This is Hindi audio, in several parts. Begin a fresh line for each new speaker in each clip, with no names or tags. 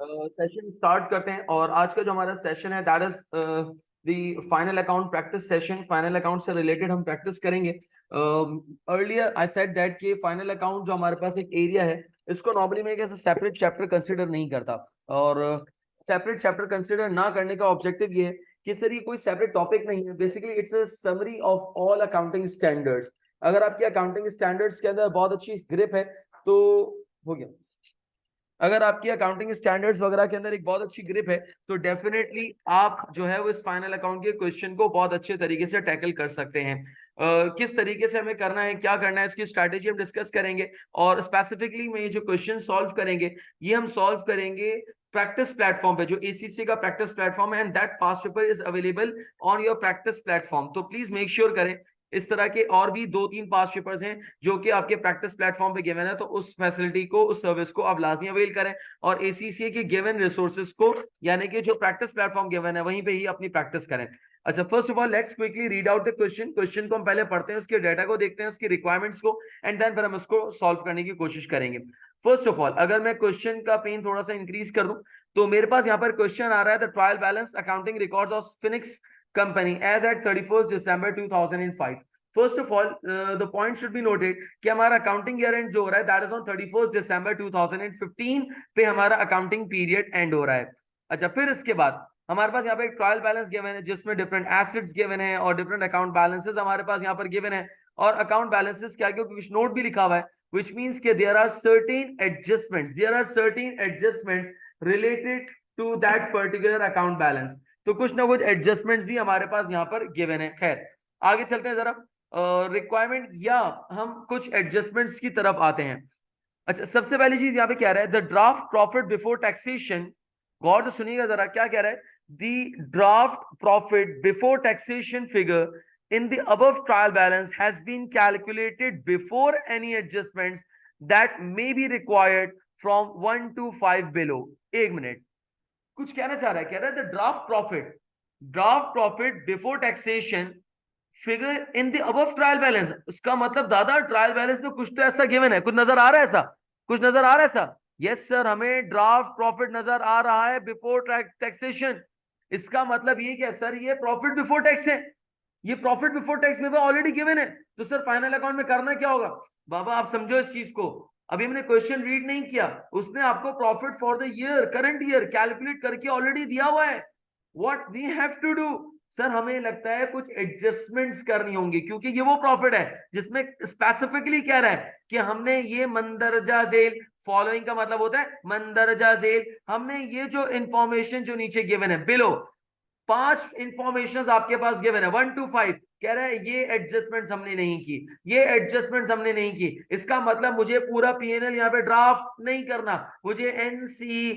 सेशन स्टार्ट करते हैं। और आज का जो हमारा सेशन है that is the final account practice session. Final account से रिलेटेड हम प्रैक्टिस करेंगे। अर्लियर आई सेड दैट कि फाइनल अकाउंट जो हमारे पास एक एरिया है, इसको नॉर्मली मैं कैसे सेपरेट चैप्टर कंसिडर नहीं करता। और सेपरेट चैप्टर कंसिडर ना करने का ऑब्जेक्टिव ये है कि सर ये कोई सेपरेट टॉपिक नहीं है, basically it's a summary of all accounting standards. अगर आपकी अकाउंटिंग स्टैंडर्ड्स के अंदर बहुत अच्छी ग्रिप है तो हो गया। अगर आपकी अकाउंटिंग स्टैंडर्ड्स वगैरह के अंदर एक बहुत अच्छी ग्रिप है तो डेफिनेटली आप जो है वो इस फाइनल अकाउंट के क्वेश्चन को बहुत अच्छे तरीके से टैकल कर सकते हैं। किस तरीके से हमें करना है, क्या करना है, इसकी स्ट्रैटेजी हम डिस्कस करेंगे। और स्पेसिफिकली में ये जो क्वेश्चन सॉल्व करेंगे ये हम सॉल्व करेंगे प्रैक्टिस प्लेटफॉर्म पे, जो एसीसी का प्रैक्टिस प्लेटफॉर्म है, and that past paper is available on your practice platform. तो प्लीज मेक श्योर करें। इस तरह के और भी 2-3 पास्ट पेपर्स हैं जो कि आपके प्रैक्टिस प्लेटफॉर्म पे गिवन है, तो उस फैसिलिटी को, उस सर्विस को आप लाजमी अवेल करें और एसीसीए के गिवन रिसोर्सेज को, यानी कि जो प्रैक्टिस प्लेटफॉर्म गिवन है वहीं पे ही अपनी प्रैक्टिस करें। अच्छा, first of all let's quickly read out the question को हम पहले पढ़ते हैं, उसके डाटा को देखते हैं, उसकी रिक्वायरमेंट्स को, एंड देन फिर हम उसको सॉल्व करने की कोशिश करेंगे। फर्स्ट ऑफ ऑल अगर मैं क्वेश्चन का पेन थोड़ा सा इंक्रीज कर दूं तो मेरे पास यहाँ पर क्वेश्चन आ रहा है, the trial balance accounting records of Phoenix company as at 31 December 2005। First of all the point should be noted कि हमारा अकाउंटिंग ईयर एंड जो हो रहा है दैट इज ऑन 31 दिसंबर 2015 पे हमारा अकाउंटिंग पीरियड एंड हो रहा है। अच्छा, फिर इसके बाद हमारे पास यहाँ पे एक ट्रायल बैलेंस गिवन है जिसमें डिफरेंट एसेट्स गिवन है और डिफरेंट अकाउंट बैलेंसेस हमारे पास यहाँ पर गिवन है। और अकाउंट बैलेंसेस क्या, क्योंकि कुछ नोट भी लिखा हुआ है, which means कि there are certain adjustments related to that particular account balance। तो कुछ ना कुछ एडजस्टमेंट्स भी हमारे पास यहाँ पर गिवन है। खैर आगे चलते हैं जरा रिक्वायरमेंट या हम कुछ एडजस्टमेंट्स की तरफ आते हैं। अच्छा, सबसे पहली चीज यहाँ पे क्या रहा है, the draft profit before taxation. गौर से सुनिएगा जरा, क्या कह रहा है, the draft profit before taxation figure in the above trial balance has been calculated before any adjustments that may be required from 1 to 5 below। एक मिनट, कुछ कहना चाह रहा है, कह रहा है the draft profit before taxation figure in the above trial balance. उसका मतलब दादा ट्रायल बैलेंस में कुछ तो ऐसा गिवन है, कुछ नजर आ रहा है ऐसा, कुछ नजर आ रहा है ऐसा। यस सर, हमें ड्राफ्ट प्रॉफिट नजर आ रहा है बिफोर टैक्सेशन। इसका मतलब ये क्या सर, ये प्रॉफिट बिफोर टैक्स है, ये प्रॉफिट बिफोर टैक्स में ऑलरेडी गिवन है। तो सर फाइनल अकाउंट में करना क्या होगा, बाबा आप समझो इस चीज को। अभी हमने क्वेश्चन रीड नहीं किया, उसने आपको profit for the year, current year calculate करके ऑलरेडी दिया हुआ है। What we have to do, sir हमें लगता है कुछ एडजस्टमेंट्स करनी होंगी, क्योंकि ये वो प्रॉफिट है जिसमें स्पेसिफिकली कह रहा है कि हमने ये मंदरजा झेल, फॉलोइंग का मतलब होता है मंदरजा झेल, हमने ये जो इंफॉर्मेशन जो नीचे गिवन है बिलो 5 इंफॉर्मेशन आपके पास गिवन है 1 to 5, कह रहा है ये एडजस्टमेंट्स हमने नहीं की, ये एडजस्टमेंट्स हमने नहीं की। इसका मतलब मुझे पूरा पीएनएल यहाँ पे ड्राफ्ट नहीं करना, मुझे एनसी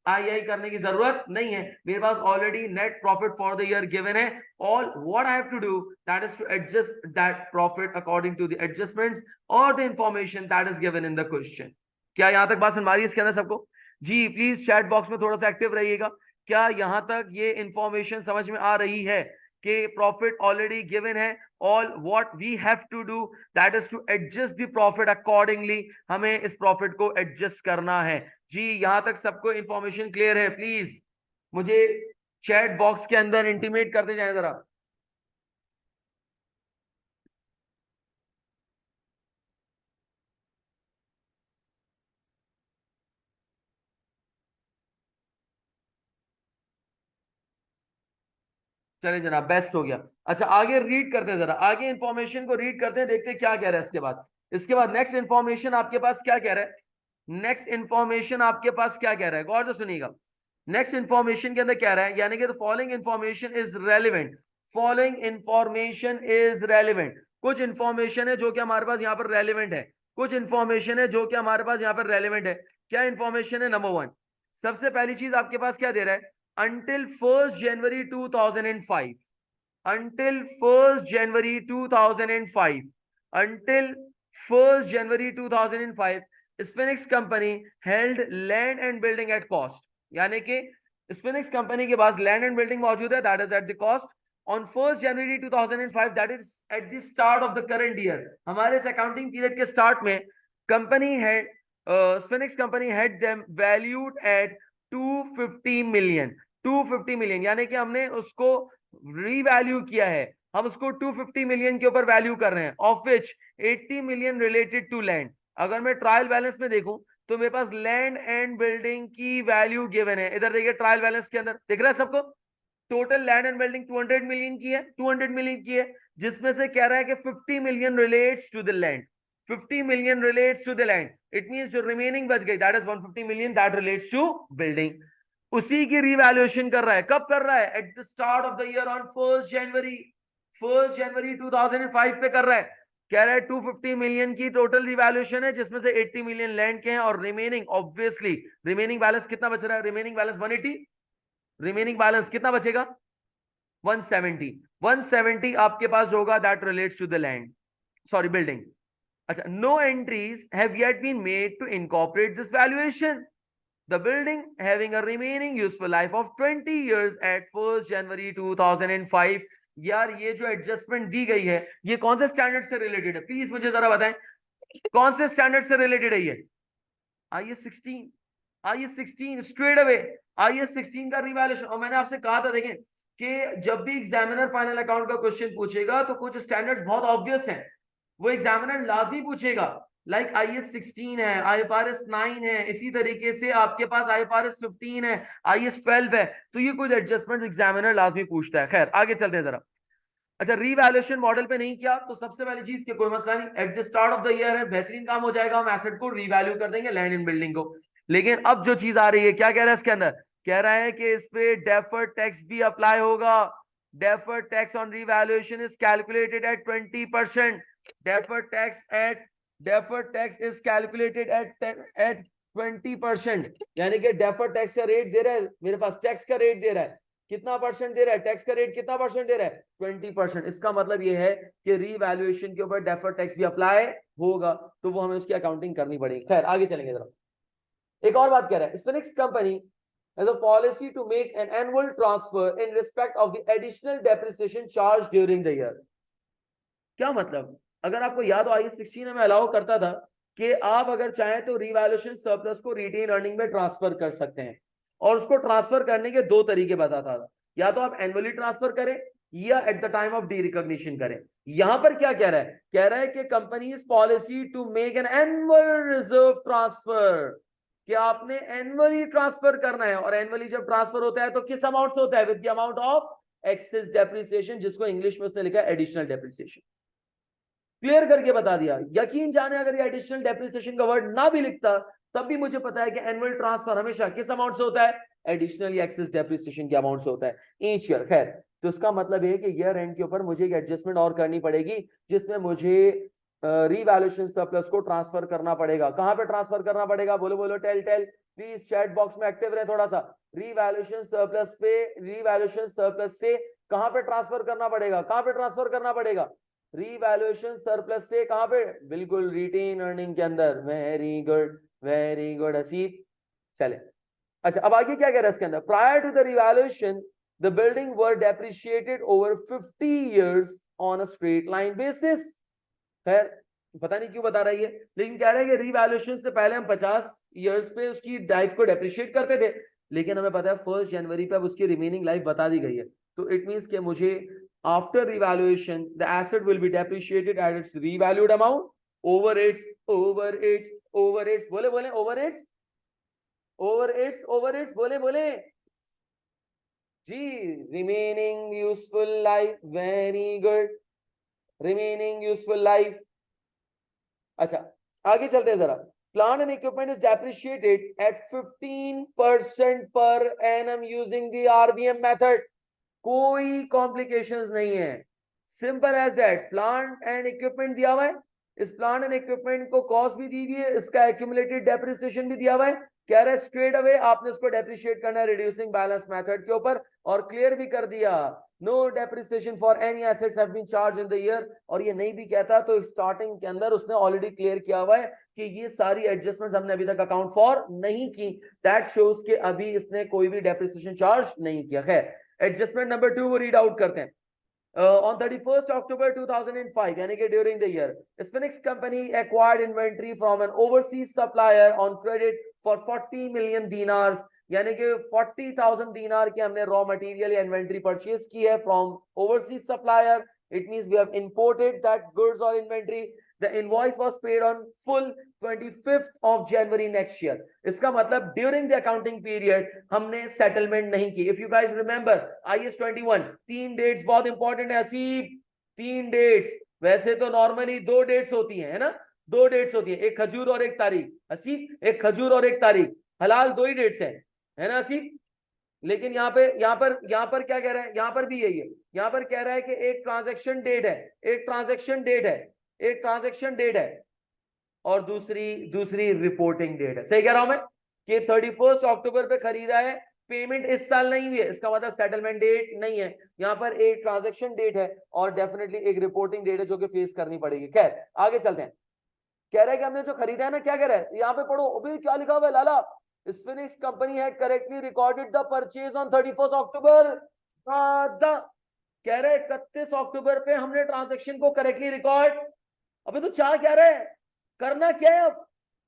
आई करने की जरूरत नहीं है। मेरे पास already net profit for the year given है। All what I have to do that is to adjust that profit according to the adjustments और the information that is given in the question. क्या यहां तक बात सुन पा रही है इसके अंदर सबको? जी प्लीज चैट बॉक्स में थोड़ा सा एक्टिव रहिएगा। क्या यहां तक ये इंफॉर्मेशन समझ में आ रही है कि प्रॉफिट ऑलरेडी गिवन है, all what we have to do that is to adjust the profit accordingly, हमें इस प्रॉफिट को एडजस्ट करना है। जी यहां तक सबको इंफॉर्मेशन क्लियर है? प्लीज मुझे चैट बॉक्स के अंदर इंटीमेट करते जाएं जरा। चले जनाब, बेस्ट हो गया। अच्छा आगे रीड करते हैं, जरा आगे इंफॉर्मेशन को रीड करते हैं, देखते हैं क्या कह रहा है इसके बाद। इसके बाद नेक्स्ट इंफॉर्मेशन आपके पास क्या कह रहा है, नेक्स्ट इंफॉर्मेशन आपके पास क्या कह रहा है, गौर से सुनिएगा। नेक्स्ट इंफॉर्मेशन के अंदर क्या रहा है, यानी कि following information is relevant, following information is relevant. कुछ इंफॉर्मेशन है जो कि हमारे पास यहाँ पर रेलिवेंट है, कुछ इंफॉर्मेशन है जो कि हमारे पास यहाँ पर रेलिवेंट है। क्या इंफॉर्मेशन है? नंबर 1, सबसे पहली चीज आपके पास क्या दे रहा है, until 1st January 2005, until 1st January 2005, until 1st January 2005 Sphinx company held land and building at cost, यानी कि स्फिनिक्स कंपनी के पास लैंड एंड बिल्डिंग मौजूद है, that is at the cost on 1st January 2005, that is at the start of the current year. हमारे इस अकाउंटिंग पीरियड के स्टार्ट में कंपनी है Sphinx company had them valued at 250 million. 250 million यानी कि हमने उसको रीवैल्यू किया है, हम उसको 250 मिलियन के ऊपर वैल्यू कर रहे हैं, of which 80 million related to land. अगर मैं ट्रायल बैलेंस में देखूं तो मेरे पास लैंड एंड बिल्डिंग की वैल्यू गिवन है, इधर देखिए ट्रायल बैलेंस के अंदर दिख रहा है सबको, total land and building 200 million की है, 200 मिलियन की है, जिसमें से कह रहा है कि 50 million relates to the land, 50 million relates to the land, it means जो रिमेनिंग बच गई that is 150 million that relates to building. उसी की रिवैल्यूएशन कर रहा है, कब कर रहा है? At the start of the year on 1 January 2005 पे कर रहा है। कह रहा है 250 मिलियन की टोटल रिवैल्यूएशन है, जिसमें से 80 मिलियन लैंड के हैं और रिमेनिंग ऑब्वियसली रिमेनिंग बैलेंस कितना बच रहा है? रिमेनिंग बैलेंस 180, रिमेनिंग बैलेंस कितना बचेगा? 170। 170 आपके पास होगा that relates to the land, sorry building. अच्छा, no entries have yet been made to incorporate this valuation, the building having a remaining useful life of 20 years at 1 January 2005। यार ये जो एडजस्टमेंट दी गई है ये कौन से स्टैंडर्ड से रिलेटेड है? प्लीज मुझे जरा बताएं, कौन से स्टैंडर्ड से रिलेटेड है ये? IS 16, IS 16 straight away, IS 16 का रिवैल्यूएशन। और मैंने आपसे कहा था देखें कि जब भी एग्जामिनर फाइनल अकाउंट का क्वेश्चन पूछेगा तो कुछ स्टैंडर्ड्स बहुत ऑब्वियस हैं, वो एग्जामिनर लाजमी पूछेगा, लाइक IS 16 है, IFRS 9 है, इसी तरीके से आपके पास IFRS 15 है, IS 12 है, तो ये कुछ एडजस्टमेंट एग्जामिनर लाजमी पूछता है। खैर आगे चलते हैं जरा। अच्छा, रीवैल्यूएशन मॉडल पे नहीं किया तो सबसे पहली चीज के कोई मसला नहीं, eight the start of the year है, बेहतरीन काम हो जाएगा, हम एसेट को रीवैल्यू कर देंगे, लैंड एंड बिल्डिंग को। लेकिन अब जो चीज आ रही है, क्या कह रहा है इसके अंदर? कह रहा है कि इस पे डेफर्ड टैक्स भी अप्लाई होगा। Deferred tax on revaluation is calculated at 20%। Deferred tax at deferred tax is calculated at 20%, यानी कि डेफर्ड टैक्स का रेट दे रहा है मेरे पास, टैक्स का रेट दे रहा है, कितना परसेंट दे रहा है? टैक्स का रेट कितना परसेंट दे रहा है? 20%। इसका मतलब ये है कि रीवैल्यूएशन के ऊपर डेफर्ड टैक्स भी अप्लाई होगा, तो वो हमें उसकी अकाउंटिंग करनी पड़ेगी। खैर आगे चलेंगे जरा। एक और बात कह रहा है, Sphinx company has a policy to make an annual transfer in respect of the additional depreciation charged during the year। क्या मतलब? अगर आपको याद हो IS 16 में अलाउ करता था कि आप अगर चाहें तो रिवैल्यूएशन सरप्लस को रिटेन अर्निंग में ट्रांसफर कर सकते हैं, और उसको ट्रांसफर करने के दो तरीके बताता था, या तो आप एनुअली ट्रांसफर करें या at the time of D recognition करें। यहां पर क्या कह रहा है? कह रहा है कि company's policy to make an annual reserve transfer, कि आपने एनुअली ट्रांसफर करना है, और एनुअली जब ट्रांसफर होता है तो किस अमाउंट से होता है? With the amount of excess depreciation, जिसको इंग्लिश में उसने लिखा है एडिशनल डेप्रिसिएशन। क्लियर करके बता दिया। यकीन जाने अगर ये एडिशनल डेप्रिसिएशन का वर्ड ना भी लिखता तब भी मुझे पता है कि एनुअल ट्रांसफर हमेशा किस अमाउंट से होता है? एडिशनल या एक्सेस डेप्रिसिएशन के अमाउंट से होता है ईच ईयर। खैर, तो इसका मतलब है कि ईयर एंड के ऊपर मुझे एक एडजस्टमेंट और करनी पड़ेगी, जिसमें मुझे रीवैल्यूएशन सरप्लस को ट्रांसफर करना पड़ेगा। कहां पे ट्रांसफर करना पड़ेगा? बोलो बोलो, tell tell, please chat box में एक्टिव रहे थोड़ा सा। रीवैल्यूएशन सरप्लस पे, रीवैल्यूएशन सरप्लस से कहां पे ट्रांसफर करना पड़ेगा? कहां पे ट्रांसफर करना पड़ेगा? रीवैल्यूएशन सरप्लस से कहां पे? बिल्कुल रिटेन अर्निंग के अंदर। Very good Haseeb. चले, अच्छा अब आगे क्या कह रहा है इसके अंदर? Prior to the revaluation the building were depreciated over 50 years on a straight line basis. खैर पता नहीं क्यों बता रही है, लेकिन कह रहा है कि रीवैल्यूएशन से पहले हम 50 इयर्स पे उसकी लाइफ को डेप्रिशिएट करते थे, लेकिन हमें पता है 1 जनवरी पे अब उसकी रिमेनिंग लाइफ बता दी गई है, तो इट मींस कि मुझे after revaluation the asset will be depreciated at its revalued amount over its बोले बोले ओवर इट्स बोले बोले जी, remaining useful life. Very good, remaining useful life. अच्छा आगे चलते हैं जरा। Plant and equipment is depreciated at 15% per annum using the RBM method. कोई कॉम्प्लिकेशंस नहीं है, simple as that. Plant and equipment दिया हुआ है, इस प्लांट एंड इक्विपमेंट को कॉस्ट भी दी हुई है, इसका एक्यूमुलेटेड डेप्रिसिएशन भी दिया हुआ है। कह रहा है स्ट्रेट अवे आपने उसको डेप्रिशिएट करना है रिड्यूसिंग बैलेंस मेथड के ऊपर, और क्लियर भी कर दिया no depreciation for any assets have been charge in the year. और ये नहीं भी कहता तो स्टार्टिंग के अंदर उसने ऑलरेडी क्लियर किया हुआ है कि ये सारी एडजस्टमेंट्स हमने अभी तक अकाउंट फॉर नहीं की, दैट शोज कि अभी इसने कोई भी डेप्रिसिएशन चार्ज नहीं किया। खैर एडजस्टमेंट नंबर 2 वो रीड आउट करते हैं। on 31st October 2005, यानी कि during the year, Sphinx company acquired inventory from an overseas supplier on credit for 40 million dinars, यानी कि 40,000 dinar के हमने raw material या inventory purchase की है from overseas supplier. It means we have imported that goods or inventory. The invoice was paid on full 25th of January next year. इसका मतलब during the accounting period हमने settlement नहीं की. If you guys remember IS 21, 3 dates बहुत important है असीब. 3 dates, वैसे तो normally 2 dates होती हैं, है ना? 2 dates होती हैं, एक खजूर और एक तारीख. असीब, एक खजूर और एक तारीख. हलाल 2 ही dates हैं, है ना असीब? लेकिन यहाँ पर क्या कह रहा है? यहाँ पर भी यही है. यहाँ पर कह रहा है कि एक ट्रांजैक्शन डेट है, एक ट्रांजैक्शन डेट है, एक ट्रांजैक्शन डेट है और दूसरी रिपोर्टिंग डेट है. सही कह रहा हूं मैं कि 31 अक्टूबर पे खरीदा है, पेमेंट इस साल नहीं हुई है, इसका मतलब सेटलमेंट डेट नहीं है. यहाँ पर एक ट्रांजैक्शन डेट है और डेफिनेटली एक रिपोर्टिंग डेट है जो कि फेस करनी पड़ेगी. खैर आगे चलते हैं. कह रहा है कि हमने जो खरीदा है ना, क्या कह रहा है यहाँ पे पढ़ो अभी, क्या लिखा हुआ है लाला? Sphinx company had correctly recorded the purchase on 31 October. कह रहे 31 अक्टूबर पे हमने ट्रांजैक्शन को करेक्टली रिकॉर्ड. अबे तो क्या कह रहे हैं, करना क्या है अब?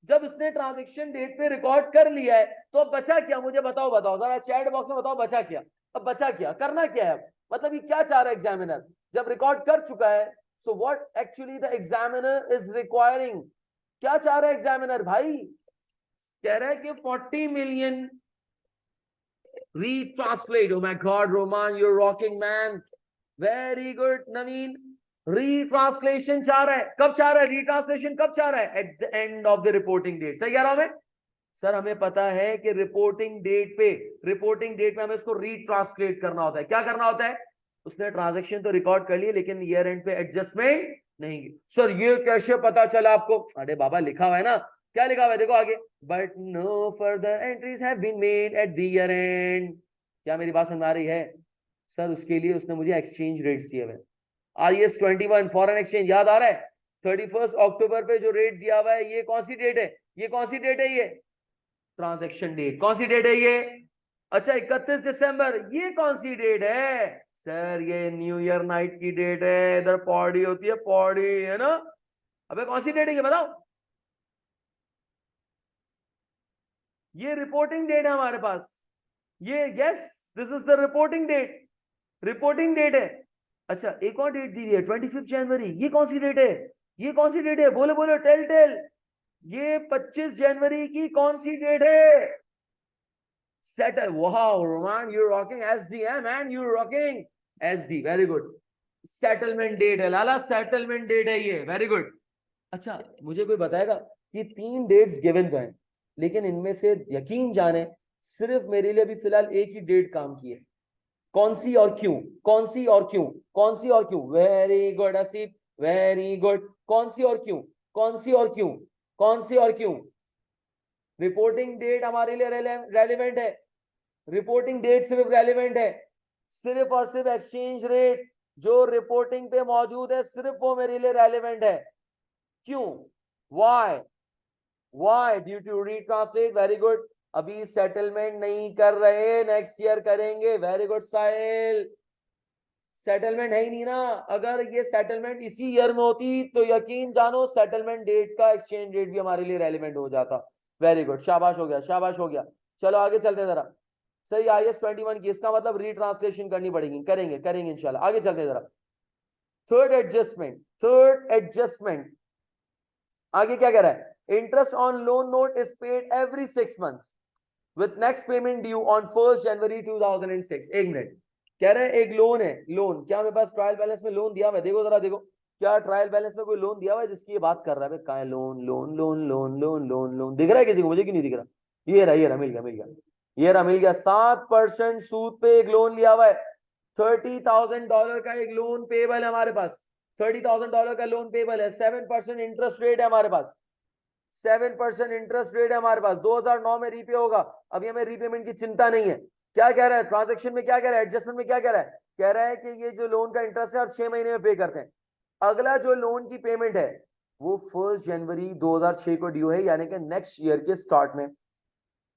जब इसने ट्रांजैक्शन डेट पे रिकॉर्ड कर लिया है तो अब बचा क्या? मुझे बताओ जरा चैट बॉक्स में बताओ, बचा क्या? अब बचा क्या, करना क्या है? मतलब ये क्या चाह रहा है एग्जामिनर? जब रिकॉर्ड कर चुका है, so what actually the examiner is requiring? क्या चाह रहा है एग्जामिनर भाई? कह रहा है कि 40 million retranslate. Oh my God, Roman, you're rocking, man. Very good, Naveen. रीट्रांसलेशन चाह रहा है. कब चाह रहा है रीट्रांसलेशन? कब चाह रहा है? At the end of the reporting date. सही कह रहा हूं मैं? सर हमें पता है कि रिपोर्टिंग डेट पे हमें इसको रीट्रांसलेट करना होता है. क्या करना होता है? उसने ट्रांजैक्शन तो रिकॉर्ड कर लिए लेकिन ईयर एंड पे एडजस्टमेंट नहीं की. सर ये कैसे पता चला आपको? अरे बाबा लिखा हुआ है ना. क्या लिखा हुआ है देखो आगे. But no further entries have been made at the year end. क्या मेरी बात समझ आ रही है? सर उसके लिए उसने मुझे एक्सचेंज रेट्स दिए हुए. IS 21 फॉरेन एक्सचेंज याद आ रहा है? 31 अक्टूबर पे जो रेट दिया हुआ है, ये कौन सी डेट है? ये कौन सी डेट है? ये ट्रांजैक्शन डेट. कौन सी डेट है ये? अच्छा 31 दिसंबर. ये कौन सी डेट है? सर ये न्यू ईयर नाइट की डेट है. इधर पॉडी होती है, पॉडी, है ना? अबे कौन सी डेट है ये बताओ? ये रिपोर्टिंग डेट है हमारे पास. ये yes, this is the reporting date. Reporting date है. अच्छा एक और डेट दी हुई है 25 जनवरी. ये कौन सी डेट है? ये कौन सी डेट है? बोलो बोलो, टेल. ये 25 जनवरी की कौन सी डेट है? Settle. Wow Roman, you rocking. SD है man, you rocking. SD, very good. Settlement date है लाला, सेटलमेंट डेट है ये. Very good. अच्छा मुझे कोई बताएगा कि 3 डेट्स गिवन तो हैं, लेकिन इनमें से यकीन जाने सिर्फ मेरे लिए अभी फिलहाल एक ही डेट काम की है. कौन सी और क्यों? कौन सी और क्यों? कौन सी और क्यों? Very good Asif, very good. कौन सी और क्यों? कौन सी और क्यों? कौन सी और क्यों? रिपोर्टिंग डेट हमारे लिए रेलिवेंट है. रिपोर्टिंग डेट सिर्फ रेलिवेंट है. सिर्फ और सिर्फ एक्सचेंज रेट जो रिपोर्टिंग पे मौजूद है, सिर्फ वो मेरे लिए रेलिवेंट है. क्यों? Why due to retranslate. Very good. अभी सेटलमेंट नहीं कर रहे, नेक्स्ट ईयर करेंगे. Very good Sahil. सेटलमेंट है ही नहीं ना. अगर ये सेटलमेंट इसी ईयर में होती तो यकीन जानो सेटलमेंट डेट का एक्सचेंज रेट भी हमारे लिए रेलिवेंट हो जाता. वेरी गुड, शाबाश हो गया, शाबाश हो गया. चलो आगे चलते हैं जरा. सही IS 21 की, इसका मतलब रीट्रांसलेशन करनी पड़ेगी. करेंगे इंशाल्लाह. आगे चलते हैं जरा. Third adjustment. आगे क्या कह रहा है? Interest on loan note is paid every 6 months with next payment due on 1st January 2006. एक मिनट. कह रहे हैं एक लोन है. लोन क्या मेरे पास ट्रायल बैलेंस में लोन दिया हुआ है? देखो जरा देखो, क्या ट्रायल बैलेंस में कोई लोन दिया हुआ है जिसकी ये बात कर रहा है? कहाँ है loan? Loan loan loan loan loan loan दिख रहा है किसी को? मुझे क्यों नहीं दिख रहा? ये रहा मिल गया. 7% सूद पे एक लोन लिया हुआ है. $30,000 का एक लोन पेबल है हमारे पास. $30,000 का लोन पेबल है. 7% इंटरेस्ट रेट है हमारे पास. 7% इंटरेस्ट रेट है हमारे पास. 2009 में रीपे होगा. अभी हमें रीपेमेंट की चिंता नहीं है. क्या कह रहा है ट्रांजैक्शन में? क्या कह रहा है एडजस्टमेंट में? क्या कह रहा है? कह रहा है कि ये जो लोन का इंटरेस्ट है और 6 महीने में पे करते हैं. अगला जो लोन की पेमेंट है वो 1 जनवरी 2006 को ड्यू है, यानी कि नेक्स्ट ईयर के स्टार्ट में.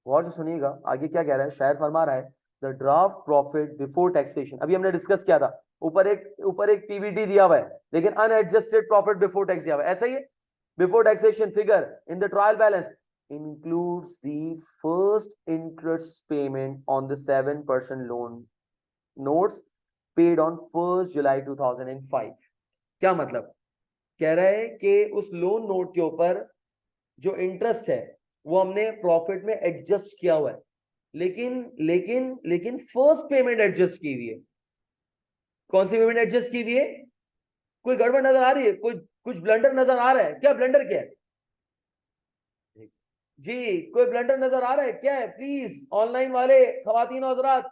गौर से सुनिएगा आगे क्या कह रहा है. शायर फरमा रहा है the draft profit before taxation. अभी हमने डिस्कस किया था ऊपर एक पीबीटी दिया हुआ है, लेकिन अनएडजस्टेड प्रॉफिट बिफोर टैक्स दिया हुआ है, ऐसा ही है। Before taxation figure in the trial balance includes the first interest payment on the 7% loan notes paid on 1st July 2005। क्या मतलब? कह रहा है कि उस लोन नोट के ऊपर जो इंटरेस्ट है वो हमने प्रॉफिट में एडजस्ट किया हुआ है, लेकिन लेकिन लेकिन फर्स्ट पेमेंट एडजस्ट की हुई है। कौन सी पेमेंट एडजस्ट की हुई है? कोई गड़बड़ नजर आ रही है? कोई कुछ ब्लंडर नजर आ रहा है क्या? ब्लंडर क्या है जी? कोई ब्लंडर नजर आ रहा है क्या है? प्लीज ऑनलाइन वाले खवातीन और हज़रात,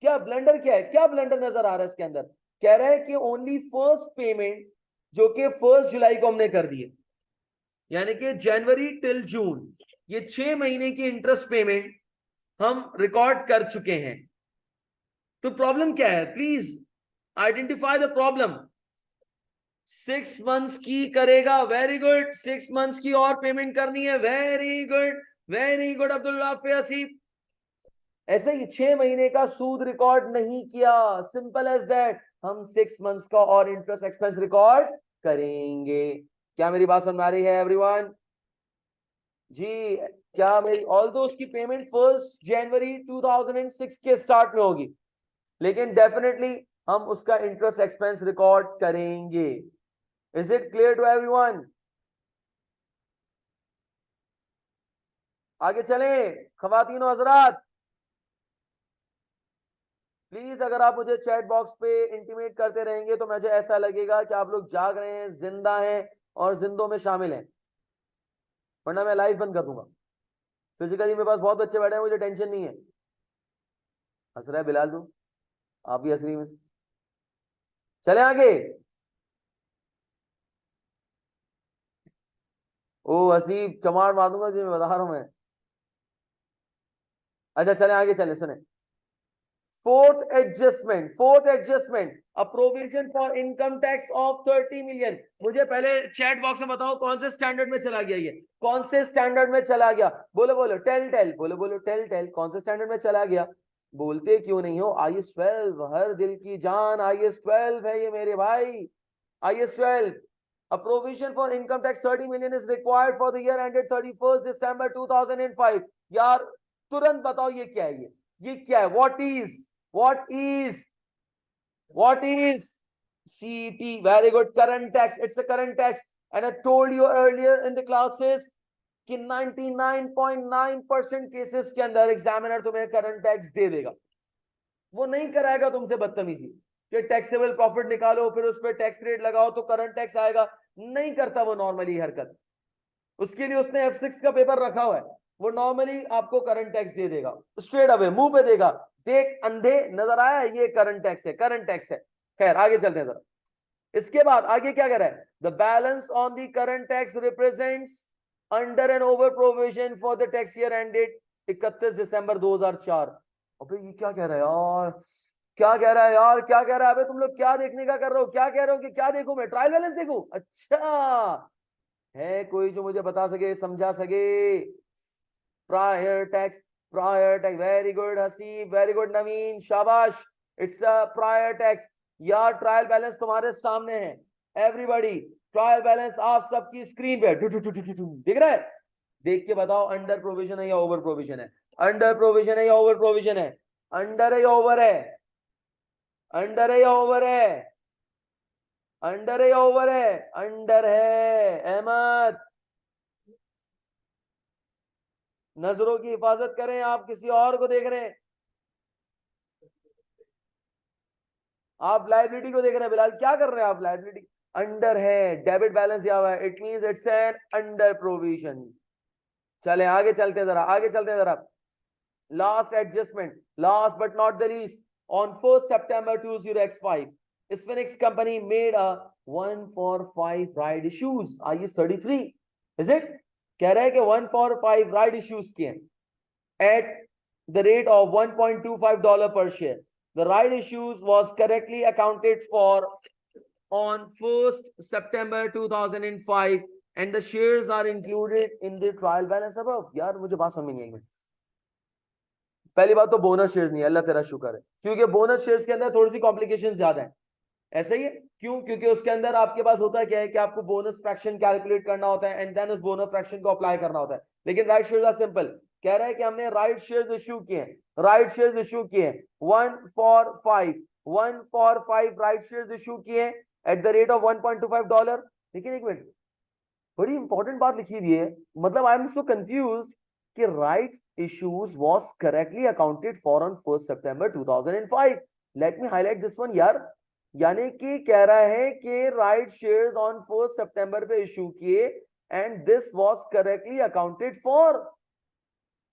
क्या ब्लंडर क्या है? क्या ब्लंडर नजर आ रहा है इसके अंदर? कह रहा है कि ओनली फर्स्ट पेमेंट जो कि 1 जुलाई को हमने कर दी है, यानी कि जनवरी टिल जून, ये 6 महीने की इंटरेस्ट पेमेंट हम रिकॉर्ड कर चुके हैं। तो प्रॉब्लम क्या है? Please identify the problem. 6 months की करेगा, वेरी गुड। 6 मंथ्स की और पेमेंट करनी है, very good, very good Abdul Wafi Haseeb. ऐसे ही 6 महीने का सूद रिकॉर्ड नहीं किया, सिंपल एज दैट। हम 6 मंथ्स का और इंटरेस्ट एक्सपेंस रिकॉर्ड करेंगे। क्या मेरी बात समझ में आ रही है एवरीवन जी? क्या मेरी, ऑल्दो उसकी पेमेंट 1 जनवरी 2006 के स्टार्ट में होगी, लेकिन डेफिनेटली हम उसका इंटरेस्ट एक्सपेंस रिकॉर्ड करेंगे। Is it clear to everyone? आगे चलें खवातीन और हजरात, प्लीज अगर आप मुझे चैट बॉक्स पे इंटीमेट करते रहेंगे तो मुझे ऐसा लगेगा कि आप लोग जाग रहे हैं, जिंदा हैं और जिंदों में शामिल हैं, वरना मैं लाइव बंद कर दूंगा। फिजिकली मेरे पास बहुत बच्चे बैठे हैं, मुझे टेंशन नहीं है। हंस रहा है बिलाल, तू आप भी हंस रही में। चले आगे। ओ हसीब, चमार मार दूंगा जी, मैं बता रहा हूं मैं। अच्छा चले आगे, चले सुने। Fourth adjustment, a provision for income tax of 30 million. मुझे पहले चैट बॉक्स में बताओ कौन से स्टैंडर्ड में चला गया? ये कौन से स्टैंडर्ड में चला गया? बोलो बोलो, टेल टेल, बोलो बोलो, टेल टेल, कौन से स्टैंडर्ड में चला गया? बोलते क्यों नहीं हो? IAS 12, हर दिल की जान IAS 12 है ये मेरे भाई। IAS 12, a provision for income tax 30 million is required for the year ended 31st December 2005। यार तुरंत बताओ ये क्या है? ये क्या है? what is CET? Very good, current tax, it's a current tax। and I told you earlier in the classes कि 99.9% केसेस के अंदर एग्जामिनर तुम्हें करंट टैक्स दे देगा। वो नहीं कराएगा तुमसे बदतमीजी कि टैक्सेबल प्रॉफिट निकालो फिर उस पर टैक्स रेट लगाओ तो करंट टैक्स आएगा, नहीं करता वो नॉर्मली हरकत। उसके लिए उसने F6 का पेपर रखा हुआ है, वो नॉर्मली आपको करंट टैक्स दे देगा, स्ट्रेट अवे मुंह पे देगा। देख अंधे, नजर आया? ये करंट टैक्स है, करंट टैक्स है। खैर आगे चलते हैं जरा। इसके बाद आगे क्या कह रहा है? The balance on the current tax represents under and over provision for the tax year ended 31 दिसंबर 2004। अबे ये क्या कह रहा है यार? क्या कह रहा है यार? क्या कह रहा है? अबे तुम लोग क्या देखने का कर रहे हो? क्या कह रहे हो कि क्या देखूं मैं? ट्रायल बैलेंस देखूं? अच्छा, है कोई जो मुझे बता सके, समझा सके? Prior tax, prior tax, very good Haseeb, very good Naveen, शाबाश। It's a prior tax. यार ट्रायल बैलेंस तुम्हारे सामने है एवरीबॉडी, ट्रायल बैलेंस आप सबकी स्क्रीन पे दिख रहा है। देख के बताओ अंडर प्रोविजन है या ओवर प्रोविजन है? अंडर प्रोविजन है या ओवर प्रोविजन है? अंडर है या ओवर है? अंडर है या ओवर है? अंडर है या ओवर है? अंडर है। अहमद, नजरों की हिफाजत करें, आप किसी और को देख रहे हैं, आप लाइबिलिटी को देख रहे हैं। बिलाल क्या कर रहे हैं आप? लाइबिलिटी अंडर है, डेबिट बैलेंस दिया हुआ है, it means it's an under provision. चले आगे चलते हैं जरा, आगे चलते हैं जरा। Last adjustment, last but not the least, on 1st September 20x5 Sphinx company made a 1 for 5 ride issues IS 33। is it? कह रहा है कि 1 for 5 ride issues किए at the rate of $1.25 per share। the ride issues was correctly accounted for on 1st September 2005 and the shares are included in the trial balance above। यार मुझे बात समझ नहीं आई। पहली बात तो बोनस शेयर्स नहीं है, अल्लाह तेरा शुक्र है, क्योंकि बोनस शेयर्स के अंदर थोड़ी सी कॉम्प्लिकेशन ज्यादा है। ऐसा ही है। क्यों? क्योंकि उसके अंदर आपके पास होता क्या है कि आपको बोनस फ्रैक्शन कैलकुलेट करना होता है एंड देन उस बोनस फ्रैक्शन को अप्लाई करना होता है। लेकिन राइट शेयर्स आर सिंपल, कह रहा है कि हमने राइट शेयर्स इश्यू किए, राइट शेयर्स इश्यू किए 1 for 5 राइट शेयर्स इश्यू किए एट द रेट ऑफ $1.25। लेकिन एक मिनट, बड़ी इंपॉर्टेंट बात लिखी हुई है, मतलब आई एम सो कंफ्यूज कि right issues was correctly accounted for on 1 September 2005। Let me highlight this one यार, यानी कि कह रहा है कि राइट शेयर्स ऑन 1 सितंबर पे इशू किए and this was correctly accounted for,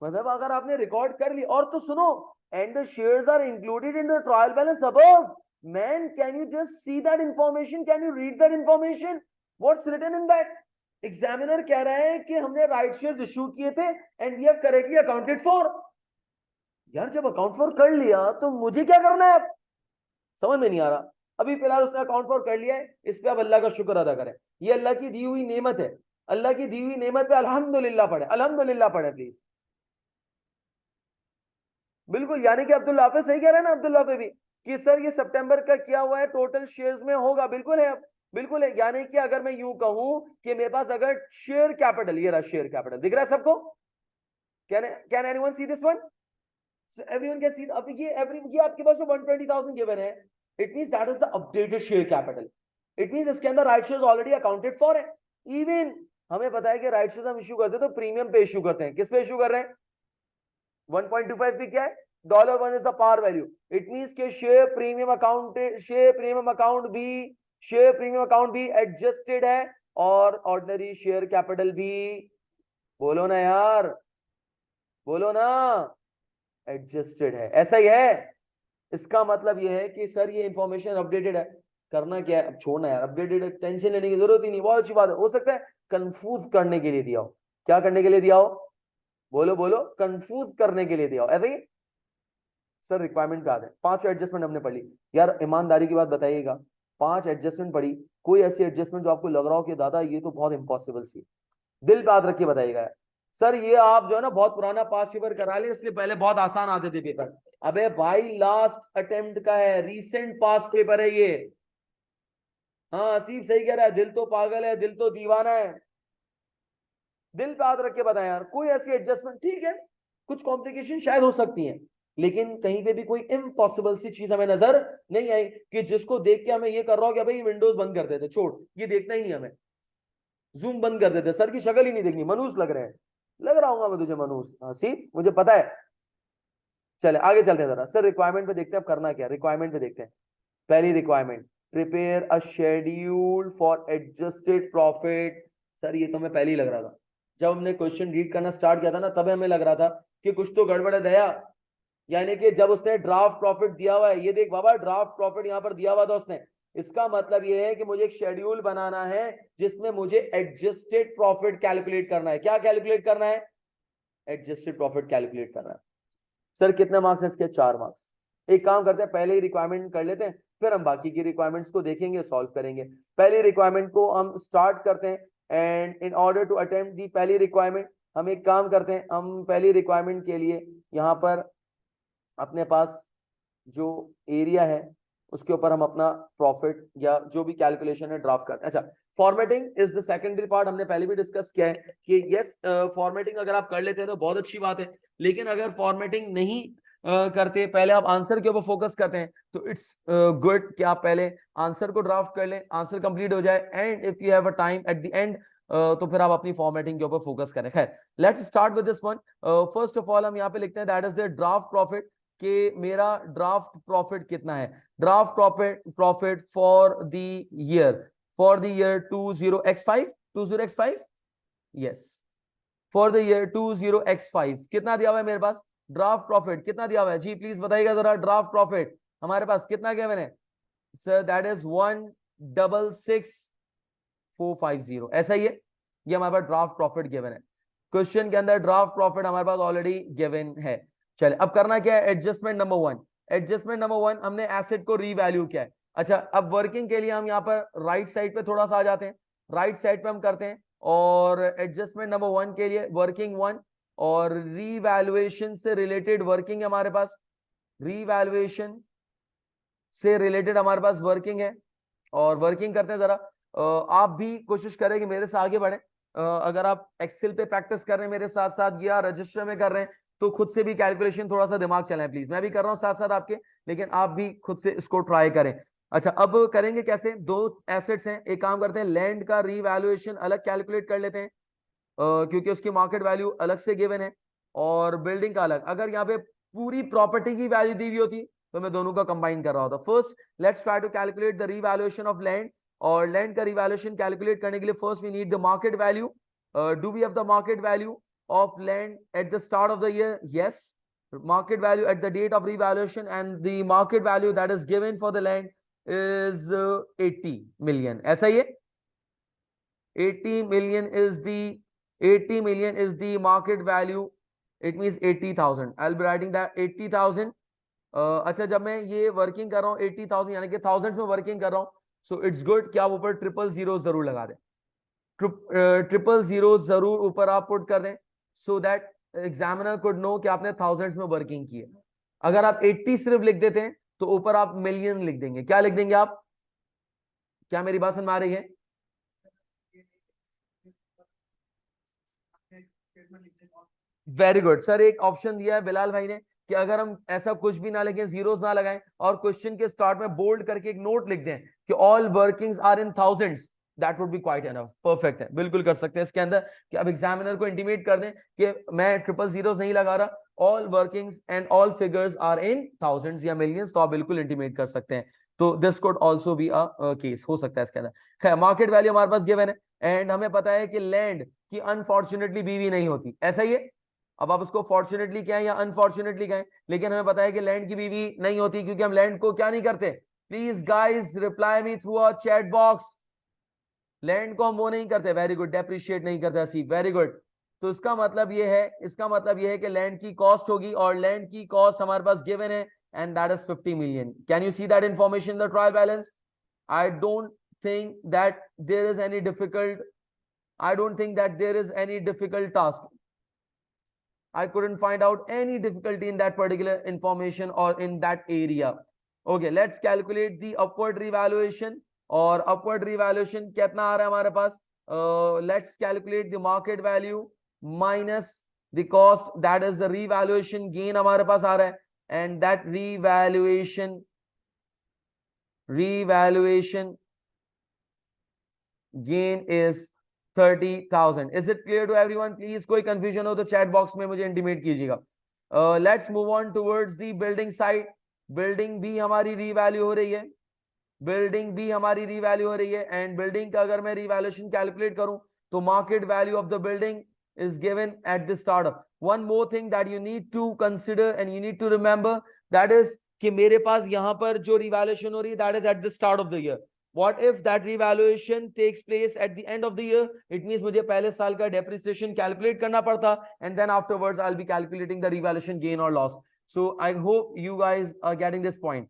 मतलब अगर आपने रिकॉर्ड कर ली। और तो सुनो, and the shares are included in the trial balance above. Man can you just see that information, can you read that information, what's written in that. Examiner कह रहा है कि हमने राइट शेयर्स इशू किए थे and we have correctly accounted for. यार जब अकाउंट फॉर कर लिया तो मुझे क्या करना है? समझ में नहीं आ रहा। अभी फिलहाल उसने अकाउंट फॉर कर लिया है, इस पे आप अल्लाह का शुक्र अदा करें, ये अल्लाह की दी हुई नेमत है। अल्लाह की दी हुई नेमत पे अल्हम्दुलिल्लाह पढ़े, अल्हम्दुलिल्लाह पढ़े प्लीज। बिल्कुल, यानी कि अब्दुल हाफिज सही कह रहे हैं ना अब्दुल्ला पे भी कि सर ये सितंबर का किया हुआ है टोटल शेयर्स में होगा। बिल्कुल है, बिल्कुल है। यानी कि अगर मैं यूं कहूं कि मेरे पास अगर शेयर कैपिटल, ये रहा शेयर कैपिटल, दिख रहा है सबको? Can anyone C this one? Everyone can see. अब ये आपके पास जो 120,000 गिवन है, it means that is the updated share capital. It means इसके अंदर right shares already accounted for है। इवन हमें पता है कि राइट शेयर्स हम इशू करते हैं तो प्रीमियम पे इशू करते हैं। किस पे इशू कर रहे हैं? 1.25 पे क्या है? $1 is the par value. It means के share premium account, share premium account भी एडजस्टेड है और ऑर्डिनरी शेयर कैपिटल भी, बोलो ना यार, बोलो ना, एडजस्टेड है। ऐसा ही है। इसका मतलब यह है कि सर ये इंफॉर्मेशन अपडेटेड है। करना क्या है? अब छोड़ना यार, अपडेटेड है, टेंशन लेने की जरूरत ही नहीं। बहुत अच्छी बात है। हो सकता है कंफ्यूज करने के लिए दिया हो। क्या करने के लिए दिया हो? बोलो बोलो, कंफ्यूज करने के लिए दिया हो। ऐसे ही सर रिक्वायरमेंट पे आते हैं। 5 एडजस्टमेंट हमने पढ़ ली। यार ईमानदारी की बात बताइएगा, 5 एडजस्टमेंट पढ़ी, कोई ऐसी एडजस्टमेंट जो आपको लग रहा हो कि दादा ये तो बहुत इंपॉसिबल सी, दिल पे हाथ रख के बताइएगा। सर ये आप जो है ना बहुत पुराना पास पेपर करा ले, इसलिए पहले बहुत आसान आते थे पेपर। अबे भाई लास्ट अटेम्प्ट का है, रीसेंट पास पेपर है ये। हाँ असीब सही कह रहा है, दिल तो पागल है, दिल तो दीवाना है। दिल पे हाथ रख के बताएं यार, कोई ऐसी एडजस्टमेंट, ठीक है कुछ कॉम्प्लिकेशन शायद हो सकती है, लेकिन कहीं पे भी कोई इम्पॉसिबल सी चीज हमें नजर नहीं आई कि जिसको देख के हमें ये कर रहा हो कि भाई विंडोज बंद कर देते, छोड़ ये देखना ही नहीं हमें, जूम बंद कर देते, सर की शक्ल ही नहीं देखनी, मनूस लग रहे हैं। लग रहा हूँ मैं तुझे मनूस? हाँ सी, मुझे पता है। चले आगे चलते हैं जरा। सर रिक्वायरमेंट पे देखते हैं अब करना क्या। रिक्वायरमेंट पे देखते हैं। पहली requirement, prepare a schedule for adjusted profit. Sir ये तो हमें पहले ही लग रहा था, जब हमने क्वेश्चन रीड करना स्टार्ट किया था ना, तब हमें लग रहा था कि कुछ तो गड़बड़ है दया। यानी कि जब उसने ड्राफ्ट प्रॉफिट दिया हुआ है, ये देख बाबा ड्राफ्ट प्रॉफिट यहां पर दिया हुआ था उसने, इसका मतलब ये है कि मुझे एक शेड्यूल बनाना है जिसमें मुझे एडजस्टेड प्रॉफिट कैलकुलेट करना है। क्या कैलकुलेट करना है? एडजस्टेड प्रॉफिट कैलकुलेट करना है। सर कितने मार्क्स है इसके? 4 मार्क्स। एक काम करते हैं, पहले ही रिक्वायरमेंट कर लेते हैं, फिर हम बाकी की रिक्वायरमेंट्स को देखेंगे, सॉल्व करेंगे। पहली रिक्वायरमेंट को हम स्टार्ट करते हैं and in order to attempt the पहली रिक्वायरमेंट, हम एक काम करते हैं, हम पहली रिक्वायरमेंट के लिए यहाँ पर अपने पास जो एरिया है उसके ऊपर हम अपना प्रॉफिट या जो भी कैलकुलेशन है ड्राफ्ट करते हैं। अच्छा, formatting is the secondary part, हमने पहले भी डिस्कस किया है कि यस फॉर्मेटिंग अगर आप कर लेते हैं तो बहुत अच्छी बात है, लेकिन अगर फॉर्मेटिंग नहीं करते, पहले आप आंसर के ऊपर फोकस करते हैं, तो इट्स गुड कि आप पहले आंसर को ड्राफ्ट कर लें, आंसर कंप्लीट हो जाए and if you have a time eight the and तो फिर आप अपनी फॉर्मेटिंग के ऊपर फोकस करें। खैर let's start with this one. First of all हम यहाँ पे लिखते हैं that is the draft profit, कि मेरा ड्राफ्ट प्रॉफिट कितना है। Draft profit for the year 20x5 yes, for the year 20x5 कितना दिया हुआ है मेरे पास? ड्राफ्ट प्रॉफिट कितना दिया हुआ है जी? प्लीज बताइएगा जरा। ड्राफ्ट प्रॉफिट हमारे पास कितना गया मैंने? सर दैट इज 166,450, ऐसा ही है। ये हमारे पास ड्राफ्ट प्रॉफिट गिवन है, क्वेश्चन के अंदर ड्राफ्ट प्रॉफिट हमारे पास ऑलरेडी गिवन है। चलिए अब करना क्या है? Adjustment number 1। एडजस्टमेंट नंबर 1 हमने एसेट को रीवैल्यू किया है। अच्छा अब वर्किंग के लिए हम यहाँ पर राइट साइड पे थोड़ा सा आ जाते हैं, राइट साइड पे हम करते हैं और एडजस्टमेंट नंबर 1 के लिए वर्किंग 1 और रीवैल्यूएशन से रिलेटेड वर्किंग है हमारे पास, रीवैल्यूएशन से रिलेटेड हमारे पास वर्किंग है। और वर्किंग करते हैं जरा। आप भी कोशिश करें कि मेरे से आगे बढ़े। अगर आप एक्सेल पे प्रैक्टिस कर रहे हैं मेरे साथ साथ या रजिस्टर में कर रहे हैं तो खुद से भी कैलकुलेशन थोड़ा सा दिमाग चलाएं प्लीज। मैं भी कर रहा हूं साथ साथ आपके, लेकिन आप भी खुद से इसको ट्राई करें। अच्छा, अब करेंगे कैसे? दो एसेट्स हैं, एक काम करते हैं, लैंड का रीवैल्यूएशन अलग कैलकुलेट कर लेते हैं क्योंकि उसकी मार्केट वैल्यू अलग से गिवन है, और बिल्डिंग का अलग। अगर यहाँ पे पूरी प्रॉपर्टी की वैल्यू दी हुई होती तो मैं दोनों का कंबाइन कर रहा होता। First let's try to calculate the revaluation of land, और लैंड का रिवैल्यूएशन कैलकुलेट करने के लिए first we need the market value. Do we have the market value of land at the start of the year? Yes. Market value at the date of revaluation, and the market value that is given for the land is 80 million. ऐसा ही है, 80 million is the 80 million is the market value. It means 80,000. I'll be writing that 80,000. अच्छा, जब मैं ये वर्किंग कर रहा हूँ 80,000 यानी कि थाउजेंड में वर्किंग कर रहा हूँ, सो इट्स गुड कि आप ऊपर ट्रिपल जीरो जरूर लगा दें। ट्रिपल जीरो जरूर ऊपर आप पुट कर दें, so that examiner could know कि आपने थाउजेंड्स में वर्किंग की है। अगर आप 80 सिर्फ लिख देते हैं तो ऊपर आप मिलियन लिख देंगे। क्या लिख देंगे आप? क्या मेरी बात समझ में आ रही है? वेरी गुड सर, एक ऑप्शन दिया है बिलाल भाई ने कि अगर हम ऐसा कुछ भी ना लिखें, जीरोस ना लगाएं, और क्वेश्चन के स्टार्ट में बोल्ड करके एक नोट लिख दें कि all workings are in thousands, that would be quite enough. Perfect है, बिल्कुल कर सकते हैं इसके अंदर कि अब एग्जामिनर को इंटीमेट कर दें कि मैं ट्रिपल जीरोस नहीं लगा रहा, all workings and all figures are in thousands या मिलियंस, तो आप बिल्कुल इंटीमेट कर सकते हैं। तो this could also be a case, हो सकता है इसके अंदर। खैर, मार्केट वैल्यू हमारे पास गिवन है, एंड हमें पता है कि लैंड की अनफॉर्चुनेटली बीवी नहीं होती, ऐसा ही है। अब आप उसको फॉर्चुनेटली कहें या अनफॉर्चुनेटली कहें, लेकिन हमें पता है कि लैंड की बीवी नहीं होती, क्योंकि हम लैंड को क्या नहीं करते। Please guys reply me through a chat box. Land को हम वो नहीं करते, वेरी गुड, डेप्रिशिएट नहीं करते हसीब, वेरी गुड। तो इसका मतलब ये है कि लैंड की कॉस्ट होगी, और लैंड की कॉस्ट हमारे पास गिवन है, and that is 50 million. Can you see that information in the trial balance? I don't think that there is any difficult I don't think that there is any difficult task. I couldn't find out any difficulty in that particular information or in that area. Okay, let's calculate the upward revaluation. और upward revaluation कितना आ रहा है हमारे पास? Let's calculate the market value minus the cost, that is the revaluation gain हमारे पास आ रहा है, and that revaluation gain is 30,000. Is it clear to everyone? Please, कोई confusion हो तो chat box में मुझे intimate कीजिएगा। Let's move on towards the building side. Building भी हमारी revalue हो रही है, building भी हमारी revalue हो रही है, and building का अगर मैं revaluation calculate करूं तो market value of the building is given at the startup. One more thing that you need to consider and you need to remember, that is कि मेरे पास यहाँ पर जो revaluation हो रही है that is at the start of the year. What if that revaluation takes place at the end of the year? It means मुझे पहले साल का depreciation calculate करना पड़ता, and then afterwards I'll be calculating the revaluation gain or loss. So I hope you guys are getting this point.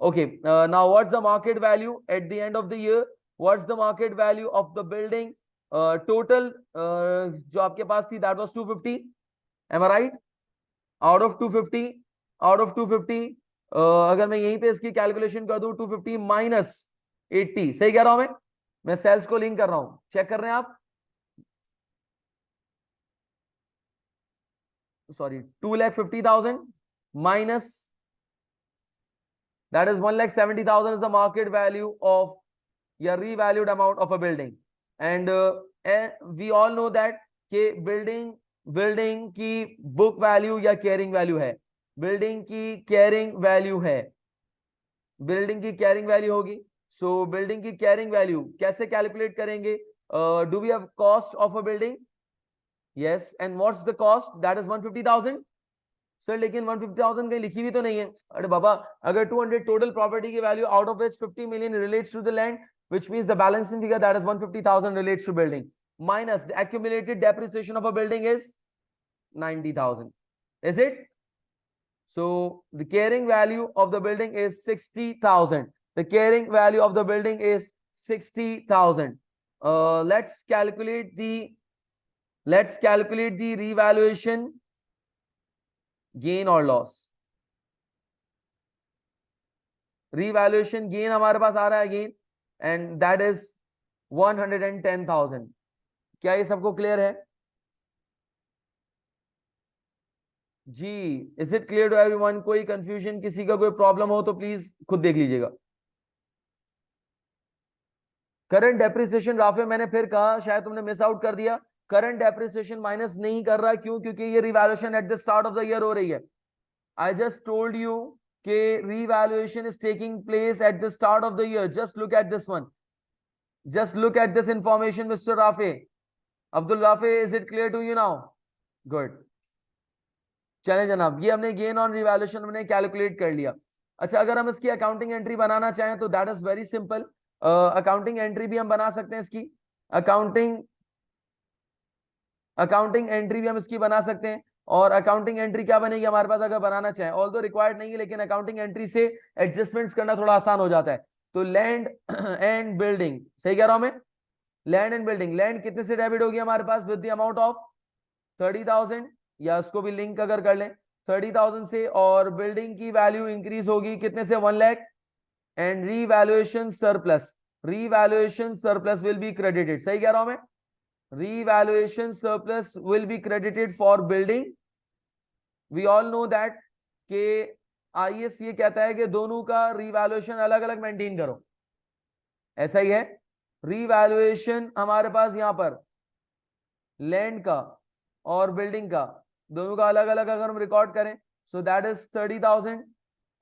Okay, now what's the market value at the end of the year? What's the market value of the building? Total जो आपके पास थी that was 250. Am I right? Out of 250, अगर मैं यहीं पे इसकी कैलकुलेशन कर दूं 250 माइनस 80, सही कह रहा हूं मैं सेल्स को लिंक कर रहा हूं, चेक कर रहे हैं आप? Sorry, 2,50,000 minus that is 1,70,000 is the market value of your revalued amount of a building, and we all know that कि बिल्डिंग की बुक वैल्यू या कैरिंग वैल्यू है, बिल्डिंग की कैरिंग वैल्यू होगी। सो बिल्डिंग की कैरिंग वैल्यू कैसे कैलकुलेट करेंगे? Do we have cost of a building? Yes, and what's the cost? That is 150,000। Sir लेकिन 150,000 कहीं लिखी भी तो नहीं है। अरे बाबा, अगर 200 टोटल प्रॉपर्टी की value, out of which 50 million relates to the land, which means the balancing figure that is 150,000 relates to building, minus the accumulated depreciation of a building is 90,000. Is it? So the carrying value of the building is 60,000. The carrying value of the building is 60,000. Let's calculate the revaluation gain or loss. Revaluation gain हमारे पास आ रहा है again, एंड दैट इज 110,000। क्या ये सबको क्लियर है जी? Is it clear to everyone? कोई कंफ्यूजन, किसी का कोई प्रॉब्लम हो तो प्लीज खुद देख लीजिएगा। करंट डेप्रिसिएशन राफे, मैंने फिर कहा, शायद तुमने मिस आउट कर दिया, करंट डेप्रिसिएशन माइनस नहीं कर रहा। क्यों? क्योंकि ये revaluation at the start of the year हो रही है। आई जस्ट टोल्ड यू कि revaluation is taking place at the start of the year. Just look at this one, just look at this information mister Rafay, Abdul Rafay. Is it clear to you now? Good. चलें जनाब, ये हमने गेन ऑन रिवैल्यूएशन हमने कैलकुलेट कर लिया। अच्छा, अगर हम इसकी अकाउंटिंग एंट्री बनाना चाहें तो that is very simple. Accounting entry भी हम बना सकते हैं इसकी। अकाउंटिंग एंट्री भी हम इसकी बना सकते हैं। और अकाउंटिंग एंट्री क्या बनेगी हमारे पास अगर बनाना चाहें? ऑल्दो रिक्वायर्ड नहीं है, लेकिन अकाउंटिंग एंट्री से एडजस्टमेंट्स करना थोड़ा आसान हो जाता है। तो लैंड एंड बिल्डिंग, सही कह रहा हूं मैं? लैंड एंड बिल्डिंग, लैंड कितने से डेबिट होगी हमारे पास? विद द अमाउंट ऑफ 30,000, या उसको भी लिंक अगर कर लें 30,000 से। और बिल्डिंग की वैल्यू इंक्रीज होगी कितने से? 1 lakh. And revaluation surplus, revaluation surplus will be credited, सही कह रहा हूं मैं? Revaluation surplus will be credited for building. We all know that के आईएस ये कहता है कि दोनों का रीवैल्यूएशन अलग अलग मेंटेन करो, ऐसा ही है। रीवैल्यूएशन हमारे पास यहां पर लैंड का और बिल्डिंग का दोनों का अलग अलग अगर हम रिकॉर्ड करें, सो दैट इज 30,000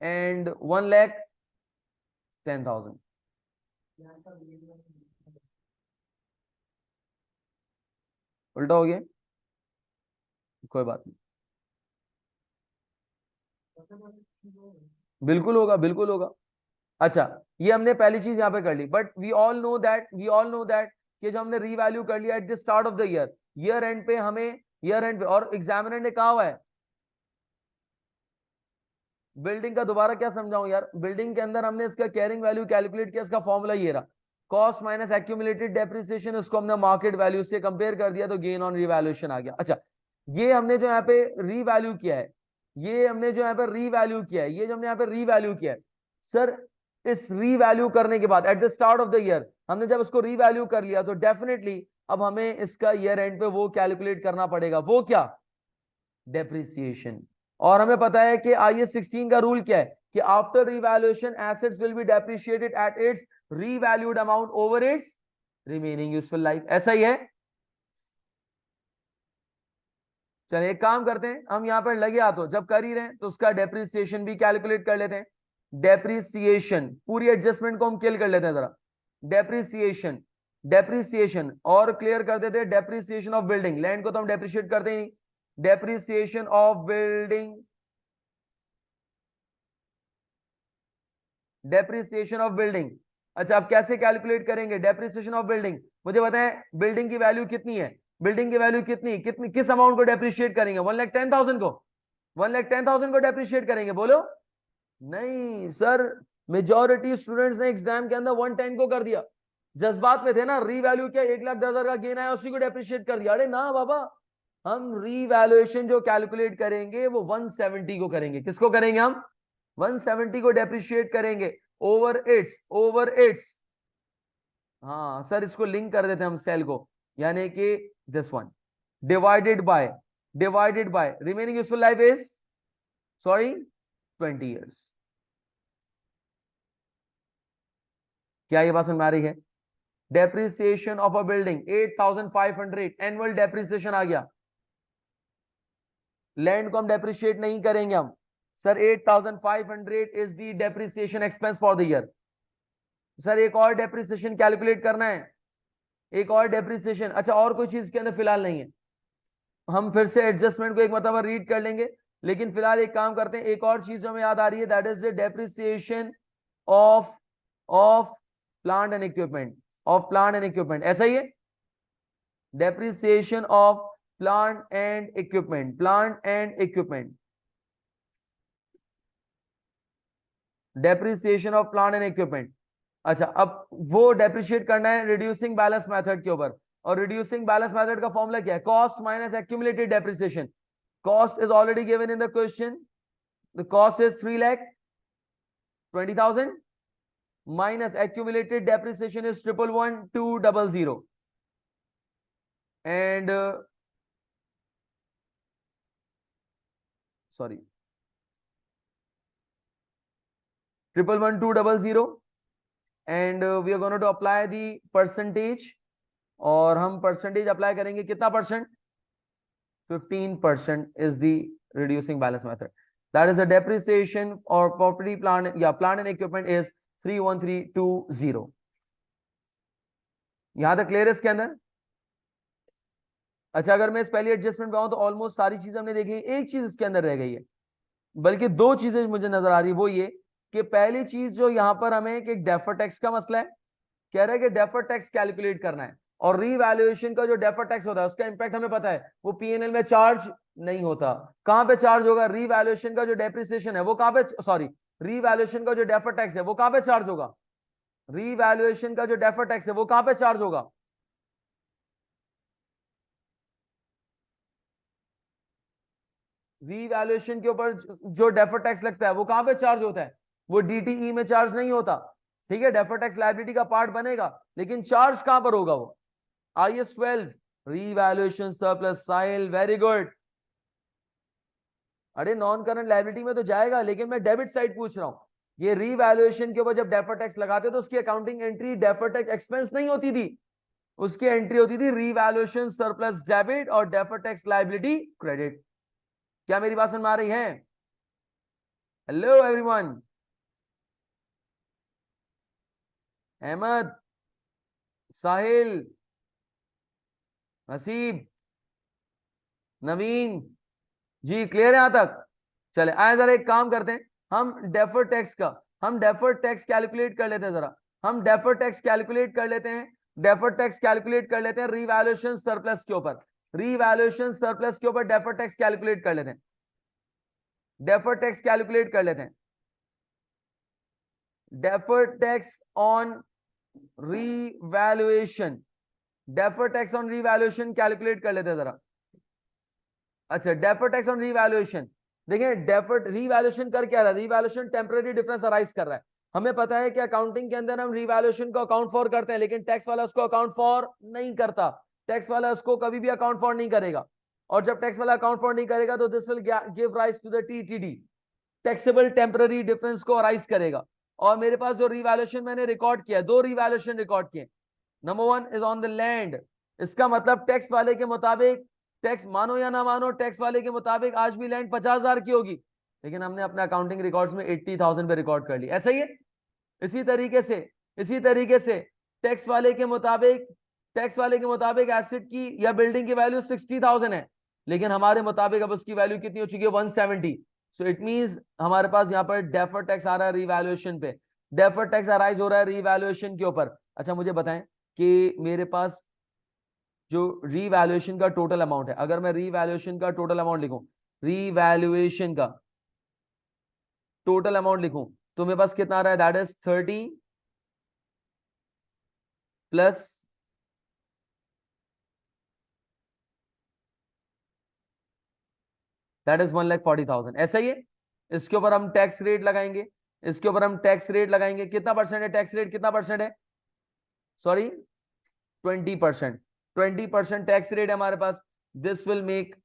एंड 1,10,000। उल्टा हो गया, कोई बात नहीं, बिल्कुल होगा, बिल्कुल होगा। अच्छा, ये हमने पहली चीज यहां पे कर ली। But we all know that कि जो हमने रीवैल्यू कर लिया at the start of the year, year end पे हमें, ईयर एंड पे, और एग्जामिनर ने कहा हुआ है बिल्डिंग का, दोबारा क्या समझाऊं यार? बिल्डिंग के अंदर हमने इसका कैरिंग वैल्यू कैलकुलेट किया, इसका फॉर्मूला ये रहा, कॉस्ट माइनस एक्यूमुलेटेड डेप्रिसिएशन, उसको हमने मार्केट वैल्यू से कंपेयर कर दिया तो गेन ऑन रिवैल्यूएशन आ गया। अच्छा, ये हमने जो यहाँ पे रीवैल्यू किया है, ये हमने जो यहाँ पे रीवैल्यू किया है, ये जो हमने यहाँ पे रीवैल्यू किया है सर, इस रीवैल्यू करने के बाद eight the start of the year हमने जब इसको रीवैल्यू कर लिया तो डेफिनेटली अब हमें इसका ईयर एंड पे वो कैलकुलेट करना पड़ेगा। वो क्या? डेप्रिसिएशन। और हमें पता है कि आईएस 16 का रूल क्या है कि after revaluation assets will be depreciated at its revalued amount over it's remaining useful life, ऐसा ही है। चलिए एक काम करते हैं, हम यहां पर लगे हाथों जब कर ही रहे हैं तो उसका डेप्रिसिएशन भी कैलकुलेट कर लेते हैं। डेप्रिसिएशन, पूरी एडजस्टमेंट को हम किल कर लेते हैं जरा। डेप्रिसिएशन, डेप्रिसिएशन और क्लियर कर देते हैं। डेप्रिसिएशन ऑफ बिल्डिंग, लैंड को तो हम डेप्रिशिएट करते ही नहीं। Depreciation of building, depreciation of building. अच्छा, अब कैसे कैलकुलेट करेंगे डेप्रिसिएशन ऑफ बिल्डिंग? मुझे बताएं, बिल्डिंग की वैल्यू कितनी है? बिल्डिंग की वैल्यू कितनी कितनी किस अमाउंट को डेप्रिशिएट करेंगे? 1,10,000 को, 1,10,000 को डेप्रिशिएट करेंगे, बोलो। नहीं सर, मेजॉरिटी स्टूडेंट्स ने एग्जाम के अंदर 110 को कर दिया, जज्बात में थे ना, रीवैल्यू किया, 1,10,000 का गेन आया, उसी को डेप्रिशिएट कर दिया। अरे ना बाबा, हम रीवैल्यूएशन जो कैलकुलेट करेंगे वो 170 को करेंगे। किसको करेंगे हम? 170 को डेप्रिशिएट करेंगे ओवर इट्स। हाँ सर, इसको लिंक कर देते हैं हम सेल को, यानी कि this one divided by remaining useful life is, sorry, 20 years. क्या ये बात समझ में आ रही है? Depreciation of a building 8,500, annual depreciation आ गया। लैंड को हम डेप्रिशिएट नहीं करेंगे हम sir, 8,500 is the depreciation expense for the year. Sir एक और डेप्रिसिएशन कैलकुलेट करना है, एक और डेप्रिसिएशन। अच्छा, और कोई चीज के अंदर फिलहाल नहीं है, हम फिर से एडजस्टमेंट को एक मतलब रीड कर लेंगे, लेकिन फिलहाल एक काम करते हैं, एक और चीज जो हमें याद आ रही है, that is the depreciation of plant and equipment, ऐसा ही है। Depreciation of plant and equipment, depreciation of plant and equipment. अच्छा, अब वो डेप्रिशिएट करना है रिड्यूसिंग बैलेंस मेथड के ऊपर, और रिड्यूसिंग बैलेंस मेथड का फॉर्मूला क्या है? Cost minus accumulated depreciation. Cost is already given in the question, the cost is 3,20,000 minus accumulated depreciation is 111,200 and sorry 111,200 and we are going to apply the percentage और हम परसेंटेज अप्लाई करेंगे कितना percent 15% is the reducing balance method. That is the depreciation or property plant plant and equipment is 31320. यहां तक क्लियर है इसके अंदर। अच्छा अगर मैं इस पहली एडजस्टमेंट पे आऊं तो ऑलमोस्ट सारी चीजें हमने देख ली। एक चीज इसके अंदर रह गई है, बल्कि दो चीजें मुझे नजर आ रही है। वो ये कि पहली चीज जो यहां पर हमें एक डेफर टैक्स का मसला है, कह रहा है कि डेफर टैक्स कैलकुलेट करना है और रीवैल्यूएशन का जो डेफर टैक्स होता है उसका इंपैक्ट हमें पता है, वो पीएनएल में चार्ज नहीं होता। कहां पे चार्ज होगा? रीवैल्यूएशन का जो डेप्रिसिएशन है वो कहां पे, सॉरी रीवैल्यूएशन का जो डेफर टैक्स है वो कहां पे चार्ज होगा? रीवैल्यूएशन का जो डेफर टैक्स है वो कहां पे चार्ज होगा? रीवैल्यूएशन के ऊपर जो डेफर टैक्स लगता है वो कहां पे चार्ज होता है? वो डीटीई में चार्ज नहीं होता। ठीक है, डेफर टैक्स लायबिलिटी का पार्ट बनेगा, लेकिन चार्ज कहां पर होगा? वो IAS 12 रीवैल्यूएशन सरप्लस साइल। Very good. अरे नॉन करंट लायबिलिटी में तो जाएगा, लेकिन मैं डेबिट साइड पूछ रहा हूं। ये रीवैल्यूएशन के ऊपर जब डेफर टैक्स लगाते तो उसकी accounting entry defer tax expense नहीं होती थी, उसकी एंट्री होती थी रीवैल्यूएशन सरप्लस डेबिट और डेफर टैक्स लायबिलिटी क्रेडिट। क्या मेरी बात समझ में आ रही है? Hello everyone. Ahmed, Sahil, Haseeb, Naveen ji, clear है यहां तक? चले आए जरा एक काम करते हैं, हम डेफर टैक्स कैलकुलेट कर लेते हैं। जरा हम डेफर टैक्स कैलकुलेट कर लेते हैं, डेफर टैक्स कैलकुलेट कर लेते हैं रीवैल्यूएशन सरप्लस के ऊपर। रीवैल्यूएशन सरप्लस के ऊपर डेफर टैक्स कैलकुलेट कर लेते हैं, डेफर टैक्स कैलकुलेट कर लेते हैं। Defer tax on revaluation, defer tax on revaluation calculate कर लेते हैं जरा। अच्छा डेफर टैक्स ऑन रीवैल्यूएशन, देखिए डेफर्ड रीवैल्यूएशन कर क्या रहा है? रीवैल्यूएशन टेम्पररी डिफरेंस अराइज कर रहा है। हमें पता है कि अकाउंटिंग के अंदर हम रीवैल्यूएशन को अकाउंट फॉर करते हैं, लेकिन टैक्स वाला उसको अकाउंट फॉर नहीं करता। टैक्स वाला उसको कभी भी अकाउंट फॉर नहीं करेगा, और जब टैक्स वाला अकाउंट फॉर नहीं करेगा तो this will give rise to the TTD, taxable temporary difference को अराइज करेगा। और मेरे पास जो रीवैल्यूएशन मैंने रिकॉर्ड किया, दो रीवैल्यूएशन रिकॉर्ड किए। Number 1 is on the land, इसका मतलब टैक्स वाले के मुताबिक, टैक्स मानो या ना मानो, टैक्स वाले के मुताबिक आज भी लैंड 50,000 की होगी, लेकिन हमने अपने अकाउंटिंग रिकॉर्ड्स में 80,000 पे रिकॉर्ड कर ली। ऐसा ही है। इसी तरीके से टैक्स वाले के मुताबिक एसेट की या बिल्डिंग की वैल्यू 60,000 है, लेकिन हमारे मुताबिक अब उसकी वैल्यू कितनी हो चुकी है? 170। सो इट मींस हमारे पास यहाँ पर डेफर टैक्स आ रहा है रीवैल्यूएशन पे, डेफर टैक्स अराइज हो रहा है रीवैल्यूएशन के ऊपर। अच्छा मुझे बताएं कि मेरे पास जो रीवैल्यूएशन का टोटल अमाउंट है, अगर मैं रीवैल्यूएशन का टोटल अमाउंट लिखूं, रीवैल्यूएशन का टोटल अमाउंट लिखूं, तो मेरे पास कितना आ रहा है? That is 30 plus that is 1,40,000। ऐसा ही है। इसके ऊपर हम टैक्स रेट लगाएंगे, कितना परसेंट है टैक्स रेट? कितना परसेंट है? सॉरी 20%। 20% टैक्स रेट है हमारे पास। This will make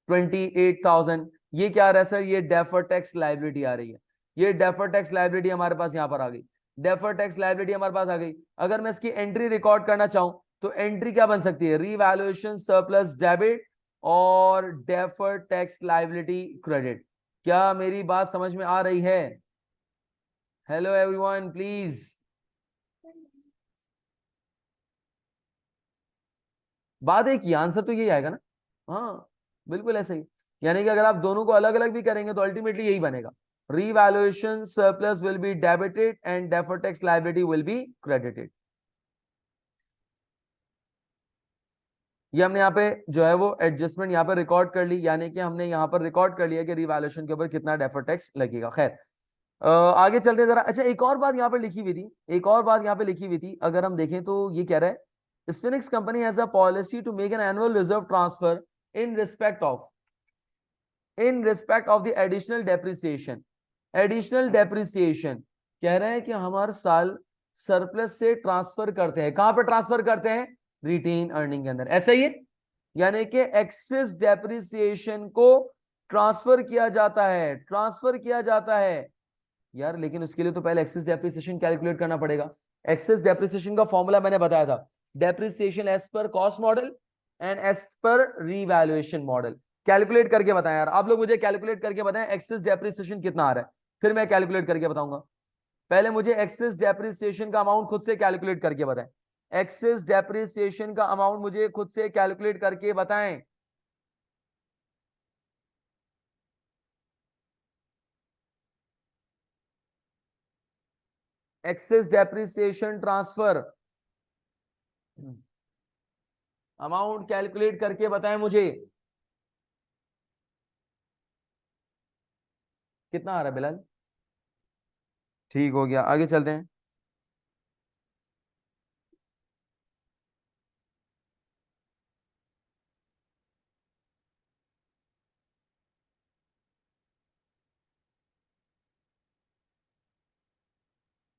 28,000। ये क्या आ रहा है सर? ये डेफर टैक्स लायबिलिटी आ रही है। ये डेफर टैक्स लायबिलिटी हमारे पास यहां पर आ गई, डेफर टैक्स लायबिलिटी हमारे पास आ गई। अगर मैं इसकी एंट्री रिकॉर्ड करना चाहूं तो एंट्री क्या बन सकती है? रीवैल्यूएशन सरप्लस डेबिट और डेफर टैक्स लायबिलिटी क्रेडिट। क्या मेरी बात समझ में आ रही है? Hello everyone please. बात एक ही, आंसर तो यही आएगा ना? हाँ बिल्कुल ऐसा ही। यानी कि अगर आप दोनों को अलग अलग भी करेंगे तो अल्टीमेटली यही बनेगा, revaluation surplus will be debited and deferred tax liability will be credited. ये हमने यहाँ पे जो है वो एडजस्टमेंट यहाँ पे रिकॉर्ड कर ली, यानी कि हमने यहाँ पर रिकॉर्ड कर लिया कि रीवैल्यूएशन के ऊपर कितना डेफर्ड टैक्स लगेगा। खैर आगे चलते हैं जरा। अच्छा एक और बात यहाँ पे लिखी हुई थी, अगर हम देखें तो ये कह रहा है Sphinx company has a policy to make an annual reserve transfer in respect of the additional depreciation कह रहे हैं कि हम हर साल सरप्लस से ट्रांसफर करते हैं, कहां पे ट्रांसफर करते हैं, रिटेन अर्निंग के अंदर, ऐसा ही है। यानी कि एक्सेस डेप्रिसिएशन को ट्रांसफर किया जाता है, ट्रांसफर किया जाता है यार। लेकिन उसके लिए तो पहले एक्सेस डेप्रिसिएशन कैलकुलेट करना पड़ेगा। एक्सेस डेप्रिसिएशन का फॉर्मूला मैंने बताया था, depreciation as per cost model and as per revaluation model. Calculate करके बताएं यार, आप लोग मुझे कैलकुलेट करके बताएं एक्सेस डेप्रिसिएशन कितना आ रहा है, फिर मैं कैलकुलेट करके बताऊंगा। पहले मुझे एक्सेस डेप्रिसिएशन का अमाउंट खुद से कैलकुलेट करके बताएं। एक्सेस डेप्रिसिएशन का अमाउंट मुझे खुद से कैलकुलेट करके बताएं। Excess depreciation transfer amount calculate करके बताएं मुझे कितना आ रहा है बिलाल। ठीक हो गया, आगे चलते हैं।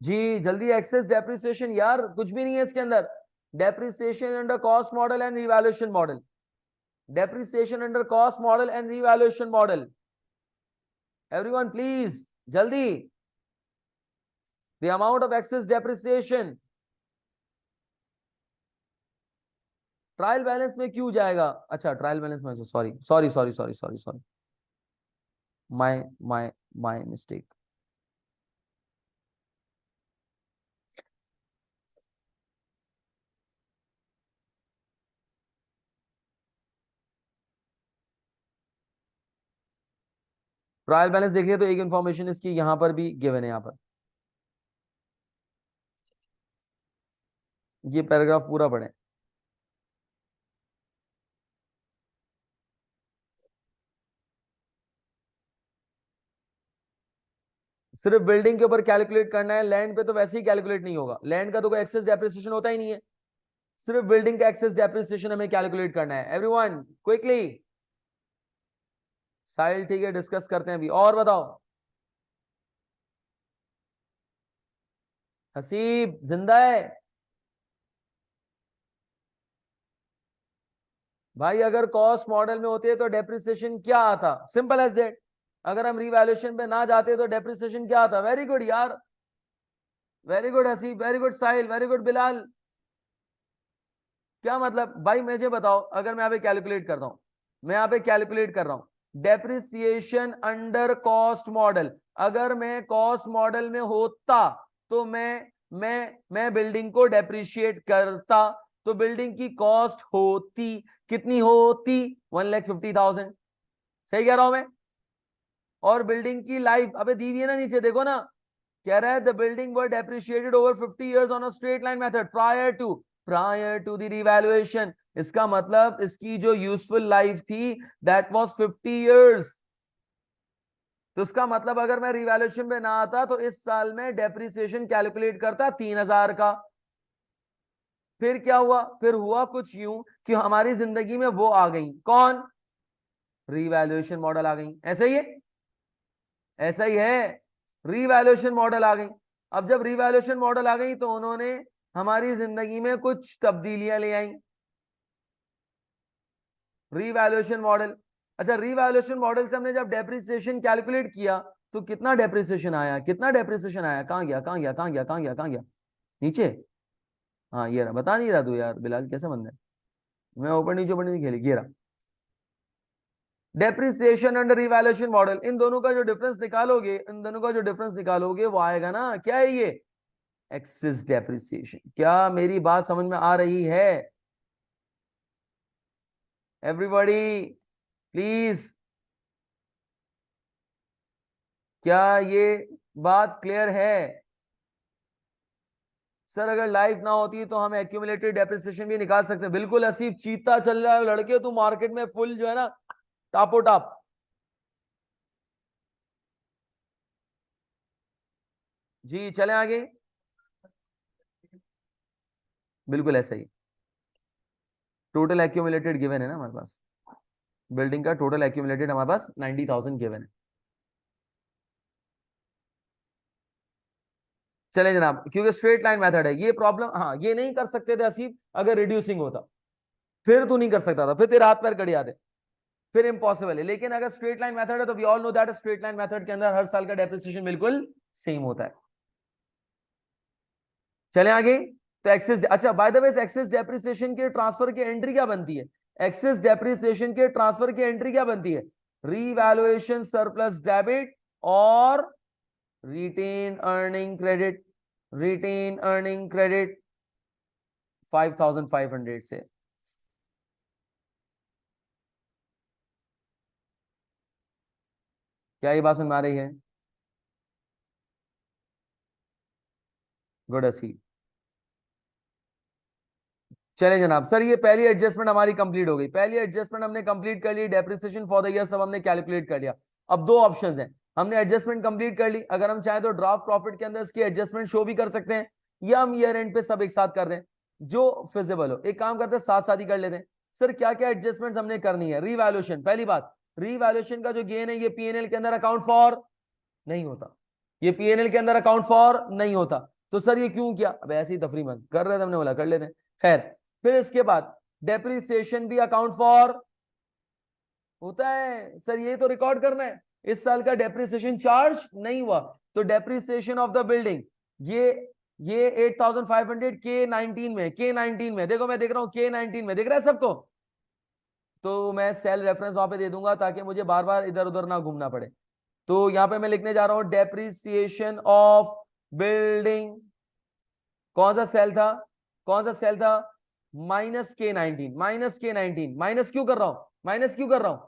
जी जल्दी, एक्सेस डेप्रिसिएशन यार कुछ भी नहीं है इसके अंदर। Depreciation under cost model and revaluation model, depreciation under cost model and revaluation model. Everyone please जल्दी, the amount of excess depreciation. Trial balance में क्यों जाएगा, अच्छा ट्रायल बैलेंस में, sorry sorry sorry sorry sorry sorry, my my my mistake. Trial balance देखिए तो एक इंफॉर्मेशन इसकी यहां पर भी गिवन है, यहां पर ये पैराग्राफ पूरा पढ़ें। सिर्फ बिल्डिंग के ऊपर कैलकुलेट करना है, लैंड पे तो वैसे ही कैलकुलेट नहीं होगा, लैंड का तो कोई एक्सेस डेप्रिसिएशन होता ही नहीं है। सिर्फ बिल्डिंग का एक्सेस डेप्रिसिएशन हमें कैलकुलेट करना है। एवरीवन क्विकली, साहिल ठीक है, डिस्कस करते हैं अभी, और बताओ। हसीब जिंदा है भाई? अगर कॉस्ट मॉडल में होते तो डेप्रिसिएशन क्या आता, सिंपल एज दैट। अगर हम रिवैल्यूएशन पे ना जाते तो डेप्रिसिएशन क्या आता। वेरी गुड यार, very good Haseeb, very good Sahil, very good Bilal. क्या मतलब भाई मुझे बताओ, अगर मैं यहाँ पे कैलकुलेट करता हूं, मैं यहाँ पे कैलकुलेट कर रहा हूं डेप्रिसिएशन अंडर कॉस्ट मॉडल, अगर मैं कॉस्ट मॉडल में होता तो मैं बिल्डिंग को डेप्रिशिएट करता, तो बिल्डिंग की कॉस्ट होती कितनी होती, 1,50,000। सही कह रहा हूं मैं? और बिल्डिंग की लाइफ अबे दी हुई है ना नीचे, देखो ना, कह रहा है the building were depreciated over 50 years on a straight line method prior to the revaluation. इसका मतलब इसकी जो यूजफुल लाइफ थी दैट वाज 50 इयर्स। तो इसका मतलब अगर मैं रिवैल्यूएशन पे ना आता तो इस साल में डेप्रिसिएशन कैलकुलेट करता 3,000 का। फिर क्या हुआ, फिर हुआ कुछ यूं कि हमारी जिंदगी में वो आ गई, कौन, रिवैल्यूएशन मॉडल आ गई। ऐसा ही है, ऐसा ही है, रिवैल्यूएशन मॉडल आ गई। अब जब रिवैल्यूएशन मॉडल आ गई तो उन्होंने हमारी जिंदगी में कुछ तब्दीलियां ले आई। रिवैल्यूएशन मॉडल, अच्छा रिवैल्यूएशन मॉडल से हमने जब डेप्रिसिएशन कैलकुलेट किया तो कितना डेप्रिसिएशन आया, कितना डेप्रिसिएशन आया, कहां गया कहां गया कहां गया कहां गया कहां गया, नीचे। हाँ ये रहा, बता नहीं रहा तू यार बिलाल, कैसे बंदा है, मैं ऊपर नीचे खेली, ये रहा डेप्रिसिएशन अंडर रिवैल्यूएशन मॉडल। इन दोनों का जो डिफरेंस निकालोगे, इन दोनों का जो डिफरेंस निकालोगे वो आएगा ना, क्या है ये, एक्सेस डेप्रिसिएशन। क्या मेरी बात समझ में आ रही है एवरीबॉडी प्लीज? क्या ये बात क्लियर है? सर अगर लाइफ ना होती तो हम एक्यूमुलेटेड डेप्रिसिएशन भी निकाल सकते हैं। बिल्कुल असीफ, चीता चल रहा है लड़के, तू मार्केट में फुल जो है ना टापो टाप। जी चले आगे, बिल्कुल ऐसा ही। टोटल एक्यूमुलेटेड गिवन है ना हमारे पास, बिल्डिंग का टोटल एक्यूमुलेटेड हमारे पास 90,000 गिवन है। चले जनाब, क्योंकि स्ट्रेट लाइन मेथड है ये प्रॉब्लम। हाँ ये नहीं कर सकते थे असीब अगर रिड्यूसिंग होता, फिर तू नहीं कर सकता था, फिर तेरे हाथ पैर कट जाते, फिर इम्पॉसिबल है। लेकिन अगर स्ट्रेट लाइन मेथड है तो we all know that straight line method के अंदर हर साल का डेप्रिसिएशन बिल्कुल सेम होता है। चले आगे। तो एक्सेस, अच्छा by the way excess depreciation के ट्रांसफर की एंट्री क्या बनती है? एक्सेस डेप्रिसिएशन के ट्रांसफर की एंट्री क्या बनती है? रीवैल्यूएशन सरप्लस डेबिट और retained earning credit. Retained earning credit 5500 से। क्या ये बात सुन में आ रही है? गुड असी। चलें जनाब, सर ये पहली एडजस्टमेंट हमारी कंप्लीट हो गई, पहली एडजस्टमेंट हमने कंप्लीट कर ली, डेप्रिसिएशन फॉर द ईयर सब हमने कैलकुलेट कर लिया। अब दो ऑप्शंस हैं, हमने एडजस्टमेंट कंप्लीट कर ली, अगर हम चाहें तो ड्राफ्ट प्रॉफिट के अंदर इसकी एडजस्टमेंट शो भी कर सकते हैं, या हम ईयर एंड पे सब एक साथ कर दें, जो फिजिबल हो। एक काम करते हैं साथ साथ ही कर लेते हैं। सर क्या क्या एडजस्टमेंट हमने करनी है? रीवैल्यूएशन, पहली बात, रीवैल्यूएशन का जो गेन है ये पीएनएल के अंदर अकाउंट फॉर नहीं होता, ये पीएनएल के अंदर अकाउंट फॉर नहीं होता। तो सर ये क्यों किया? अब ऐसी तफरी मत कर रहे थे, हमने बोला कर लेते हैं। खैर, फिर इसके बाद डेप्रिसिएशन भी अकाउंट फॉर होता है। सर ये तो रिकॉर्ड करना है, इस साल का डेप्रिसिएशन चार्ज नहीं हुआ, तो डेप्रिसिएशन ऑफ द बिल्डिंग ये 8500 K19 में, K19 में देखो, मैं देख रहा हूं K19 में, दिख रहा है सबको? तो मैं सेल रेफरेंस वहां पे दे दूंगा ताकि मुझे बार बार इधर उधर ना घूमना पड़े। तो यहां पे मैं लिखने जा रहा हूं डेप्रिसिएशन ऑफ बिल्डिंग, कौन सा सेल था, कौन सा सेल था? -K19, -K19, माइनस क्यों कर रहा हूं, माइनस क्यों कर रहा हूं?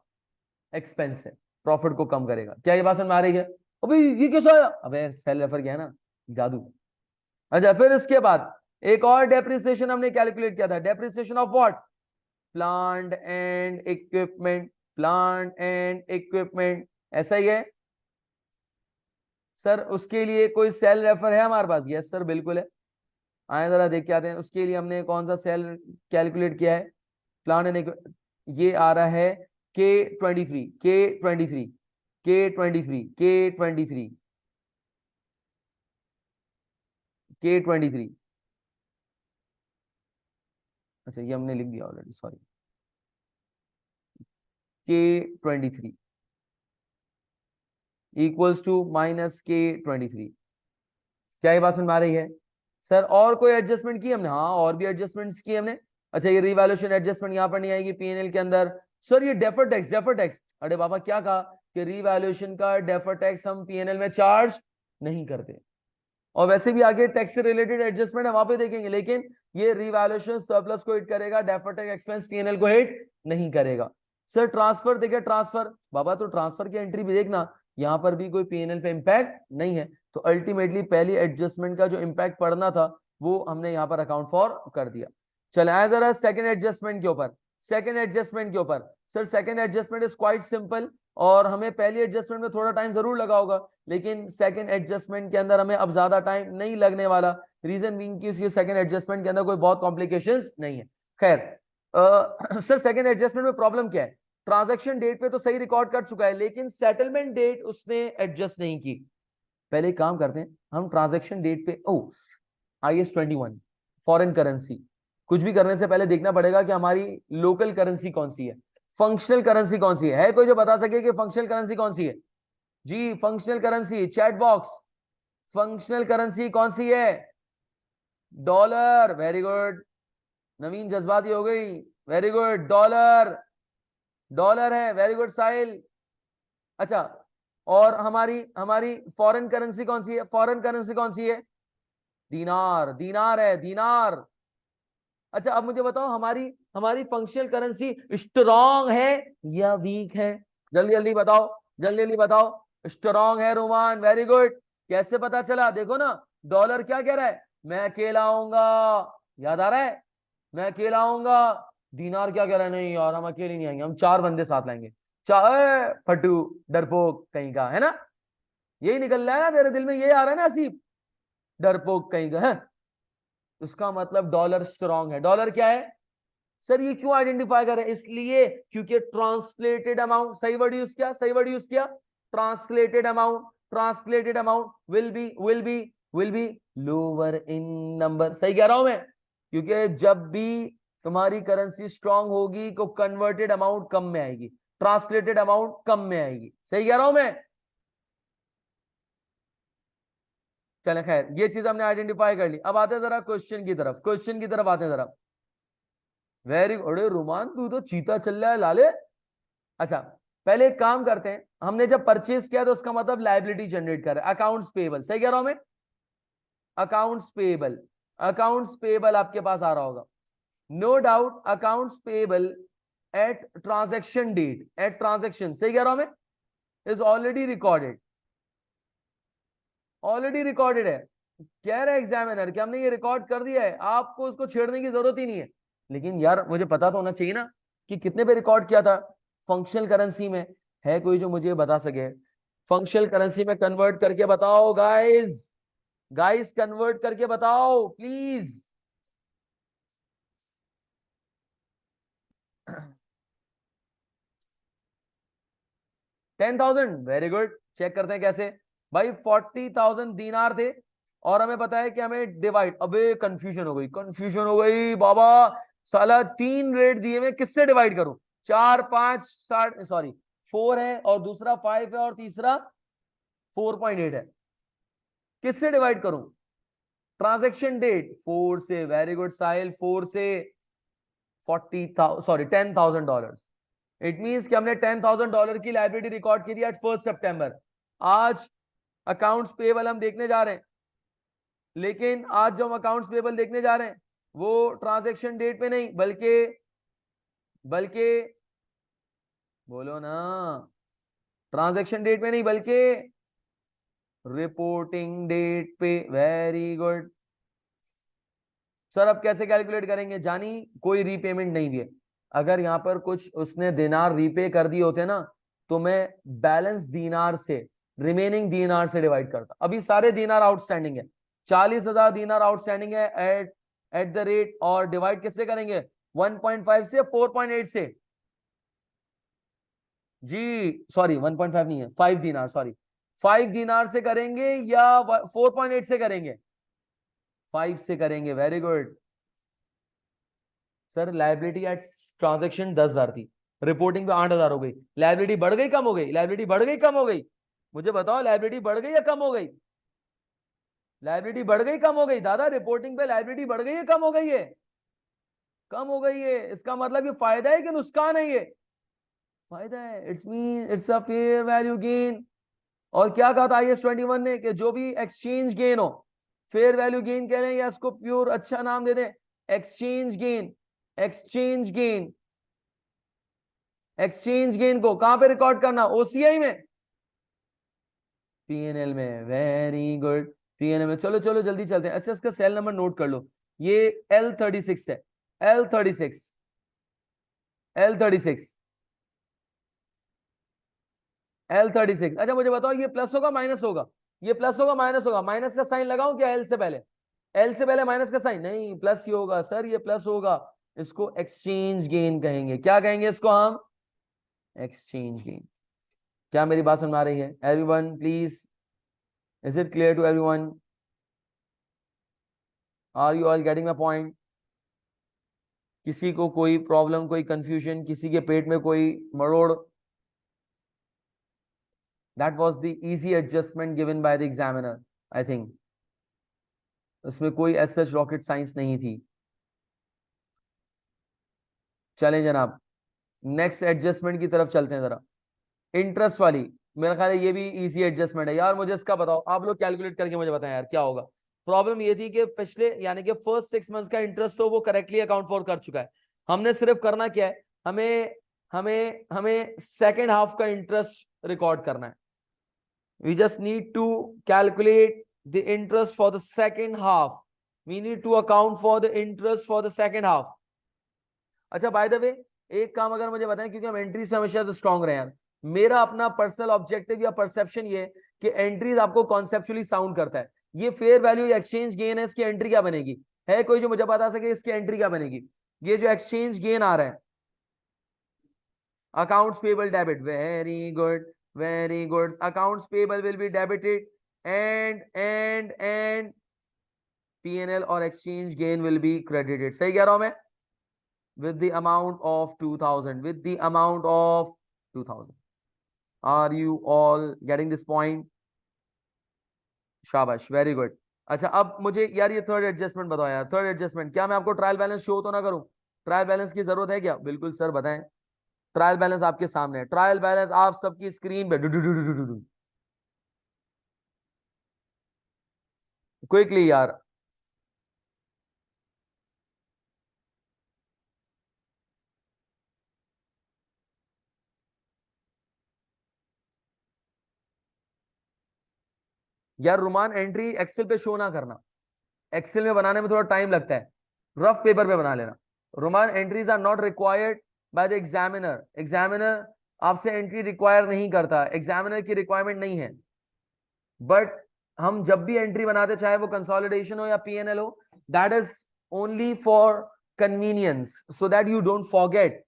एक्सपेंस है, प्रॉफिट को कम करेगा। क्या ये बात समझ में आ रही है? अबे ये कैसा आया? अबे सेल रेफर किया है ना, जादू। अच्छा फिर इसके बाद एक और डेप्रिसिएशन हमने कैलकुलेट किया था, depreciation of what? Plant and equipment, plant and equipment, ऐसा ही है सर? उसके लिए कोई सेल रेफर है हमारे पास? यस सर बिल्कुल है, आए जरा देख के आते हैं। उसके लिए हमने कौन सा सेल कैलकुलेट किया है? प्लान एंड, ये आ रहा है K23, K23, K23, K23, K23। अच्छा ये हमने लिख दिया already, sorry. K23 equals to -K23। क्या ये बात समझ में आ रही है? सर और कोई एडजस्टमेंट की हमने? हाँ और भी एडजस्टमेंट्स की हमने। अच्छा ये रिवैल्यूएशन एडजस्टमेंट यहाँ पर नहीं आएगी पीएनएल के अंदर। सर ये डेफर टैक्स, डेफर टैक्स, अरे बाबा क्या कहा कि रिवैल्यूएशन का डेफर टैक्स हम पीएनएल में चार्ज नहीं करते, और वैसे भी आगे टैक्स से रिलेटेड एडजस्टमेंट है वहां पे देखेंगे, लेकिन ये रिवैल्यूएशन सरप्लस को हिट करेगा, डेफर टैक्स एक्सपेंस पीएनएल को हिट नहीं करेगा। सर ट्रांसफर देखिए, ट्रांसफर बाबा तो ट्रांसफर की एंट्री भी देखना, यहां पर भी कोई पीएनएल पे इंपैक्ट नहीं है, तो अल्टीमेटली पहली एडजस्टमेंट का जो इंपैक्ट पड़ना था वो हमने यहां पर अकाउंट फॉर कर दिया। चले आए जरा सेकंड एडजस्टमेंट के ऊपर, सेकंड एडजस्टमेंट के ऊपर। Sir second adjustment is quite simple, और हमें पहली एडजस्टमेंट में थोड़ा टाइम जरूर लगा होगा, लेकिन सेकंड एडजस्टमेंट के अंदर हमें अब ज्यादा टाइम नहीं लगने वाला, रीजन बीइंग कि इसके सेकंड एडजस्टमेंट के अंदर कोई बहुत कॉम्प्लिकेशंस नहीं है। खैर सर सेकंड एडजस्टमेंट में प्रॉब्लम क्या है? ट्रांजैक्शन डेट पे तो सही रिकॉर्ड कर चुका है, लेकिन सेटलमेंट डेट उसने एडजस्ट नहीं की। पहले एक काम करते हैं, हम ट्रांजैक्शन डेट पे IS21 फॉरेन करेंसी, कुछ भी करने से पहले देखना पड़ेगा कि हमारी लोकल करेंसी कौन सी है, फंक्शनल करेंसी कौन सी है कोई जो बता सके कि फंक्शनल करेंसी कौन सी है? जी functional currency, chat box, functional currency कौन सी है? Dollar, very good. नवीन जज्बाती हो गई, वेरी गुड, डॉलर, डॉलर है, वेरी गुड साहिल। अच्छा और हमारी हमारी फॉरेन करेंसी कौन सी है? फॉरेन करेंसी कौन सी है? दीनार, दीनार है, दीनार। अच्छा अब मुझे बताओ हमारी हमारी फंक्शनल करेंसी स्ट्रॉन्ग है या वीक है? जल्दी जल्दी बताओ, जल्दी जल्दी बताओ। स्ट्रॉन्ग है रोमान, वेरी गुड। कैसे पता चला? देखो ना, डॉलर क्या कह रहा है? मैं अकेला आऊंगा, याद आ रहा है? मैं अकेला आऊंगा। दीनार क्या कह रहा है? नहीं यार हम अकेले नहीं आएंगे, हम 4 बंदे साथ लाएंगे। चाहे फटू डरपोक कहीं का, है ना? यही निकल रहा है ना तेरे दिल में, यही आ रहा है ना असीब, डरपोक कहीं का है? उसका मतलब डॉलर स्ट्रांग है। डॉलर क्या है? सर ये क्यों आइडेंटिफाई करें? इसलिए क्योंकि ट्रांसलेटेड अमाउंट, सही वर्ड यूज किया, सही वर्ड यूज किया, translated amount, translated amount will be will be lower in number. सही कह रहा हूं मैं? क्योंकि जब भी तुम्हारी करेंसी स्ट्रांग होगी तो कन्वर्टेड अमाउंट कम में आएगी, ट्रांसलेटेड अमाउंट कम में आएगी। सही कह रहा हूं मैं? चले खैर, ये चीज हमने आइडेंटिफाई कर ली। अब आते हैं जरा क्वेश्चन की तरफ, क्वेश्चन की तरफ आते हैं जरा। वेरी, अरे रोमान तू तो चीता चल रहा है लाले। अच्छा, पहले एक काम करते हैं, हमने जब परचेज किया तो उसका मतलब लायबिलिटी जनरेट कर रहा है, अकाउंट्स पेबल। सही कह रहा हूं मैं? अकाउंट्स पेबल, अकाउंट्स पेबल आपके पास आ रहा होगा, no doubt. Accounts payable at transaction date, at transaction, सही कह रहा हूं मैं, is already recorded, already recorded है। कह रहा है एग्जामिनर कि हमने ये रिकॉर्ड कर दिया है, आपको उसको छेड़ने की जरूरत ही नहीं है। लेकिन यार मुझे पता तो होना चाहिए ना कि कितने पे रिकॉर्ड किया था। फंक्शनल करेंसी में है कोई जो मुझे बता सके? फंक्शनल करेंसी में कन्वर्ट करके बताओ गाइस, गाइस कन्वर्ट करके बताओ प्लीज। 10,000, very good. चेक करते हैं कैसे। भाई 40,000 दीनार थे और हमें पता है कि हमें डिवाइड, अबे कंफ्यूजन हो गई, कंफ्यूजन हो गई बाबा। साला तीन रेट दिए हुए, किससे डिवाइड करूं? 4 5 60, सॉरी 4 है और दूसरा 5 है और तीसरा 4.8 है, किससे डिवाइड करूं? ट्रांजैक्शन डेट 4 से, वेरी गुड साहिल, 4 से 40,000, सॉरी $10,000। इट मींस कि हमने $10,000 की लाइबिलिटी रिकॉर्ड की थी एट 1 सितंबर। आज अकाउंट्स पेबल हम देखने जा रहे हैं, लेकिन आज जो हम अकाउंट्स पेबल देखने जा रहे हैं वो ट्रांजैक्शन डेट पे नहीं, बल्कि बल्कि बोलो ना, ट्रांजैक्शन डेट पे नहीं बल्कि रिपोर्टिंग डेट पे। Very good sir. अब कैसे कैलकुलेट करेंगे? जानी, कोई रीपेमेंट नहीं भी है। अगर यहां पर कुछ उसने दिनार रीपे कर दिए होते ना, तो मैं बैलेंस दीनार से, रिमेनिंग दीनार से डिवाइड करता। अभी सारे दीनार आउटस्टैंडिंग है, 40,000 दीनार आउटस्टैंडिंग है एट एट द रेट, और डिवाइड किससे करेंगे? 1.5 से, 4.8 से। जी सॉरी, 1.5 नहीं है, 5 दीनार, सॉरी 5 दीनार से करेंगे या 4.8 से करेंगे? 5 से करेंगे, very good sir. Liability at transaction 10,000 थी, रिपोर्टिंग पे 8,000 हो गई। लाइबिलिटी बढ़ गई कम हो गई? लाइबिलिटी बढ़ गई कम हो गई? मुझे बताओ, लाइबिलिटी बढ़ गई या कम हो गई? लाइबिलिटी बढ़ गई कम हो गई? दादा रिपोर्टिंग पे लाइबिलिटी बढ़ गई है कम हो गई है? कम हो गई है। इसका मतलब ये फायदा है कि नुकसान है? ये फायदा है, it's mean it's a fair value gain. और क्या कहा था IS 21 ने कि जो भी एक्सचेंज गेन हो, फेयर वैल्यू गेन कह रहे हैं या इसको प्योर अच्छा नाम दे दें, exchange gain. Exchange gain, exchange gain को कहां पे रिकॉर्ड करना? OCI में, PNL में, वेरी गुड। PNL में, चलो चलो जल्दी चलते हैं। अच्छा, इसका सेल नंबर नोट कर लो, ये L36 है, L36, L36, L36। अच्छा मुझे बताओ, ये प्लस होगा माइनस होगा? ये प्लस होगा माइनस होगा? माइनस का साइन लगाऊं क्या? एल से पहले, एल से पहले माइनस का साइन नहीं, प्लस ही होगा सर, ये प्लस होगा। इसको एक्सचेंज गेन कहेंगे। क्या कहेंगे इसको हम? Exchange gain. क्या मेरी बात समझ आ रही है everyone? Please, is it clear to everyone? Are you all getting my point? किसी को कोई प्रॉब्लम, कोई कंफ्यूजन, किसी के पेट में कोई मरोड़? That was the easy adjustment given by the examiner, I think. उसमें कोई एज सच रॉकेट साइंस नहीं थी। चलें जनाब, नेक्स्ट एडजस्टमेंट की तरफ चलते हैं जरा। इंटरेस्ट वाली, मेरा ख्याल है ये भी इजी एडजस्टमेंट है यार। मुझे इसका बताओ, आप लोग कैलकुलेट करके मुझे बताएं यार क्या होगा। प्रॉब्लम ये थी कि पिछले यानी कि फर्स्ट 6 मंथ्स का इंटरेस्ट तो वो करेक्टली अकाउंट फॉर कर चुका है। हमने सिर्फ करना क्या है, हमें हमें हमें सेकेंड हाफ का इंटरेस्ट रिकॉर्ड करना है। We just need to calculate the interest for the second half. We need to account for the interest for the second half. अच्छा बाय द वे, एक काम अगर मुझे बताएं, क्योंकि हम एंट्रीज में हमेशा से स्ट्रांग रहे हैं, मेरा अपना पर्सनल ऑब्जेक्टिव या परसेप्शन ये कि एंट्रीज आपको कॉन्सेप्चुअली साउंड करता है। ये फेयर वैल्यू या एक्सचेंज गेन है, इसकी एंट्री क्या बनेगी? है कोई जो मुझे बता सके इसकी एंट्री क्या बनेगी? ये जो एक्सचेंज गेन आ रहा है, accounts payable debit, very good very good. Accounts payable will be debited and P&L और exchange gain will be credited. सही कह रहा हूं मैं? with the amount of 2000, with the amount of 2000. Are you all getting this point? शाबाश, वेरी गुड। अच्छा, अब मुझे यार ये थर्ड एडजस्टमेंट बताओ यार। थर्ड एडजस्टमेंट, क्या मैं आपको ट्रायल बैलेंस शो तो ना करूं? ट्रायल बैलेंस की जरूरत है क्या? बिल्कुल सर, बताएं। ट्रायल बैलेंस आपके सामने है। ट्रायल बैलेंस आप सबकी स्क्रीन पे क्विकली यार। यार रोमान, एंट्री एक्सेल पे शो ना करना। एक्सेल में बनाने में थोड़ा टाइम लगता है, रफ पेपर पे बना लेना। Roman, entries are not required by the examiner. Examiner आपसे एंट्री रिक्वायर नहीं करता, एग्जामिनर की रिक्वायरमेंट नहीं है। बट हम जब भी एंट्री बनाते, चाहे वो कंसोलिडेशन हो या पीएनएल हो, that is only for convenience, so that you don't forget,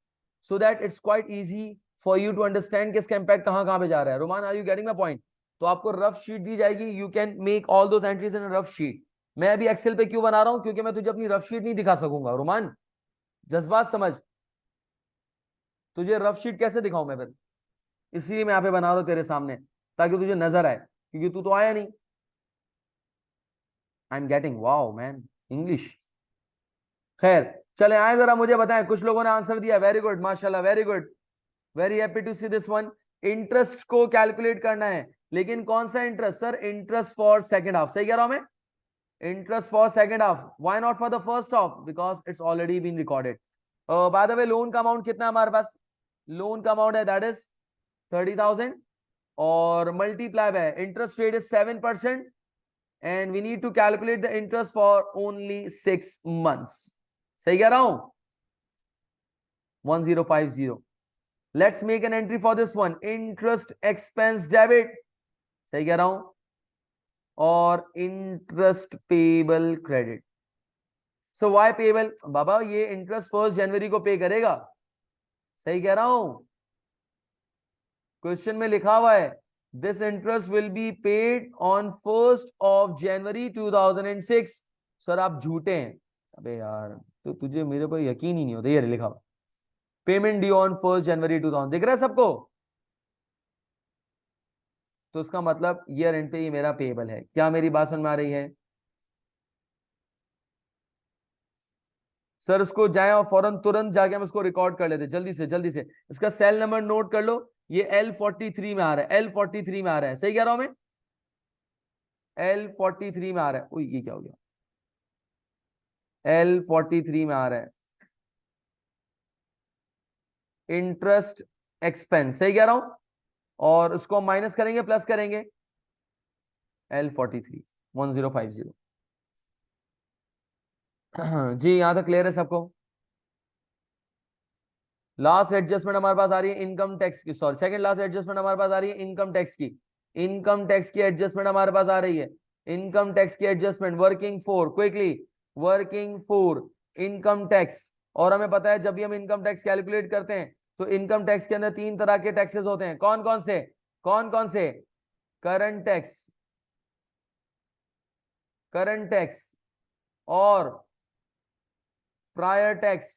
so that it's quite easy for you to understand कि इसका इंपैक्ट कहां कहां पे जा रहा है। Roman, are you getting my point? तो आपको रफ शीट दी जाएगी, you can make all those entries in rough sheet. मैं अभी एक्सेल पे क्यों बना रहा हूं? क्योंकि मैं तुझे अपनी रफ शीट नहीं दिखा सकूंगा। रोमान, जज्बात समझ। तुझे रफ शीट कैसे दिखाऊं मैं फिर? इसलिए मैं यहाँ पे बना रहा हूं तेरे सामने, ताकि तुझे नजर आए, क्योंकि तू तो आया नहीं। I am getting, wow man, English. खैर, चले आए, जरा मुझे बताएं। कुछ लोगों ने आंसर दिया, वेरी गुड, माशाल्लाह, very good, very happy to see this one. Interest को कैलकुलेट करना है, लेकिन कौन सा interest sir? Interest for second half. सही कह रहा हूं मैं? Interest for second half, why not for the first half? Because it's already been recorded. By the way, loan का अमाउंट कितना है हमारे पास? लोन का अमाउंट है दैट इज 30,000, और multiply by interest rate is 7%, and we need to calculate the interest for only 6 months. सही कह रहा हूं? 1050. Let's make an entry for this one. Interest expense debit. सही कह रहा हूं? और interest payable credit. So why payable? बाबा, ये इंटरेस्ट 1 जनवरी को पे करेगा। सही कह रहा हूं? क्वेश्चन में लिखा हुआ है this interest will be paid on 1st of January 2006। Sir आप झूठे हैं। अबे यार, तो तुझे मेरे पर यकीन ही नहीं होता। ये लिखा हुआ payment due on 1st January 2000, दिख रहा है सबको? तो उसका मतलब ईयर एंड पे ये मेरा पेएबल है। क्या मेरी बात समझ में आ रही है? सर उसको जाए और फौरन तुरंत जाके हम इसको रिकॉर्ड कर लेते, जल्दी से जल्दी से। इसका सेल नंबर नोट कर लो, ये L43 में आ रहा है, L43 में आ रहा है। सही कह रहा हूं मैं? L43 में आ रहा है। ओए, ये क्या हो गया? L43 में आ रहा है इंटरेस्ट एक्सपेंस। सही कह रहा हूं? और उसको माइनस करेंगे, प्लस करेंगे। L43 1050। जी, यहां तक क्लियर है सबको? लास्ट एडजस्टमेंट हमारे पास आ रही है इनकम टैक्स की, सॉरी, सेकंड लास्ट एडजस्टमेंट हमारे पास आ रही है इनकम टैक्स की। इनकम टैक्स की एडजस्टमेंट हमारे पास आ रही है। इनकम टैक्स की adjustment, working for, quickly, working for income tax. और हमें पता है जब भी हम इनकम टैक्स कैलकुलेट करते हैं, तो इनकम टैक्स के अंदर 3 तरह के टैक्सेस होते हैं। कौन कौन से? कौन कौन से? करंट टैक्स, करंट टैक्स और प्रायर टैक्स,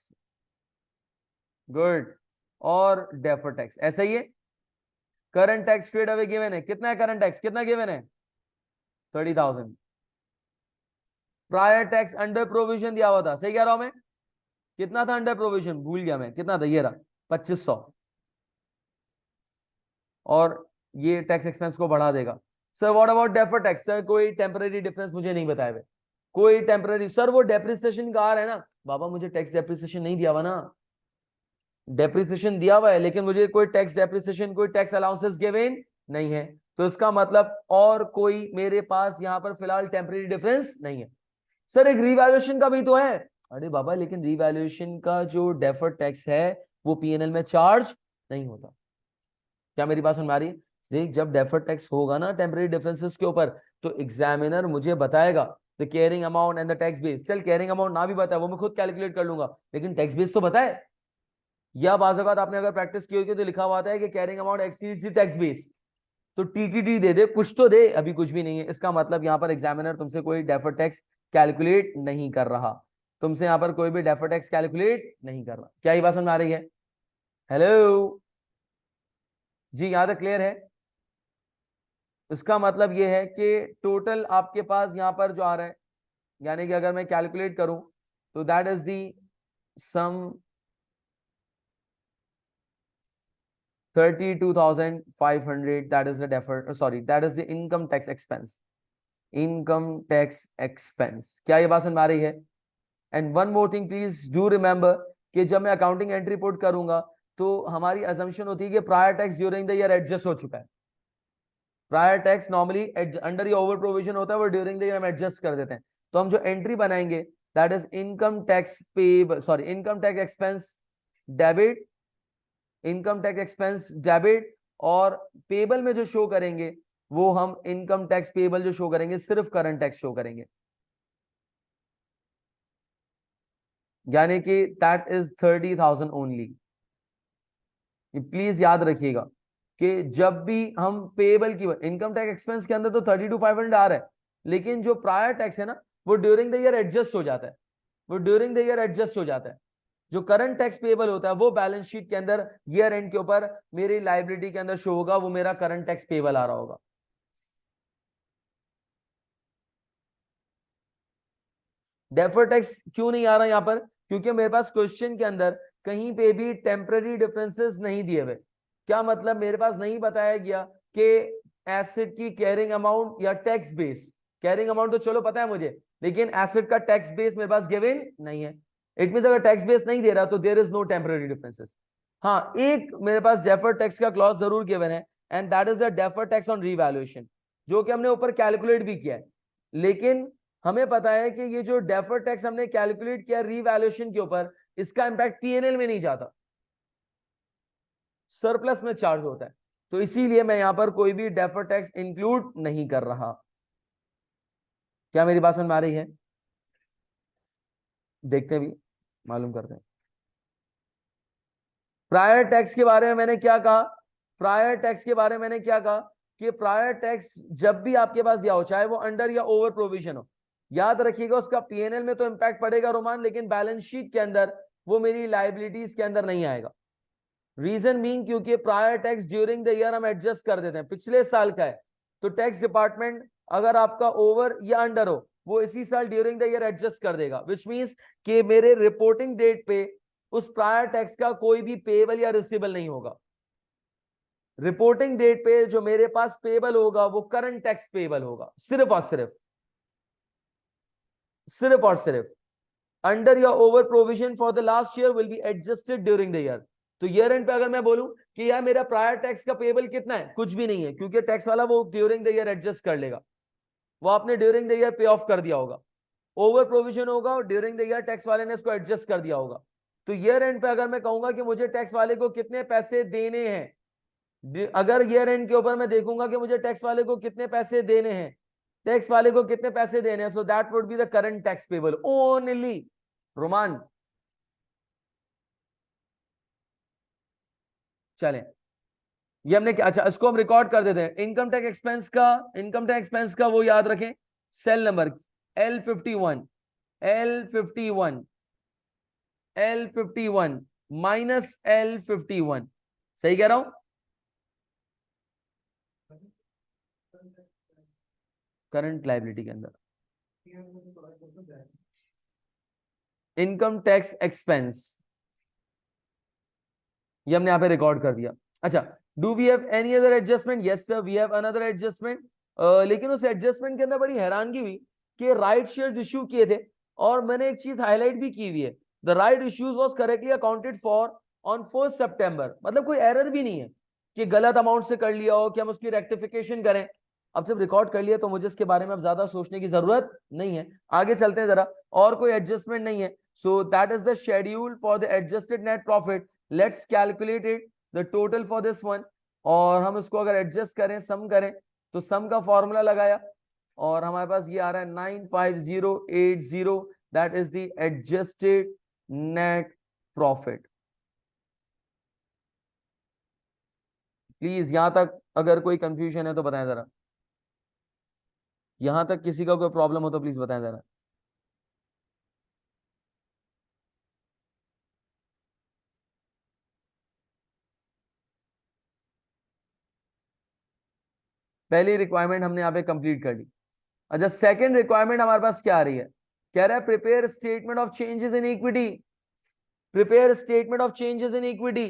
गुड, और डेफर टैक्स। ऐसा ही है। Current tax straight away given है। कितना है करंट टैक्स? कितना गिवन है? 30,000। प्रायर टैक्स अंडर प्रोविजन दिया हुआ था। सही कह रहा हूं मैं? कितना था अंडर प्रोविजन? भूल गया मैं, कितना था? ये रहा 2500। और ये टैक्स एक्सपेंस को बढ़ा देगा। Sir what about defer tax? Sir कोई टेम्पररी डिफरेंस मुझे नहीं बताया हुए, कोई टेम्पररी। सर वो डेप्रिसिएशन का आ रहा है ना। बाबा, मुझे टैक्स डेप्रिसिएशन नहीं दिया हुआ ना। डेप्रिसिएशन दिया हुआ है, लेकिन मुझे कोई टैक्स डेप्रिसिएशन, कोई टैक्स अलाउंसेस गिवन नहीं है। तो इसका मतलब और कोई मेरे पास यहां पर फिलहाल टेम्पररी डिफरेंस नहीं है। सर एक रिवैल्यूएशन का भी तो है। अरे बाबा, लेकिन रिवैल्यूएशन का जो डेफर्ड टैक्स है वो पीएनएल में चार्ज नहीं होता। क्या मेरी बात समझ में आ रही है? देख, जब डेफर्ड टैक्स होगा ना टेम्पररी डिफरेंसेस के ऊपर, तो एग्जामिनर मुझे बताएगा the carrying amount and the tax base. चल, कैरिंग अमाउंट ना भी बताए, वो मैं खुद कैलकुलेट कर लूंगा, लेकिन टैक्स बेस तो बताए। या बाज़ औक़ात आपने अगर प्रैक्टिस की होगी तो लिखा हुआ आता है कि carrying amount exceeds the tax base. तो टीटीडी दे दे, कुछ तो दे, अभी कुछ भी नहीं है। इसका मतलब यहाँ पर एग्जामिनर तुमसे कोई डेफर्ड टैक्स कैलकुलेट नहीं कर रहा, तुमसे यहाँ पर कोई भी डेफर्ड टैक्स कैलकुलेट नहीं कर रहा। क्या ये बात समझ आ रही है? हेलो जी, यहां तक क्लियर है? इसका मतलब ये है कि टोटल आपके पास यहां पर जो आ रहा है, यानी कि अगर मैं कैलकुलेट करूं तो that is the sum 32,500, that is the deferred, sorry, that is the income tax expense, income tax expense। क्या ये बात समझ में आ रही है? And one more thing please do remember कि जब मैं अकाउंटिंग एंट्री पुट करूंगा तो हमारी अजम्पशन होती है कि prior tax during the year adjust हो चुका है। प्रायर टैक्स नॉर्मली अंडर ये ओवर प्रोविजन होता है, वो ड्यूरिंग द ईयर हम एडजस्ट कर देते हैं। तो हम जो एंट्री बनाएंगे that is income tax payable, sorry, income tax expense debit, income tax expense debit, और पेबल में जो शो करेंगे वो हम इनकम टैक्स पेबल जो शो करेंगे सिर्फ करंट टैक्स शो करेंगे, यानी कि दैट इज 30,000 ओनली। प्लीज याद रखिएगा कि जब भी हम पेबल की इनकम टैक्स एक्सपेंस के अंदर तो 32,500 आ रहा है, लेकिन जो प्रायर टैक्स है ना वो ड्यूरिंग द ईयर एडजस्ट हो जाता है, वो ड्यूरिंग द ईयर एडजस्ट हो जाता है। जो करंट टैक्स पेबल होता है वो बैलेंस शीट के अंदर ईयर एंड के ऊपर मेरी लाइबिलिटी के अंदर शो होगा, वो मेरा करंट टैक्स पेबल आ रहा होगा। डेफर्ड टैक्स क्यों नहीं आ रहा यहां पर? क्योंकि मेरे पास क्वेश्चन के अंदर कहीं पे भी टेम्पररी डिफरेंसेस नहीं दिए हुए। क्या मतलब? मेरे पास नहीं बताया गया कि एसेट की कैरिंग अमाउंट या टैक्स बेस, कैरिंग अमाउंट तो चलो पता है मुझे, लेकिन एसेट का टैक्स बेस मेरे पास गिवन नहीं है। इट मींस अगर टैक्स बेस नहीं दे रहा तो there is no temporary differences. हाँ, एक मेरे पास डेफर्ड टैक्स का क्लॉज जरूर गिवन है, and that is the deferred tax on revaluation, जो कि हमने ऊपर कैलकुलेट भी किया है। लेकिन हमें पता है कि ये जो डेफर्ड टैक्स हमने कैलकुलेट किया रीवैल्यूएशन के ऊपर, इसका इंपैक्ट पीएनएल में नहीं जाता, सरप्लस में चार्ज होता है। तो इसीलिए मैं यहां पर कोई भी डेफर्ड टैक्स इंक्लूड नहीं कर रहा। क्या मेरी बात समझ में आ रही है? देखते हैं भी, मालूम करते हैं। प्रायर टैक्स के बारे में मैंने क्या कहा? प्रायर टैक्स के बारे में मैंने क्या कहा कि प्रायर टैक्स जब भी आपके पास दिया हो, चाहे वो अंडर या ओवर प्रोविजन हो, याद रखिएगा उसका पीएनएल में तो इंपैक्ट पड़ेगा रोमान, लेकिन बैलेंस शीट के अंदर वो मेरी लाइबिलिटीज के अंदर नहीं आएगा। रीजन मीन क्योंकि prior tax during the year हम एडजस्ट कर देते हैं, पिछले साल का है तो टैक्स डिपार्टमेंट अगर आपका ओवर या अंडर हो वो इसी साल ड्यूरिंग द ईयर एडजस्ट कर देगा, विच मींस कि मेरे रिपोर्टिंग डेट पे उस प्रायर टैक्स का कोई भी पेबल या रिसीबल नहीं होगा। रिपोर्टिंग डेट पे जो मेरे पास पेबल होगा वो करंट टैक्स पेबल होगा, सिर्फ और सिर्फ, सिर्फ और सिर्फ अंडर या over provision for the last year will be adjusted during the year. तो ईयर एंड पे अगर मैं बोलूं कि यार मेरा प्रायर टैक्स का पेबल कितना है, कुछ भी नहीं है, क्योंकि टैक्स वाला वो ड्यूरिंग द ईयर एडजस्ट कर लेगा, वो आपने ड्यूरिंग द ईयर पे ऑफ कर दिया होगा। ओवर प्रोविजन होगा ड्यूरिंग द ईयर टैक्स वाले ने इसको एडजस्ट कर दिया होगा। तो ईयर एंड पे अगर मैं कहूंगा कि मुझे टैक्स वाले को कितने पैसे देने हैं, अगर ईयर एंड के ऊपर मैं देखूंगा कि मुझे टैक्स वाले को कितने पैसे देने हैं, टैक्स वाले को कितने पैसे देने हैं, so that would be the current tax payable only. Roman चलें, ये हमने क्या, अच्छा इसको हम रिकॉर्ड कर देते हैं। इनकम टैक्स एक्सपेंस का, इनकम टैक्स एक्सपेंस का वो याद रखें, cell number L51, L51, L51 minus L51, सही कह रहा हूं? करंट लाइबिलिटी के अंदर इनकम टैक्स एक्सपेंस, ये हमने यहां पे रिकॉर्ड कर दिया। अच्छा, do we have any other adjustment? Yes sir, we have another adjustment. लेकिन उस एडजस्टमेंट के अंदर बड़ी हैरानगी हुई कि राइट शेयर्स इश्यू किए थे, और मैंने एक चीज हाईलाइट भी की हुई है, the right issues was correctly accounted for on 1 सितंबर। मतलब कोई एरर भी नहीं है कि गलत अमाउंट से कर लिया हो कि हम उसकी रेक्टिफिकेशन करें। अब जब रिकॉर्ड कर लिया तो मुझे इसके बारे में अब ज्यादा सोचने की जरूरत नहीं है। आगे चलते हैं जरा, और कोई एडजस्टमेंट नहीं है। So that is the schedule for the adjusted net profit. Let's calculate it the total for this one, और हम इसको अगर एडजस्ट करें, सम करें, तो सम का फॉर्मूला लगाया और हमारे पास ये आ रहा है 95080, that is the adjusted net profit. Please यहां तक अगर कोई कंफ्यूजन है तो बताएं जरा, यहां तक किसी का कोई प्रॉब्लम हो तो प्लीज बताएं जरा। पहली रिक्वायरमेंट हमने यहाँ पे कंप्लीट कर ली। अच्छा, सेकंड रिक्वायरमेंट हमारे पास क्या आ रही है? कह रहा है prepare statement of changes in equity. Prepare statement of changes in equity.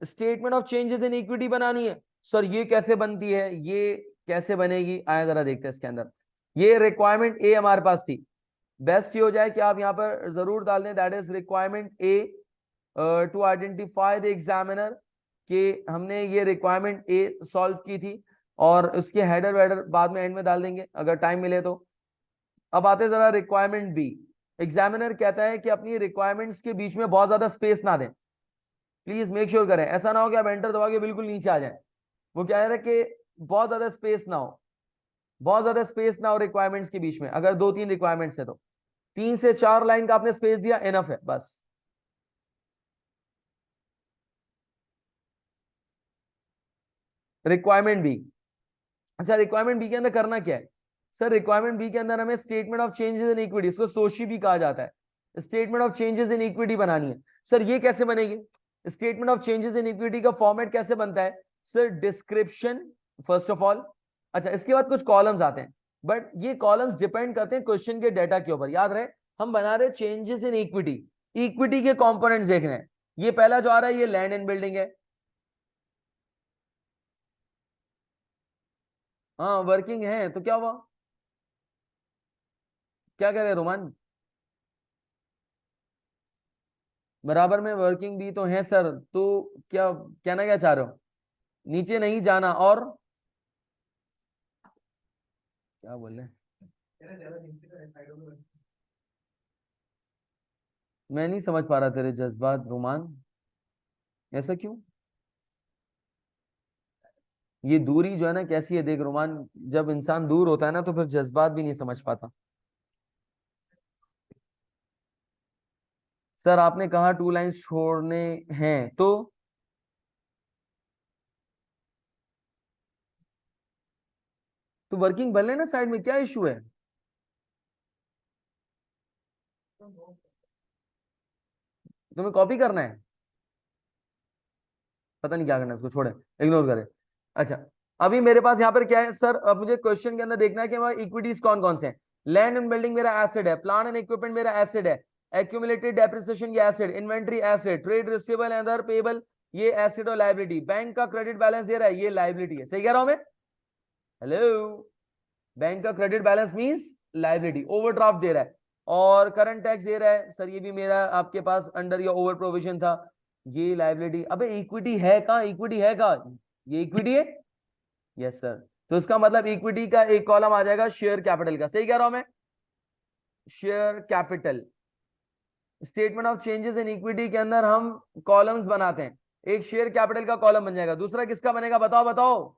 Statement of changes in equity बनानी है। सर ये कैसे बनती है, ये कैसे बनेगी, आया जरा देखते हैं इसके अंदर। ये रिक्वायरमेंट ए हमारे पास थी। बेस्ट ये हो जाए कि आप यहां पर जरूर डाल दें, that is requirement A to identify the examiner, कि हमने ये रिक्वायरमेंट ए सॉल्व की थी, और उसके हेडर वेडर बाद में एंड में डाल देंगे अगर टाइम मिले तो। अब आते जरा रिक्वायरमेंट बी। एग्जामिनर कहता है कि अपनी रिक्वायरमेंट्स के बीच में बहुत ज्यादा स्पेस ना दें। प्लीज मेक श्योर करें, ऐसा ना हो कि आप एंटर दबा के बिल्कुल नीचे आ जाए। वो कह रहा है कि बहुत ज्यादा स्पेस ना हो, बहुत ज्यादा स्पेस ना हो रिक्वायरमेंट्स के बीच में। अगर 2-3 रिक्वायरमेंट्स है तो 3 से 4 लाइन का आपने स्पेस दिया, इनफ है बस। Requirement B. अच्छा, रिक्वायरमेंट बी के अंदर करना क्या है? सर रिक्वायरमेंट बी के अंदर हमें statement of changes in equity, इसको सोशी भी कहा जाता है, statement of changes in equity बनानी है। सर ये कैसे बनेगी? Statement of changes in equity का फॉर्मेट कैसे बनता है? Sir description first of all. अच्छा, इसके बाद कुछ कॉलम्स आते हैं, बट ये कॉलम्स डिपेंड करते हैं क्वेश्चन के डेटा के ऊपर। याद रहे हम बना रहे चेंजेस इन इक्विटी, इक्विटी के कंपोनेंट्स देखने हैं। ये पहला जो आ रहा है ये लैंड एंड बिल्डिंग है। हाँ वर्किंग है तो क्या हुआ? क्या कह रहे हैं रोमान? बराबर में वर्किंग भी तो है सर, तो क्या कहना क्या चाह रहे हो? नीचे नहीं जाना, और क्या बोल रहे हैं? मैं नहीं समझ पा रहा तेरे जज्बात रोमान, ऐसा क्यों? ये दूरी जो है ना कैसी है देख रोमान, जब इंसान दूर होता है ना तो फिर जज्बात भी नहीं समझ पाता। सर आपने कहा 2 लाइंस छोड़ने हैं, तो वर्किंग भर लेना साइड में, क्या इशू है? तुम्हें कॉपी करना है? पता नहीं क्या करना है, इसको छोड़े, इग्नोर करें। अच्छा, अभी मेरे पास यहाँ पर क्या है सर? अब मुझे क्वेश्चन के अंदर देखना है कि हमारे इक्विटीज कौन कौन से हैं। लैंड एंड बिल्डिंग मेरा एसेट है, प्लांट एंड इक्विपमेंट मेरा एसेट है, एक्यूमुलेटेड डेप्रिसिएशन ये asset, inventory asset, trade receivable and other payable ये एसेट और लाइबिलिटी, बैंक का क्रेडिट बैलेंस दे रहा है ये लाइबिलिटी है। सही कह रहा हूं मैं? हेलो, बैंक का credit balance means liability, overdraft दे रहा है, और करंट टैक्स दे रहा है। सर ये भी मेरा आपके पास अंडर या ओवर प्रोविजन था, ये लाइबिलिटी। अबे इक्विटी है कहाँ, इक्विटी है कहाँ? ये इक्विटी है। यस सर, तो इसका मतलब इक्विटी का एक कॉलम आ जाएगा शेयर कैपिटल का। सही कह रहा हूं मैं? Share capital. Statement of changes in equity के अंदर हम कॉलम्स बनाते हैं, एक शेयर कैपिटल का कॉलम बन जाएगा, दूसरा किसका बनेगा बताओ बताओ?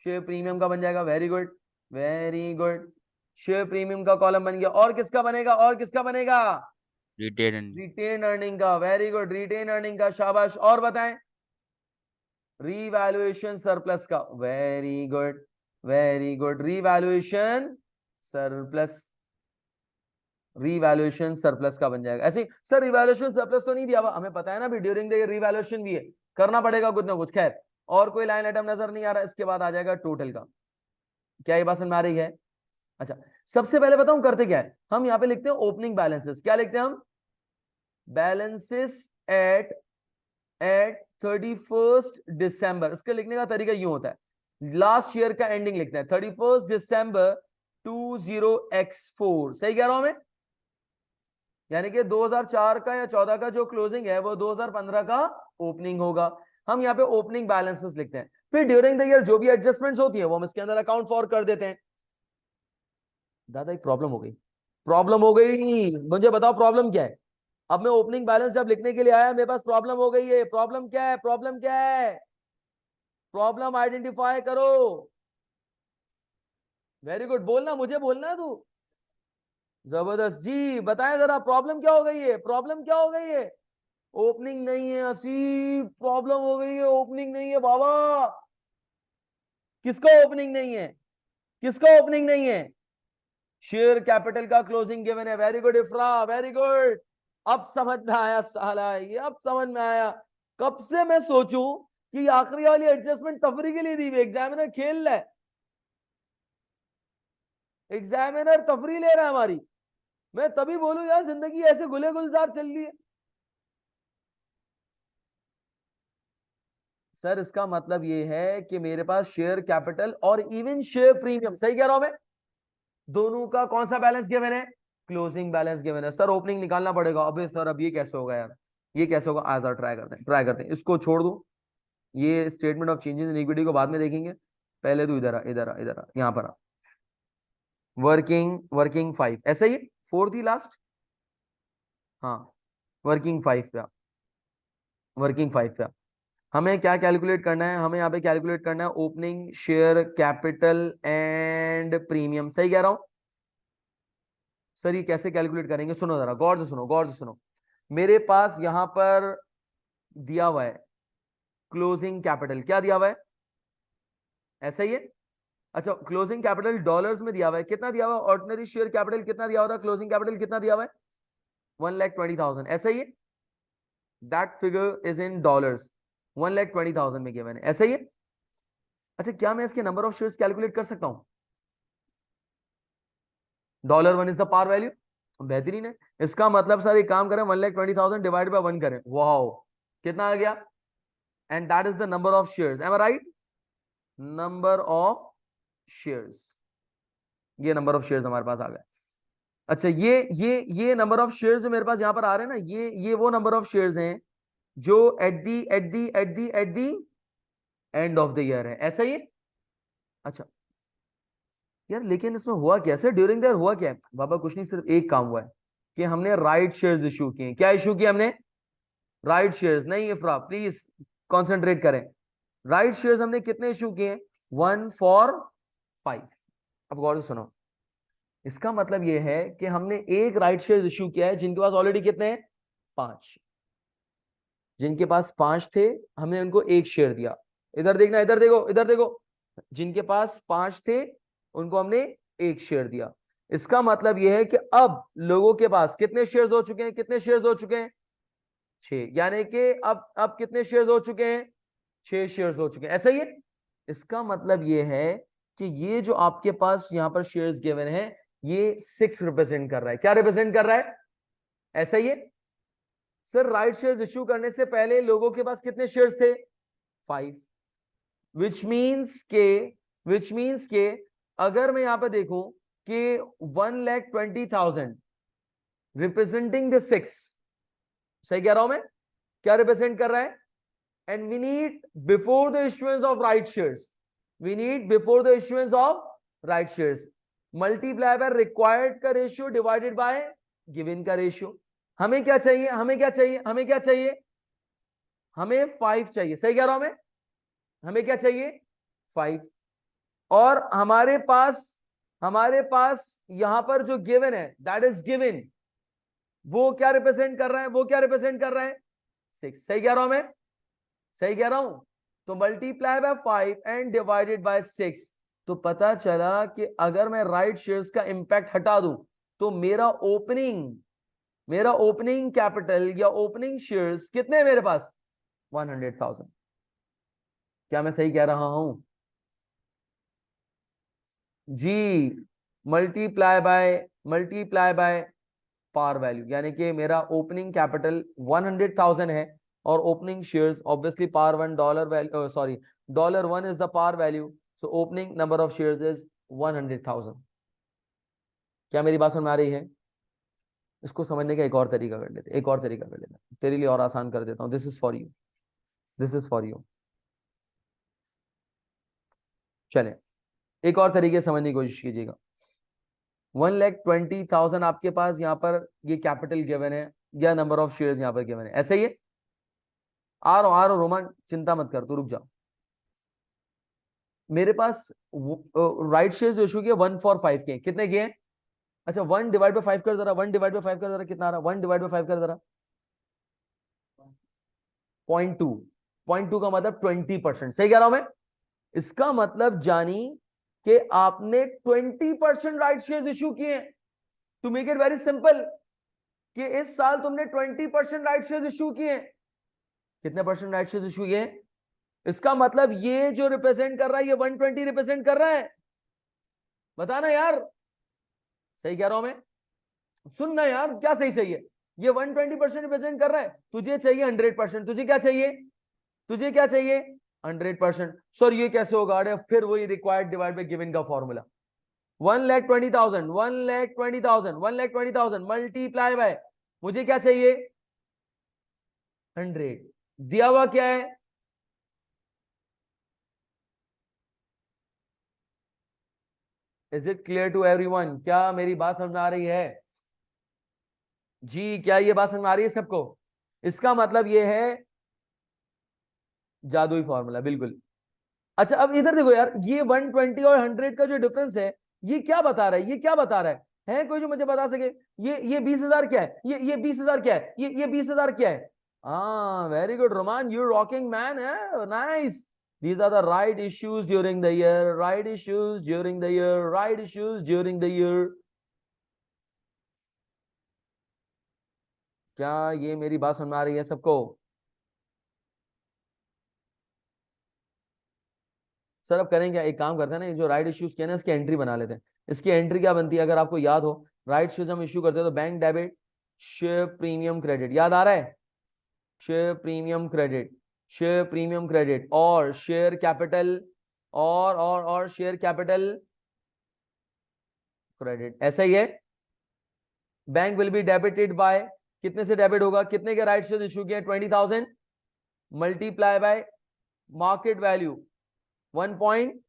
शेयर प्रीमियम का बन जाएगा। Very good, very good. Share premium का कॉलम बन गया, और किसका बनेगा, और किसका बनेगा?
रिटेन।
रिटेन अर्निंग का। वेरी गुड, रिटेन अर्निंग का, शाबाश। और बताएं? रीवैल्यूएशन सरप्लस का। Very good, very good. Revaluation surplus, revaluation surplus का बन जाएगा। ऐसे ही सर रिवैल्यूएशन सरप्लस तो नहीं दिया हुआ, हमें पता है ना भी ड्यूरिंग द रिवैल्यूएशन भी है, करना पड़ेगा कुछ ना कुछ। खैर, और कोई लाइन आइटम नजर नहीं आ रहा, इसके बाद आ जाएगा टोटल का। क्या ये बात समझ में आ रही है? अच्छा, सबसे पहले बताऊं करते क्या है, हम यहाँ पे लिखते हैं ओपनिंग बैलेंसेस। क्या लिखते हैं हम? बैलेंसेस एट 31 दिसंबर। इसके लिखने का तरीका यूं होता है, लास्ट ईयर का एंडिंग लिखते हैं 31 दिसंबर 20x4। सही कह रहा हूं मैं? यानी कि 2004 का या 14 का जो क्लोजिंग है वो 2015 का ओपनिंग होगा। हम यहाँ पे ओपनिंग बैलेंसेस लिखते हैं, फिर ड्यूरिंग द ईयर जो भी एडजस्टमेंट्स होती है वो हम इसके अंदर अकाउंट फॉर कर देते हैं। दादा एक प्रॉब्लम हो गई, प्रॉब्लम हो गई, मुझे बताओ प्रॉब्लम क्या है? अब मैं ओपनिंग बैलेंस जब लिखने के लिए आया मेरे पास प्रॉब्लम हो गई है। प्रॉब्लम क्या है, प्रॉब्लम क्या है? प्रॉब्लम आइडेंटिफाई करो। वेरी गुड, बोलना, मुझे बोलना है तू। जबरदस्त जी, बताएं जरा प्रॉब्लम क्या हो गई है, प्रॉब्लम क्या हो गई है? ओपनिंग नहीं है, असी प्रॉब्लम हो गई है, ओपनिंग नहीं है बाबा। किसका ओपनिंग नहीं है? किसका ओपनिंग नहीं है? शेयर कैपिटल का क्लोजिंग गिवन है। Very good इफ्रा, very good. अब समझ में आया साला, ये अब समझ में आया। कब से मैं सोचूं कि आखिरी वाली एडजस्टमेंट तफरी के लिए दी हुई, एग्जामिनर खेल रहा है, एग्जामिनर तफरी ले रहा है हमारी। मैं तभी बोलूं यार जिंदगी ऐसे गुले गुलजार चल रही है। सर इसका मतलब ये है कि मेरे पास शेयर कैपिटल और इवन शेयर प्रीमियम, सही कह रहा हूं मैं, दोनों का कौन सा बैलेंस गिवन है? क्लोजिंग बैलेंस गिवन है। सर ओपनिंग निकालना पड़ेगा। अबे सर अब ये कैसे होगा यार, ये कैसे होगा? आज ट्राई करते हैं, ट्राई करते हैं, इसको छोड़ दो। ये statement of changes in equity को बाद में देखेंगे। पहले तो इधर आ, इधर आ, इधर आ, यहां पर आ। वर्किंग वर्किंग 5 ऐसा ही, 4 थी लास्ट। हाँ, वर्किंग 5 पे, वर्किंग 5 पे हमें क्या कैलकुलेट करना है? हमें यहाँ पे कैलकुलेट करना है opening share capital and premium. सही कह रहा हूं सर? ये कैसे कैलकुलेट करेंगे? सुनो जरा, गौर से सुनो, गौर से सुनो। मेरे पास यहां पर दिया हुआ है क्लोजिंग कैपिटल, क्या दिया हुआ है? ऐसा ही है। अच्छा, क्लोजिंग कैपिटल डॉलर्स में दिया हुआ है, कितना दिया हुआ है? ऑर्डिनरी शेयर कैपिटल कितना दिया हुआ था? क्लोजिंग कैपिटल कितना दिया हुआ है? 1,20,000, ऐसा ही है। That figure is in dollars, 1,20,000 में गिवन है, ऐसा ही है। अच्छा, क्या मैं इसके नंबर ऑफ शेयर्स कैलकुलेट कर सकता हूं? $1 इज द पार वैल्यू, बेहतरीन है। इसका मतलब सर एक काम करें, 1,20,000 डिवाइड बाय 1 करें, वाओ कितना आ गया? And that is the number of shares, am I right? Number of shares, ये नंबर ऑफ शेयर्स हमारे पास आ गया। अच्छा, ये नंबर ऑफ शेयर्स जो मेरे पास यहां पर आ रहे हैं ना, ये वो नंबर ऑफ शेयर्स हैं जो at the and of the year है, ऐसा ही है। अच्छा यार, लेकिन इसमें हुआ क्या सर? ड्यूरिंग द ईयर हुआ क्या है? बाबा कुछ नहीं, सिर्फ एक काम हुआ है कि हमने राइट शेयर्स इशू किए। क्या इशू किया हमने? Right shares. नहीं इफ्रा, प्लीज कॉन्सेंट्रेट करें। राइट शेयर्स हमने कितने इशू किए? 1 for 5। अब गौर से सुनो, इसका मतलब यह है कि हमने एक राइट शेयर इशू किया है जिनके पास ऑलरेडी कितने हैं? 5। जिनके पास 5 थे, हमने उनको एक शेयर दिया। इधर देखना, इधर देखो, इधर देखो। जिनके पास 5 थे उनको हमने एक शेयर दिया। इसका मतलब यह है कि अब लोगों के पास कितने शेयर्स हो चुके हैं? कितने शेयर्स हो चुके हैं? 6। यानी कि अब कितने शेयर्स हो चुके हैं? 6 शेयर्स हो चुके हैं, ऐसा ही है। इसका मतलब यह है कि ये जो आपके पास यहां पर शेयर्स गिवन है, ये 6 रिप्रेजेंट कर रहा है। क्या रिप्रेजेंट कर रहा है? ऐसा ही है। सर राइट शेयर्स इश्यू करने से पहले लोगों के पास कितने शेयर्स थे? 5। विच मीन्स के अगर मैं यहां पर देखूं कि 1,20,000 रिप्रेजेंटिंग द 6, सही कह रहा हूं मैं? क्या रिप्रेजेंट कर रहा है? And we need before the issuance of right shares, we need before the issuance of right shares multiply by required का रेशियो डिवाइडेड बाय गिवन का रेशियो। हमें क्या चाहिए? हमें क्या चाहिए? हमें क्या चाहिए? हमें 5 चाहिए, सही कह रहा हूं मैं? हमें क्या चाहिए? 5। और हमारे पास यहां पर जो गिवन है, दैट इज गिवन, वो क्या रिप्रेजेंट कर रहा है? वो क्या रिप्रेजेंट कर रहा है? 6। सही कह रहा हूं मैं? सही कह रहा हूं? तो multiply by 5 and divided by 6। तो पता चला कि अगर मैं राइट शेयर्स का इंपैक्ट हटा दूं तो मेरा ओपनिंग कैपिटल या ओपनिंग शेयर्स कितने हैं मेरे पास? 100,000। क्या मैं सही कह रहा हूं जी? मल्टीप्लाई बाय पार वैल्यू, यानी कि मेरा ओपनिंग कैपिटल 100,000 है और opening shares obviously par $1 sorry $1 is the par value, so opening number of shares is 100,000। क्या मेरी बात समझ में आ रही है? इसको समझने का एक और तरीका कर लेते, एक और तरीका कर लेते, तेरे लिए और आसान कर देता हूं। This is for you, this is for you. चले एक और तरीके से समझने की कोशिश कीजिएगा। 1,20,000 आपके पास यहाँ पर ये कैपिटल गिवन है या नंबर ऑफ शेयर्स यहाँ पर गिवन है, ऐसे ही है। आ रहा रोमान, चिंता मत कर, तू रुक जा। मेरे पास राइट शेयर्स जो इशू किए 1 for 5 के, कितने किए? अच्छा 1 डिवाइड बाय 5 कर जरा, 1 डिवाइड बाय 5 कर जरा, कितना आ रहा? 1 डिवाइड बाय 5 कर जरा, 0.2 का मतलब 20%, सही कह रहा हूं मैं? इसका मतलब जानी कि आपने 20% राइट शेयर इश्यू किए। To make it very simple, कि इस साल तुमने 20% राइट शेयर इश्यू किए। कितने परसेंट राइट शेयर इश्यू किए? इसका मतलब ये जो रिप्रेजेंट कर रहा है, ये 120 रिप्रेजेंट कर रहा है। बताना यार, सही कह रहा हूं मैं? सुनना यार, क्या सही सही है? ये 120% रिप्रेजेंट कर रहा है। तुझे चाहिए 100%। तुझे क्या चाहिए? तुझे क्या चाहिए? 100%। सर ये कैसे होगा? अरे फिर वही रिक्वायर्ड डिवाइड बाय गिवन का फॉर्मूला। 1,20,000 1,20,000 1,20,000 मल्टीप्लाई बाय, मुझे क्या चाहिए? 100। दिया हुआ क्या है? Is it clear to everyone? क्या मेरी बात समझ में आ रही है जी? क्या ये बात समझ में आ रही है सबको? इसका मतलब ये है जादुई फॉर्मूला, बिल्कुल। अच्छा अब इधर देखो यार, ये 120 और 100 का जो डिफरेंस है, ये क्या बता रहा है? ये क्या बता रहा है कोई जो मुझे बता सके? ये 20,000 क्या है? ये 20,000 क्या है? ये 20,000 क्या है? हाँ, very good Roman, you rocking man है, nice. These are the right issues during the year, right issues during the year, right issues during the year. क्या ये मेरी बात समझ में आ रही है सबको? सर अब करें क्या, एक काम करते हैं ना, ये जो राइट इश्यूज किए ना, इसकी एंट्री बना लेते हैं। इसकी एंट्री क्या बनती है, अगर आपको याद हो? राइट इश्यूज हम इश्यू करते हैं तो bank debit, share premium credit, याद आ रहा है? Share premium credit, share premium credit, और शेयर कैपिटल, और शेयर कैपिटल क्रेडिट, ऐसा ही है। Bank will be debited bye, कितने से डेबिट होगा? कितने के राइट इश्यूज इश्यू किए? 20,000 multiply by market value 1 point,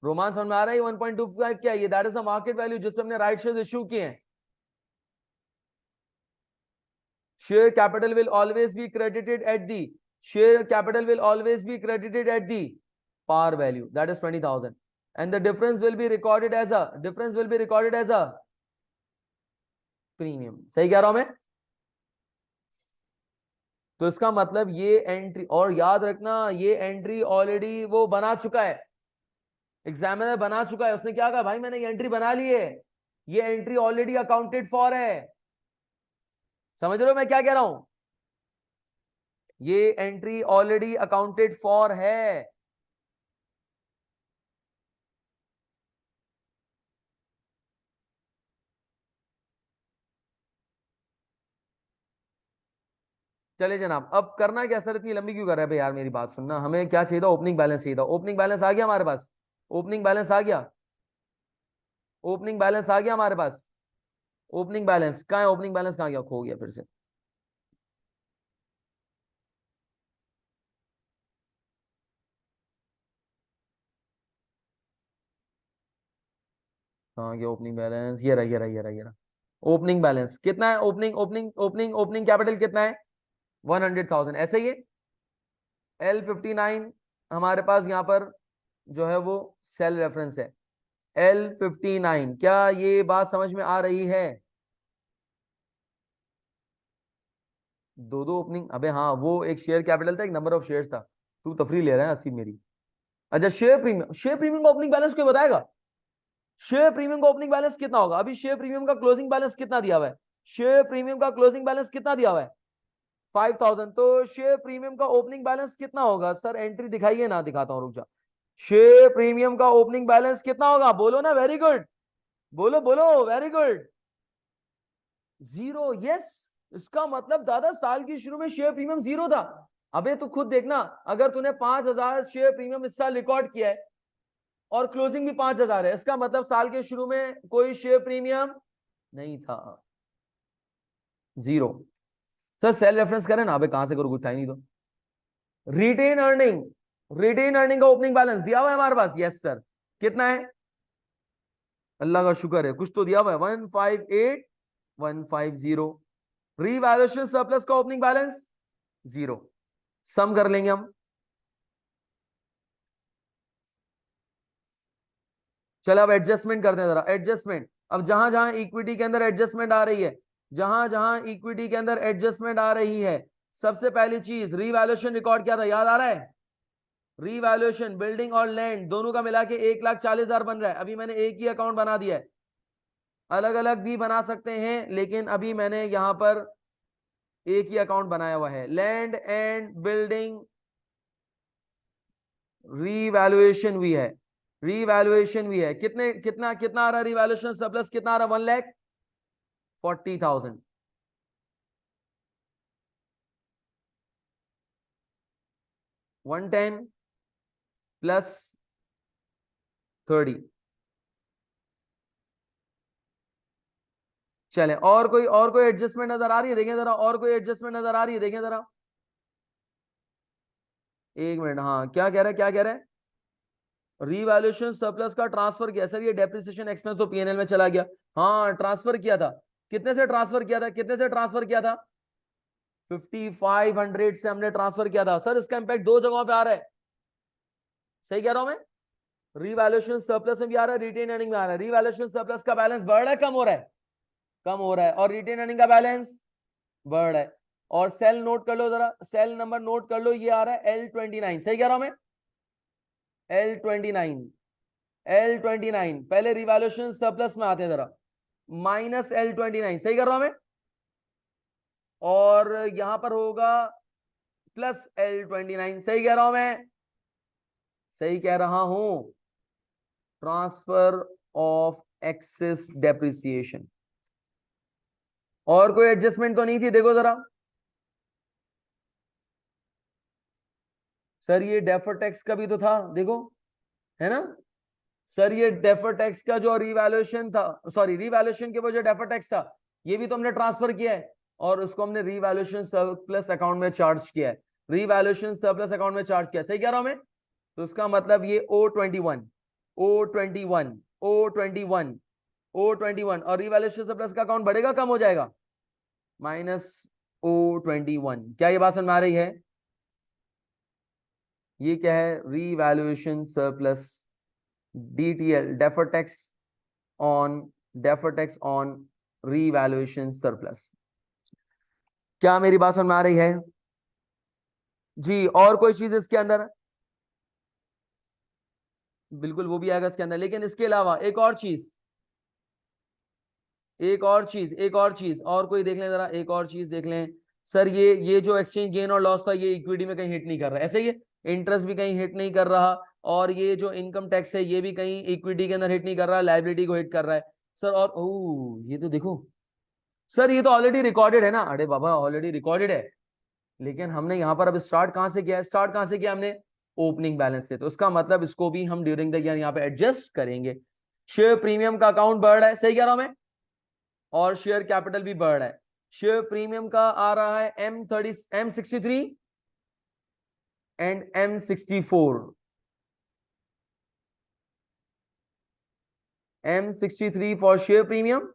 Roman समझ में आ रहा है? 1.25 क्या है ये? That is the market value जिस पे हमने राइट शेयर इश्यू किए हैं। Share capital will always be credited at the, share capital will always be credited at the par value, that is 20,000, and the difference will be recorded as a, difference will be recorded as a premium। सही कह रहा हूं मैं? तो इसका मतलब ये एंट्री, और याद रखना ये एंट्री ऑलरेडी वो बना चुका है, एग्जामिनर बना चुका है। उसने क्या कहा? भाई मैंने ये एंट्री बना ली है, ये एंट्री ऑलरेडी अकाउंटेड फॉर है। समझ रहे हो मैं क्या कह रहा हूं? ये एंट्री ऑलरेडी अकाउंटेड फॉर है। चले जनाब, अब करना क्या सर? इतनी लंबी क्यों कर रहे हैं भाई? यार मेरी बात सुनना, हमें क्या चाहिए था? ओपनिंग बैलेंस चाहिए था। ओपनिंग बैलेंस आ गया हमारे पास, ओपनिंग बैलेंस आ गया, ओपनिंग बैलेंस आ गया हमारे पास। ओपनिंग बैलेंस कहाँ है? ओपनिंग बैलेंस कहाँ गया? खो गया फिर से। कहाँ गया ओपनिंग बैलेंस? ये रहा, ये रहा, ये रहा, ये रहा। ओपनिंग बैलेंस कितना है? Opening opening opening opening capital कितना है? 100,000, ऐसे ही है। L59 हमारे पास यहाँ पर जो है वो सेल रेफरेंस है, L59। क्या ये बात समझ में आ रही है? दो दो ओपनिंग, अबे हाँ, वो एक शेयर कैपिटल था, एक नंबर ऑफ शेयर्स था। तू तफरी ले रहा है अस्सी मेरी। अच्छा शेयर प्रीमियम, शेयर प्रीमियम का ओपनिंग बैलेंस कोई बताएगा? शेयर प्रीमियम का ओपनिंग बैलेंस कितना होगा? अभी शेयर प्रीमियम का क्लोजिंग बैलेंस कितना दिया हुआ है? शेयर प्रीमियम का क्लोजिंग बैलेंस कितना दिया हुआ है? 5,000। तो शेयर प्रीमियम का ओपनिंग बैलेंस कितना होगा? सर एंट्री दिखाइए ना, दिखाता हूं, रुक जा। शेयर प्रीमियम का ओपनिंग बैलेंस कितना होगा? बोलो ना, वेरी गुड, बोलो बोलो, वेरी गुड। 0, यस। इसका मतलब दादा साल की शुरू में शेयर प्रीमियम 0 था। अबे तू खुद देखना, अगर तूने 5,000 शेयर प्रीमियम इस साल रिकॉर्ड किया है और क्लोजिंग भी 5,000 है, इसका मतलब साल के शुरू में कोई शेयर प्रीमियम नहीं था, 0। सर सेल रेफरेंस करें ना? अबे कहां से करूं, कुछ था ही नहीं तो। रिटेन अर्निंग, रिटेन अर्निंग का ओपनिंग बैलेंस दिया हुआ है हमारे पास, यस सर। कितना है? अल्लाह का शुक्र है, कुछ तो दिया हुआ है, 158,150। रीवैल्यूएशन सरप्लस का ओपनिंग बैलेंस 0। सम कर लेंगे हम। चलो अब एडजस्टमेंट करते हैं जरा, एडजस्टमेंट। अब जहां जहां इक्विटी के अंदर एडजस्टमेंट आ रही है, जहां जहां इक्विटी के अंदर एडजस्टमेंट आ रही है, सबसे पहली चीज रीवैल्यूएशन रिकॉर्ड किया था, याद आ रहा है? रीवैल्यूएशन बिल्डिंग और लैंड दोनों का मिला के 1,40,000 बन रहा है। अभी मैंने एक ही अकाउंट बना दिया है, अलग अलग भी बना सकते हैं, लेकिन अभी मैंने यहां पर एक ही अकाउंट बनाया हुआ है। लैंड एंड बिल्डिंग रीवैल्यूएशन भी है, रीवैल्यूएशन भी है। कितने कितना कितना आ रहा है रीवैल्यूएशन सरप्लस? कितना आ रहा है? 1,40,000। 110 प्लस 30। चले, और कोई एडजस्टमेंट नजर आ रही है? देखें जरा, और कोई एडजस्टमेंट नजर आ रही है? देखें जरा, एक मिनट। हाँ, क्या कह रहे हैं, क्या कह रहे हैं? रीवैल्यूएशन सरप्लस का ट्रांसफर किया सर, ये डेप्रिसिएशन एक्सपेंस तो पीएनएल में चला गया। हाँ, ट्रांसफर किया था। कितने से ट्रांसफर किया था? कितने से ट्रांसफर किया था? 5500 से हमने ट्रांसफर किया था। सर इसका इंपैक्ट दो जगहों पे आ रहा है, सही कह रहा हूं मैं? रीवैल्यूएशन सरप्लस में भी आ रहा है, रिटेन अर्निंग में आ रहा है। रीवैल्यूएशन सरप्लस का बैलेंस बढ़ रहा है, कम हो रहा है? कम हो रहा है। और रिटेन अर्निंग का बैलेंस बढ़ रहा है। और सेल नोट कर लो जरा, सेल नंबर नोट कर लो, ये आ रहा है L29, सही कह रहा हूं मैं? L29, L29 पहले रिवैल्यूएशन सरप्लस में आते हैं जरा, -L29, सही कर रहा हूं मैं? और यहां पर होगा +L29, सही कह रहा हूं मैं? सही कह रहा हूं। Transfer of excess depreciation. और कोई एडजस्टमेंट तो नहीं थी? देखो जरा सर, ये डेफर टैक्स का भी तो था, देखो, है ना? सर ये डेफर टैक्स का जो रिवैल्यूएशन था, सॉरी रिवैल्यूएशन के वो जो डेफर टैक्स था, ये भी तो हमने ट्रांसफर किया है, और उसको हमने रिवैल्यूएशन सरप्लस अकाउंट में चार्ज किया है। रिवैल्यूएशन सरप्लस अकाउंट में चार्ज किया, सही कह रहा हूं मैं? तो उसका मतलब ये O21, O21, O21, O21, और रिवैल्यूएशन सरप्लस का अकाउंट बढ़ेगा, कम हो जाएगा? -O21। क्या ये बात समझ में आ रही है? ये क्या है? Revaluation surplus, DTL, defer tax on, defer tax on revaluation surplus. क्या मेरी बात समझ में आ रही है जी? और कोई चीज इसके अंदर? बिल्कुल, वो भी आएगा इसके अंदर, लेकिन इसके अलावा एक और चीज, एक और चीज, एक और चीज, और कोई देख लें जरा, एक और चीज देख लें। सर ये जो एक्सचेंज गेन और लॉस था, ये इक्विटी में कहीं हिट नहीं कर रहा, ऐसे ही इंटरेस्ट भी कहीं हिट नहीं कर रहा, और ये जो इनकम टैक्स है ये भी कहीं इक्विटी के अंदर हिट नहीं कर रहा, लाइबिलिटी को हिट कर रहा है सर। और ओ, ये तो देखो सर, ये तो ऑलरेडी रिकॉर्डेड है ना। अरे बाबा, ऑलरेडी रिकॉर्डेड है, लेकिन हमने यहां पर अब स्टार्ट कहां से किया है? स्टार्ट कहां से किया हमने? ओपनिंग बैलेंस से। तो उसका मतलब इसको भी हम ड्यूरिंग द ईयर यहां पे एडजस्ट करेंगे। शेयर प्रीमियम का अकाउंट बढ़ रहा है, सही कह रहा हूं मैं? और शेयर कैपिटल भी बढ़ रहा है। शेयर प्रीमियम का आ रहा है M63 and M64। M63 for share premium,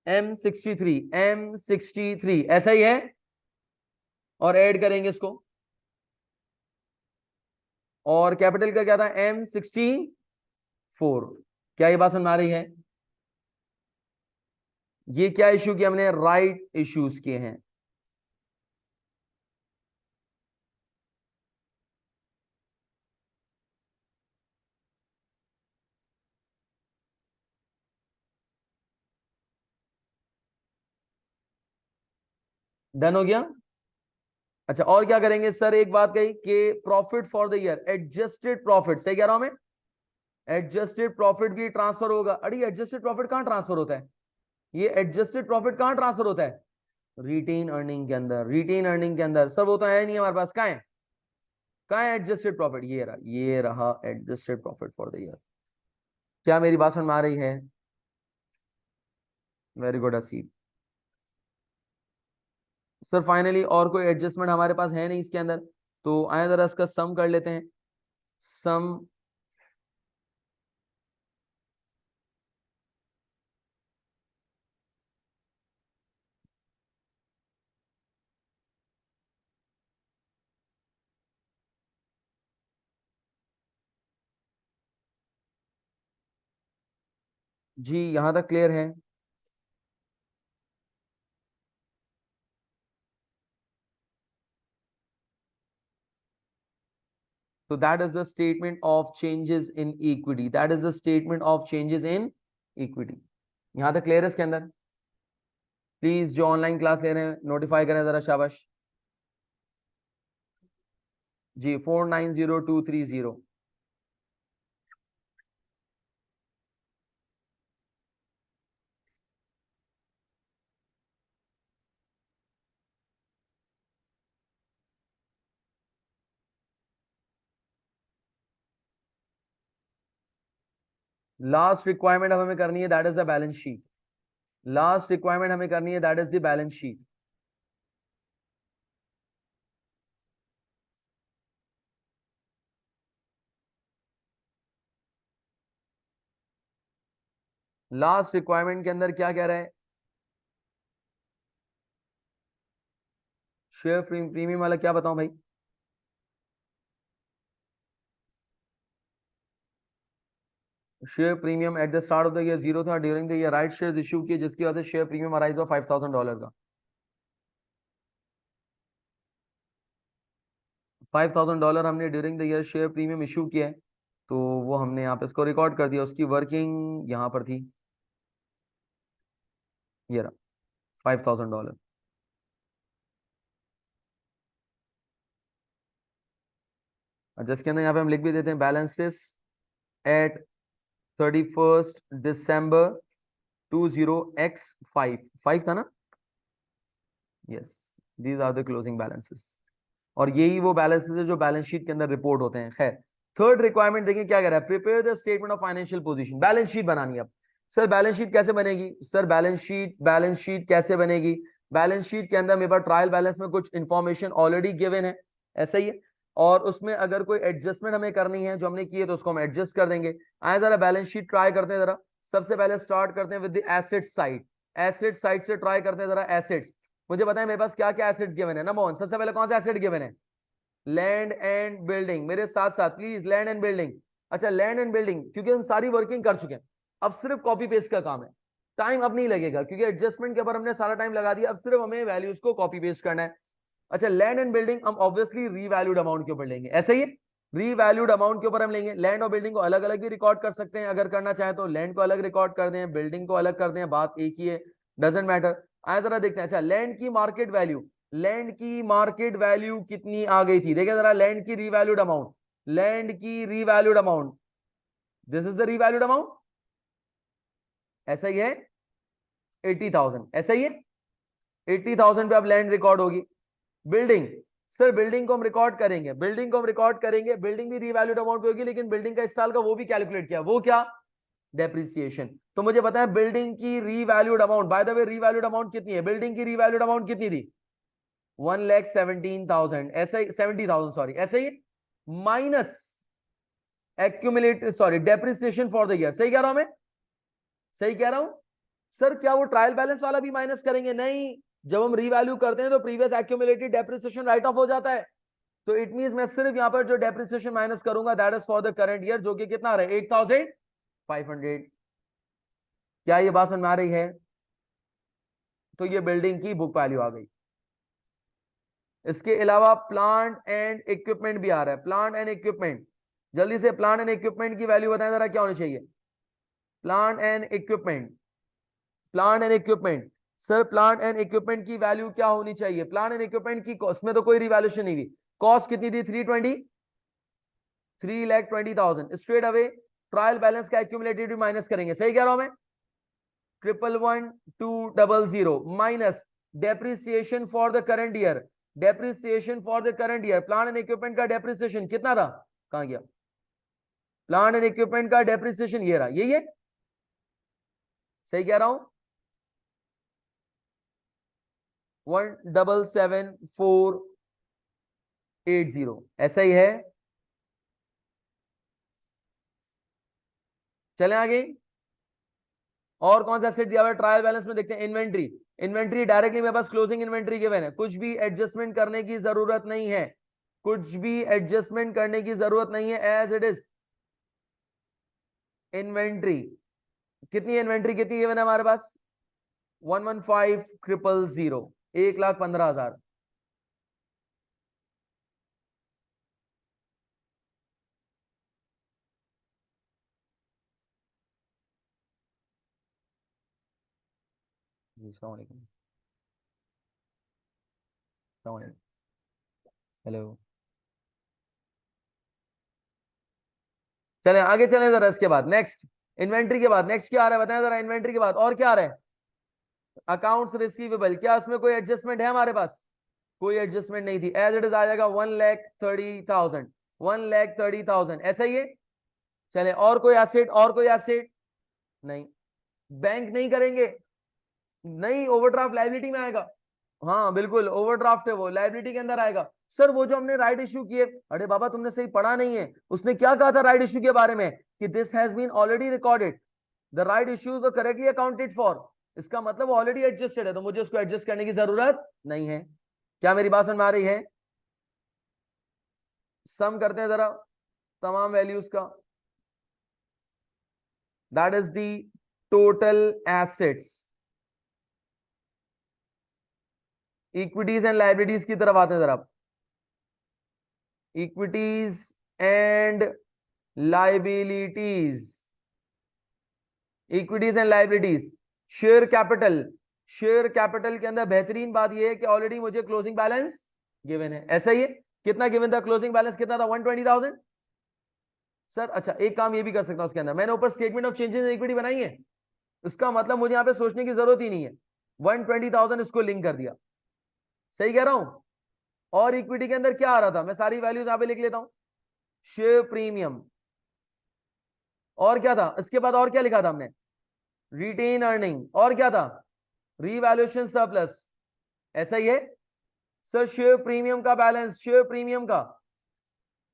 M63 ऐसा ही है। और ऐड करेंगे इसको। और कैपिटल का क्या था? M64। क्या ये बात समझ में आ रही है? ये क्या इश्यू किया हमने? राइट इश्यूज किए हैं। डन हो गया? अच्छा, और क्या करेंगे सर? एक बात कही कि profit for the year, adjusted profit, सही कह रहा हूं मैं? एडजस्टेड प्रॉफिट भी ट्रांसफर होगा। अरे एडजस्टेड प्रॉफिट कहां ट्रांसफर होता है? ये एडजस्टेड प्रॉफिट कहां ट्रांसफर होता है? रिटेन अर्निंग के अंदर। रिटेन अर्निंग के अंदर सर, वो तो है नहीं हमारे पास। कहां है? कहां है एडजस्टेड प्रॉफिट? ये रहा, ये रहा adjusted profit for the year. क्या मेरी बात समझ में आ रही है? वेरी गुड असीम। सर फाइनली और कोई एडजस्टमेंट हमारे पास है नहीं इसके अंदर, तो आए जरा इसका सम कर लेते हैं। सम, जी यहां तक क्लियर है। तो that is the statement of changes in equity, that is the statement of changes in equity. यहां तक क्लियर है इसके अंदर? प्लीज जो ऑनलाइन क्लास ले रहे हैं नोटिफाई करें जरा, शाबाश जी। 490230। लास्ट रिक्वायरमेंट अब हमें करनी है, that is the balance sheet. Last requirement हमें करनी है, that is the balance sheet. Last requirement के अंदर क्या कह रहा है? शेयर प्रीमियम वाला क्या बताऊं भाई? Share premium eight the start of the year 0 था, during the year right shares issue किए जिसकी वजह से शेयर प्रीमियम अराइज हुआ $5,000 का। $5,000 हमने during the year share premium issue किया है, तो वो हमने यहाँ पे इसको रिकॉर्ड कर दिया। उसकी वर्किंग यहाँ पर थी, ये रहा $5,000। जिसके अंदर यहाँ पे हम लिख भी देते हैं बैलेंसेस एट 31 December 20x5, 5 था ना? Yes, these are the closing balances. और यही वो बैलेंसेस है जो बैलेंस शीट के अंदर रिपोर्ट होते हैं। खैर, थर्ड रिक्वायरमेंट देखिए क्या कह रहा है, prepare the statement of financial position. Balance sheet बनानी है अब। सर बैलेंस शीट कैसे बनेगी? सर बैलेंस शीट कैसे बनेगी? बैलेंस शीट के अंदर मेरे पास ट्रायल बैलेंस में कुछ इंफॉर्मेशन ऑलरेडी गिवन है, ऐसा ही है, और उसमें अगर कोई एडजस्टमेंट हमें करनी है जो हमने की है तो उसको हम एडजस्ट कर देंगे। आए जरा बैलेंस शीट ट्राई करते हैं जरा। सबसे पहले स्टार्ट करते हैं with the asset side. Asset side से ट्राई करते हैं जरा एसेट्स। मुझे बताएं मेरे पास क्या क्या एसेट्स गिवन है। नंबर 1, सबसे पहले कौन सा एसेट गिवन है? Land and building. मेरे साथ साथ प्लीज, लैंड एंड बिल्डिंग। अच्छा, लैंड एंड बिल्डिंग क्योंकि हम सारी वर्किंग कर चुके हैं, अब सिर्फ कॉपी पेस्ट का काम है। टाइम अब नहीं लगेगा क्योंकि एडजस्टमेंट के ऊपर हमने सारा टाइम लगा दिया, अब सिर्फ हमें वैल्यूज को कॉपी पेस्ट करना है। अच्छा, लैंड एंड बिल्डिंग हम ऑब्वियसली रीवैल्यूड अमाउंट के ऊपर लेंगे, ऐसा ही रीवैल्यूड अमाउंट के ऊपर हम लेंगे। लैंड और बिल्डिंग को अलग अलग भी रिकॉर्ड कर सकते हैं अगर करना चाहे तो। लैंड को अलग रिकॉर्ड कर दें, बिल्डिंग को अलग कर दें, बात एक ही है, डजेंट मैटर। आए जरा देखते हैं। अच्छा, लैंड की मार्केट वैल्यू, लैंड की मार्केट वैल्यू कितनी आ गई थी? देखिए जरा, लैंड की रीवैल्यूड अमाउंट, लैंड की revalued amount, this is the revalued amount, ऐसा ही है 80,000, ऐसा ही है 80,000 पे अब लैंड रिकॉर्ड होगी। बिल्डिंग, सर बिल्डिंग को हम रिकॉर्ड करेंगे, बिल्डिंग को हम रिकॉर्ड करेंगे, बिल्डिंग भी रीवैल्यूड अमाउंट पे होगी, लेकिन बिल्डिंग का इस साल का वो भी कैलकुलेट किया, वो क्या? डेप्रिसिएशन। तो मुझे पता है बिल्डिंग की revalued amount, bye the way revalued amount कितनी है? बिल्डिंग की रीवैल्यूड अमाउंट कितनी थी? 1,17,000, ऐसे ही 70,000, सॉरी, ऐसे ही minus accumulate sorry depreciation for the year. सही कह रहा हूं मैं? सही कह रहा हूं? सर क्या वो ट्रायल बैलेंस वाला भी माइनस करेंगे? नहीं, जब हम रीवैल्यू करते हैं तो previous accumulated depreciation right of हो जाता है। तो इट मींस मैं सिर्फ यहां पर जो डेप्रिसिएशन माइनस करूंगा that is for the current year, जो कि कितना आ रहा है? 8,500। क्या ये बात समझ में आ रही है? तो ये बिल्डिंग की बुक वैल्यू आ गई। इसके अलावा प्लांट एंड इक्विपमेंट भी आ रहा है, प्लांट एंड इक्विपमेंट। जल्दी से प्लांट एंड इक्विपमेंट की वैल्यू बताएं जरा, क्या होनी चाहिए? Plant and equipment, plant and equipment. Sir plant and equipment की वैल्यू क्या होनी चाहिए? प्लांट एंड इक्विपमेंट की कॉस्ट में तो कोई रिवैल्यूएशन नहीं हुई। कॉस्ट कितनी थी? 3,20,000। स्ट्रेट अवे ट्रायल बैलेंस का एक्यूमुलेटेड भी माइनस करेंगे। सही कह रहा हूं मैं? 1,112,000 minus depreciation for the current year, depreciation for the current year. Plant and equipment का डेप्रिसिएशन कितना था? कहां गया? प्लांट एंड इक्विपमेंट का डेप्रिसिएशन ये रहा, यही है। सही कह रहा हूं? 1,77,480, ऐसा ही है। चलें आगे। और कौन सा सेट दिया हुआ है ट्रायल बैलेंस में? देखते हैं इन्वेंट्री। इन्वेंट्री डायरेक्टली मेरे पास क्लोजिंग इन्वेंट्री गिवन है, कुछ भी एडजस्टमेंट करने की जरूरत नहीं है, कुछ भी एडजस्टमेंट करने की जरूरत नहीं है, एज इट इज। इन्वेंट्री कितनी, इन्वेंट्री कितनी गिवन है हमारे पास? 115,000, 1,15,000। जी अस्सलाम वालेकुम। अस्सलाम वालेकुम। हेलो। चले आगे चले जरा, इसके बाद नेक्स्ट इन्वेंट्री के बाद नेक्स्ट क्या आ रहा है बताएं जरा, इन्वेंट्री के बाद और क्या आ रहा है? अकाउंट्स रिसीवेबल, क्या उसमें कोई एडजस्टमेंट है हमारे पास? कोई एडजस्टमेंट नहीं थी, एज इट इज आ जाएगा 1,30,000, 1,30,000 ऐसा ही है। चले और कोई एसेट, और कोई एसेट नहीं। बैंक नहीं करेंगे, नहीं ओवरड्राफ्ट लायबिलिटी में आएगा। हाँ बिल्कुल ओवरड्राफ्ट है वो, लायबिलिटी के अंदर आएगा। सर वो जो हमने राइट इश्यू किए, अरे बाबा तुमने सही पढ़ा नहीं है, उसने क्या कहा था राइट इश्यू के बारे में कि this has been already recorded, the right issues were correctly accounted for. इसका मतलब ऑलरेडी एडजस्टेड है, तो मुझे उसको एडजस्ट करने की जरूरत नहीं है। क्या मेरी बात समझ में आ रही है? सम करते हैं जरा तमाम वैल्यूज का, that is the total assets. Equities and liabilities की तरफ आते हैं जरा, equities and liabilities, equities and liabilities. Share capital, share capital के अंदर बेहतरीन बात यह है कि ऑलरेडी मुझे क्लोजिंग बैलेंस गिवन है, ऐसा ही है। कितना गिवन था? क्लोजिंग बैलेंस कितना था? 120,000। सर अच्छा एक काम ये भी कर सकता हूं उसके अंदर, मैंने ऊपर statement of changes in equity बनाई है, इसका मतलब मुझे यहां पे सोचने की जरूरत ही नहीं है, 120,000 इसको लिंक कर दिया। सही कह रहा हूं? और इक्विटी के अंदर क्या आ रहा था, मैं सारी वैल्यूज यहां पे लिख लेता हूं। शेयर प्रीमियम, और क्या था इसके बाद, और क्या लिखा था हमने? रिटेन अर्निंग, और क्या था? रीवैल्यूएशन सरप्लस, ऐसा ही है। सर शेयर प्रीमियम का बैलेंस, शेयर प्रीमियम का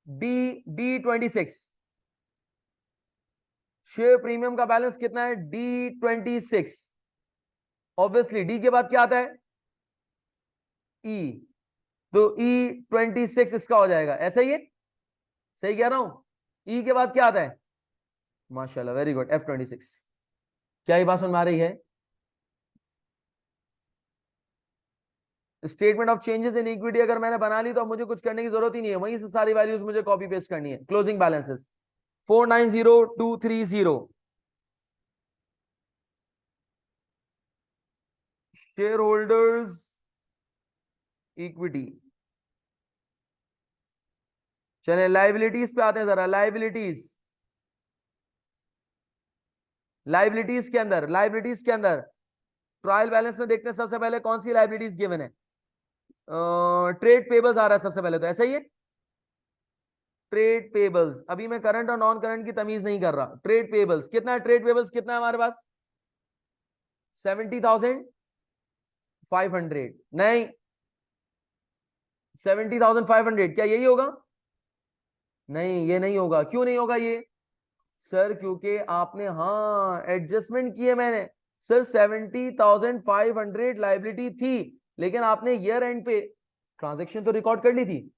D26, शेयर प्रीमियम का बैलेंस कितना है? D26। ऑब्वियसली डी के बाद क्या आता है? ई, तो E26 इसका हो जाएगा, ऐसा ही है। सही कह रहा हूं? ई के बाद क्या आता है? माशाल्लाह वेरी गुड, F26। क्या ये बात समझ में आ रही है? Statement of changes in equity अगर मैंने बना ली तो अब मुझे कुछ करने की जरूरत ही नहीं है, वहीं से सारी वैल्यूज मुझे कॉपी पेस्ट करनी है। Closing balances 490,230, share holders equity. चले लाइबिलिटीज पे आते हैं जरा, लाइबिलिटीज, लाइबिलिटीज के अंदर, लाइबिलिटीज के अंदर ट्रायल बैलेंस में देखते हैं सबसे पहले कौन सी लाइबिलिटीज गिवन है। ट्रेड पेबल्स आ रहा है सबसे पहले, तो ऐसा ही है। ट्रेड पेबल्स, अभी मैं करंट और नॉन करंट की तमीज नहीं कर रहा। ट्रेड पेबल्स कितना है? ट्रेड पेबल्स कितना है हमारे पास? 70,500, नहीं 70,500, क्या यही होगा? नहीं ये नहीं होगा, क्यों नहीं होगा ये? सर क्योंकि आपने हाँ एडजस्टमेंट किए मैंने। सर 70,500 लाइबिलिटी थी, लेकिन आपने ईयर एंड पे ट्रांजैक्शन तो रिकॉर्ड कर ली थी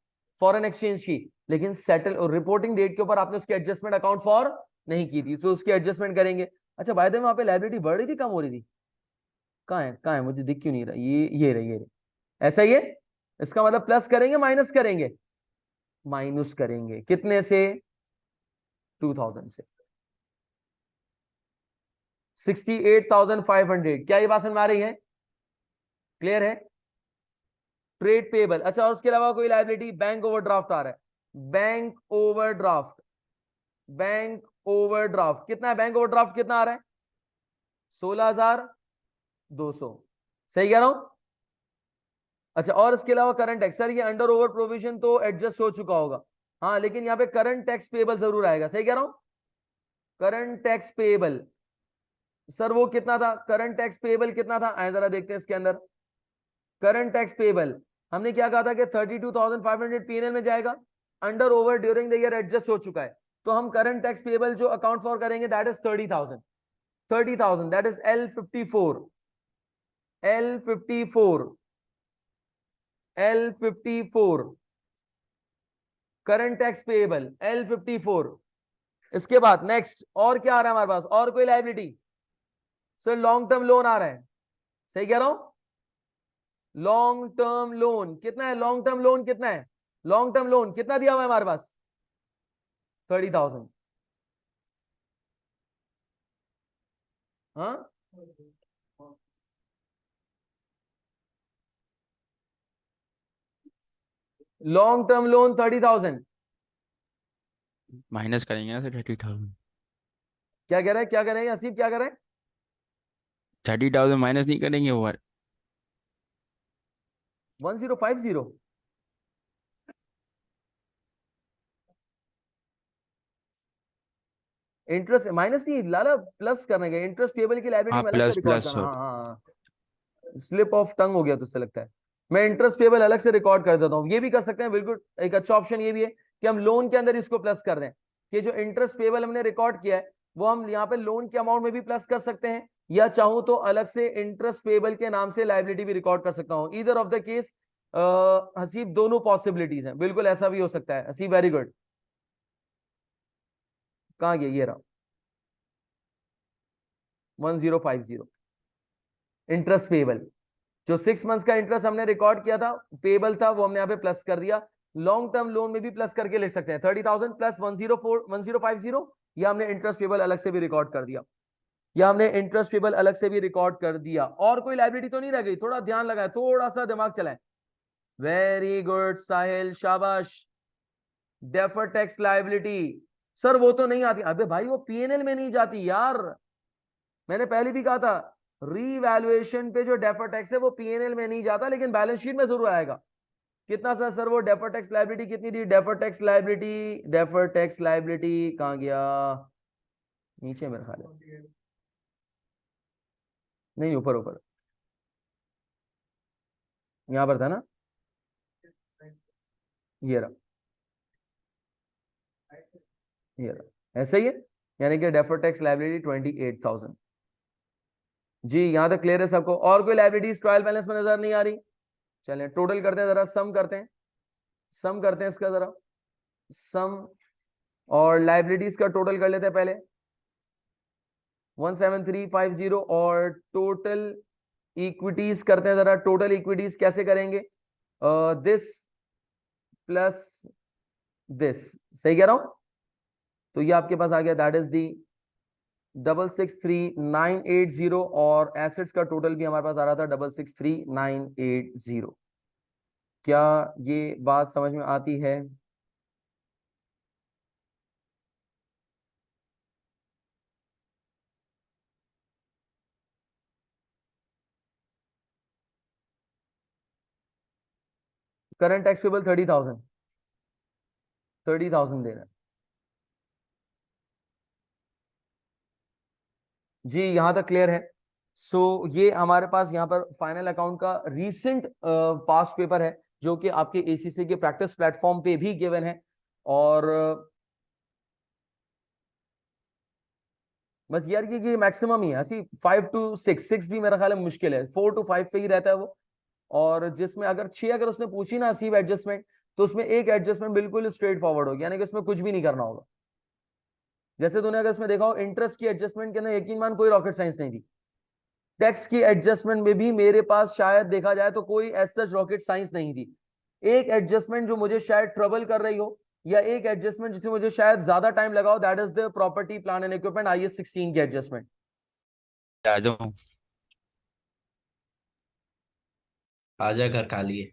फॉरेन एक्सचेंज की, लेकिन सेटल और रिपोर्टिंग डेट के ऊपर आपने उसकी एडजस्टमेंट अकाउंट फॉर नहीं की थी, तो उसकी एडजस्टमेंट करेंगे। अच्छा बाय द वे वहां पे लाइबिलिटी बढ़ रही थी कम हो रही थी? कहाँ है, कहाँ है, मुझे दिख क्यों नहीं रहा? ये रही, ये रही। ऐसा ही है। इसका मतलब प्लस करेंगे माइनस करेंगे? माइनस करेंगे, कितने से? 2,000 से। 68,500, क्या ये बात समझ में आ रही है? क्लियर है? ट्रेड पेबल, अच्छा और उसके अलावा कोई लाइबिलिटी? बैंक ओवरड्राफ्ट आ रहा है, बैंक ओवरड्राफ्ट, बैंक ओवरड्राफ्ट कितना है? बैंक ओवरड्राफ्ट कितना आ रहा है? 16,200। सही कह रहा हूं? अच्छा और इसके अलावा करंट टैक्स, सर ये अंडर ओवर प्रोविजन तो एडजस्ट हो चुका होगा, हाँ लेकिन यहाँ पे करंट टैक्स पेबल जरूर आएगा। सही कह रहा हूं? करंट टैक्स पेबल, सर वो कितना था? करंट टैक्स पेबल कितना था? आए जरा देखते हैं इसके अंदर। करंट टैक्स पेबल हमने क्या कहा था कि 32,500 पीएनएल में जाएगा, under over during the year adjust हो चुका है, तो हम करंट टैक्स पेबल जो अकाउंट फॉर करेंगे that is 30,000, 30,000 that is L54, L54, L54 current tax payable L54। इसके बाद नेक्स्ट और क्या आ रहा है हमारे पास? और कोई liability? Sir long term loan आ रहा है। सही कह रहा हूं? लॉन्ग टर्म लोन कितना है? लॉन्ग टर्म लोन कितना है? लॉन्ग टर्म लोन कितना दिया हुआ है हमारे पास? 30,000। हाँ लॉन्ग टर्म लोन 30,000।
माइनस करेंगे ना सर 30,000।
क्या कह रहे हैं, क्या कह रहे हैं आसिफ, क्या कह रहे हैं?
30,000 माइनस नहीं करेंगे वो।
1050। इंटरेस्ट माइनस नहीं लाला, प्लस करने का, इंटरेस्ट पेबल की लाइबिलिटी
हाँ
में अलग से
प्लस
रिकॉर्ड
प्लस
करना। हाँ
सॉरी।
हाँ हाँ, स्लिप ऑफ टंग हो गया तुझसे लगता है। मैं इंटरेस्ट पेबल अलग से रिकॉर्ड कर देता हूँ, ये भी कर सकते हैं बिल्कुल। एक अच्छा ऑप्शन ये भी है कि हम लोन के अंदर इसको प्लस कर दें, कि जो इंटरेस्ट पेबल हमने रिकॉर्ड किया है वो हम यहाँ पे लोन के अमाउंट में भी प्लस कर सकते हैं, या चाहूं तो अलग से इंटरेस्ट पेबल के नाम से लाइबिलिटी भी रिकॉर्ड कर सकता हूँ। Either of the case Haseeb, दोनों पॉसिबिलिटीज हैं, बिल्कुल ऐसा भी हो सकता है हसीब। Very good. कहाँ गया, ये रहा 1050। इंटरेस्ट पेबल, जो 6 मंथ्स का इंटरेस्ट हमने रिकॉर्ड किया था, पेबल था, वो हमने यहाँ पे प्लस कर दिया। लॉन्ग टर्म लोन में भी प्लस करके लिख सकते हैं 30,000 प्लस 1050, या हमने इंटरेस्ट पेबल अलग से भी रिकॉर्ड कर दिया, या हमने इंटरेस्ट पेबल अलग से भी रिकॉर्ड कर दिया। और कोई लाइबिलिटी तो नहीं रह गई? थोड़ा ध्यान लगाए, थोड़ा सा दिमाग चलाएं। वेरी गुड साहिल, शाबाश। डेफर टैक्स लाइबिलिटी, सर वो तो नहीं आती। अबे भाई वो पीएनएल में नहीं जाती यार, मैंने पहले भी कहा था, रीवैल्यूएशन पे जो डेफर टैक्स है वो पीएनएल में नहीं जाता, लेकिन बैलेंस शीट में जरूर आएगा। कितना था सर वो डेफर टैक्स लाइबिलिटी, कितनी थी defer tax liability? Defer tax liability कहां गया, नीचे मेरे ख्याल है, नहीं ऊपर ऊपर, यहां पर था ना, ये रहा, ये रहा, ऐसा ही है। यानी कि डेफर टैक्स लाइबिलिटी 28,000। जी यहां तक क्लियर है सबको? और कोई लाइबिलिटीज ट्रायल बैलेंस में नजर नहीं आ रही? चलें टोटल करते हैं, जरा सम करते हैं, सम करते हैं इसका जरा, सम और लाइबिलिटीज का टोटल कर लेते हैं पहले। 17350 और टोटल इक्विटीज करते हैं जरा। टोटल इक्विटीज कैसे करेंगे? दिस प्लस दिस, सही कह रहा हूं? तो ये आपके पास आ गया, दैट इज दी 663980, और एसेट्स का टोटल भी हमारे पास आ रहा था 663980। क्या ये बात समझ में आती है? करंट टैक्स पेबल 30,000, 30,000 दे रहे हैं। जी यहां तक क्लियर है? सो ये हमारे पास यहाँ पर फाइनल अकाउंट का रीसेंट पास्ट पेपर है, जो कि आपके एसीसी के प्रैक्टिस प्लेटफॉर्म पे भी गिवन है। और बस यार ये मैक्सिमम ही है, ऐसी 5 to 6, 6 भी मेरा ख्याल है मुश्किल है, 4 to 5 पे ही रहता है वो। और जिसमें अगर 6 अगर उसने पूछी ना सीव एडजस्टमेंट, तो उसमें एक एडजस्टमेंट बिल्कुल स्ट्रेट फॉरवर्ड होगी, यानी कि उसमें कुछ भी नहीं करना होगा। जैसे तूने अगर इसमें देखा हो, इंटरेस्ट की एडजस्टमेंट के अंदर यकीन मान कोई रॉकेट साइंस नहीं थी। टैक्स की एडजस्टमेंट में भी मेरे पास शायद देखा जाए तो कोई ऐसा रॉकेट साइंस नहीं थी। एक एडजस्टमेंट जो मुझे शायद ट्रबल कर रही हो, या एक एडजस्टमेंट जिसे मुझे शायद ज्यादा टाइम लगाओ, that is the property plan and equipment IS 16 की एडजस्टमेंट।
आ जाओ।
आजा घर खाली है।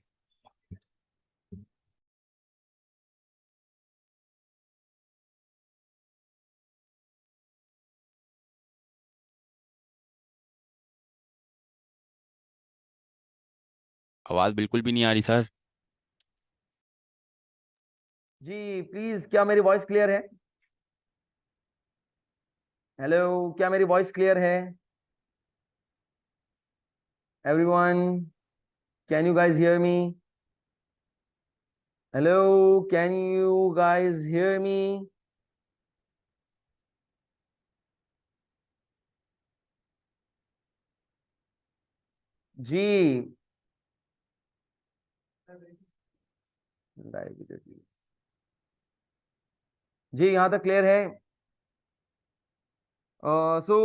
आवाज़ बिल्कुल भी नहीं आ रही सर।
जी प्लीज, क्या मेरी वॉइस क्लियर है? हेलो, क्या मेरी वॉइस क्लियर है everyone? Can you guys hear me? Hello, can you guys hear me? जी जी यहां तक क्लियर है? सो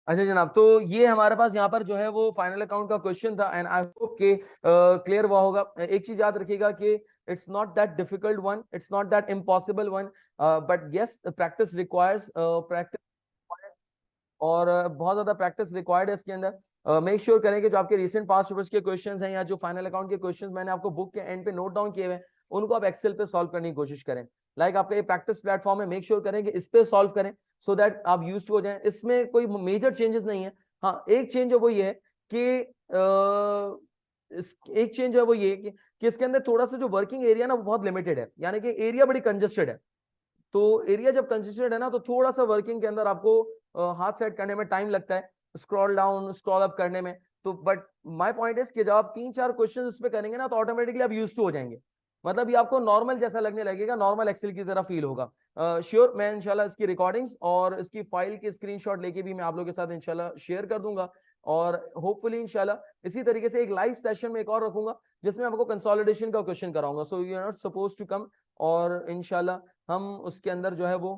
अच्छा जनाब, तो ये हमारे पास यहाँ पर जो है वो फाइनल अकाउंट का क्वेश्चन था एंड आई होप के क्लियर हुआ होगा। एक चीज याद रखिएगा कि it's not that difficult one, it's not that impossible one, but yes practice requires practice, और बहुत ज्यादा प्रैक्टिस रिक्वायर्ड है इसके अंदर। मेक श्योर करें कि जो आपके रिसेंट पास्ट पेपर्स के क्वेश्चंस हैं या जो फाइनल अकाउंट के क्वेश्चंस मैंने आपको बुक के एंड पे नोट डाउन किए हुए हैं, उनको आप एक्सेल पे सॉल्व करने की कोशिश करें। लाइक आपका ये प्रैक्टिस प्लेटफॉर्म है, मेक श्योर करें कि इस पे सॉल्व करें सो दैट आप यूज्ड हो जाएं। इसमें कोई मेजर चेंजेस नहीं है। हाँ, एक चेंज है वो ये है कि एक चेंज है वो ये कि इसके अंदर थोड़ा सा जो वर्किंग एरिया ना वो बहुत लिमिटेड है, यानी कि एरिया बड़ी कंजेस्टेड है। तो एरिया जब कंजेस्टेड है ना तो थोड़ा सा वर्किंग के अंदर आपको हाथ सेट करने में टाइम लगता है, स्क्रॉल डाउन स्क्रॉल अप करने में। तो बट माय पॉइंट इज कि जब आप 3-4 क्वेश्चन उस पर करेंगे ना तो ऑटोमेटिकली आप यूज्ड टू हो जाएंगे। मतलब ये आपको नॉर्मल जैसा लगने लगेगा, नॉर्मल एक्सेल की तरह फील होगा। श्योर मैं इंशाल्लाह इसकी रिकॉर्डिंग्स और इसकी फाइल की स्क्रीनशॉट लेके भी मैं आप लोगों के साथ इंशाल्लाह शेयर कर दूंगा। और होपफुली इंशाल्लाह इसी तरीके से एक लाइव सेशन में एक और रखूंगा जिसमें आपको कंसोलिडेशन का क्वेश्चन कराऊंगा। So you are not suppose to come, और इंशाल्लाह हम उसके अंदर जो है वो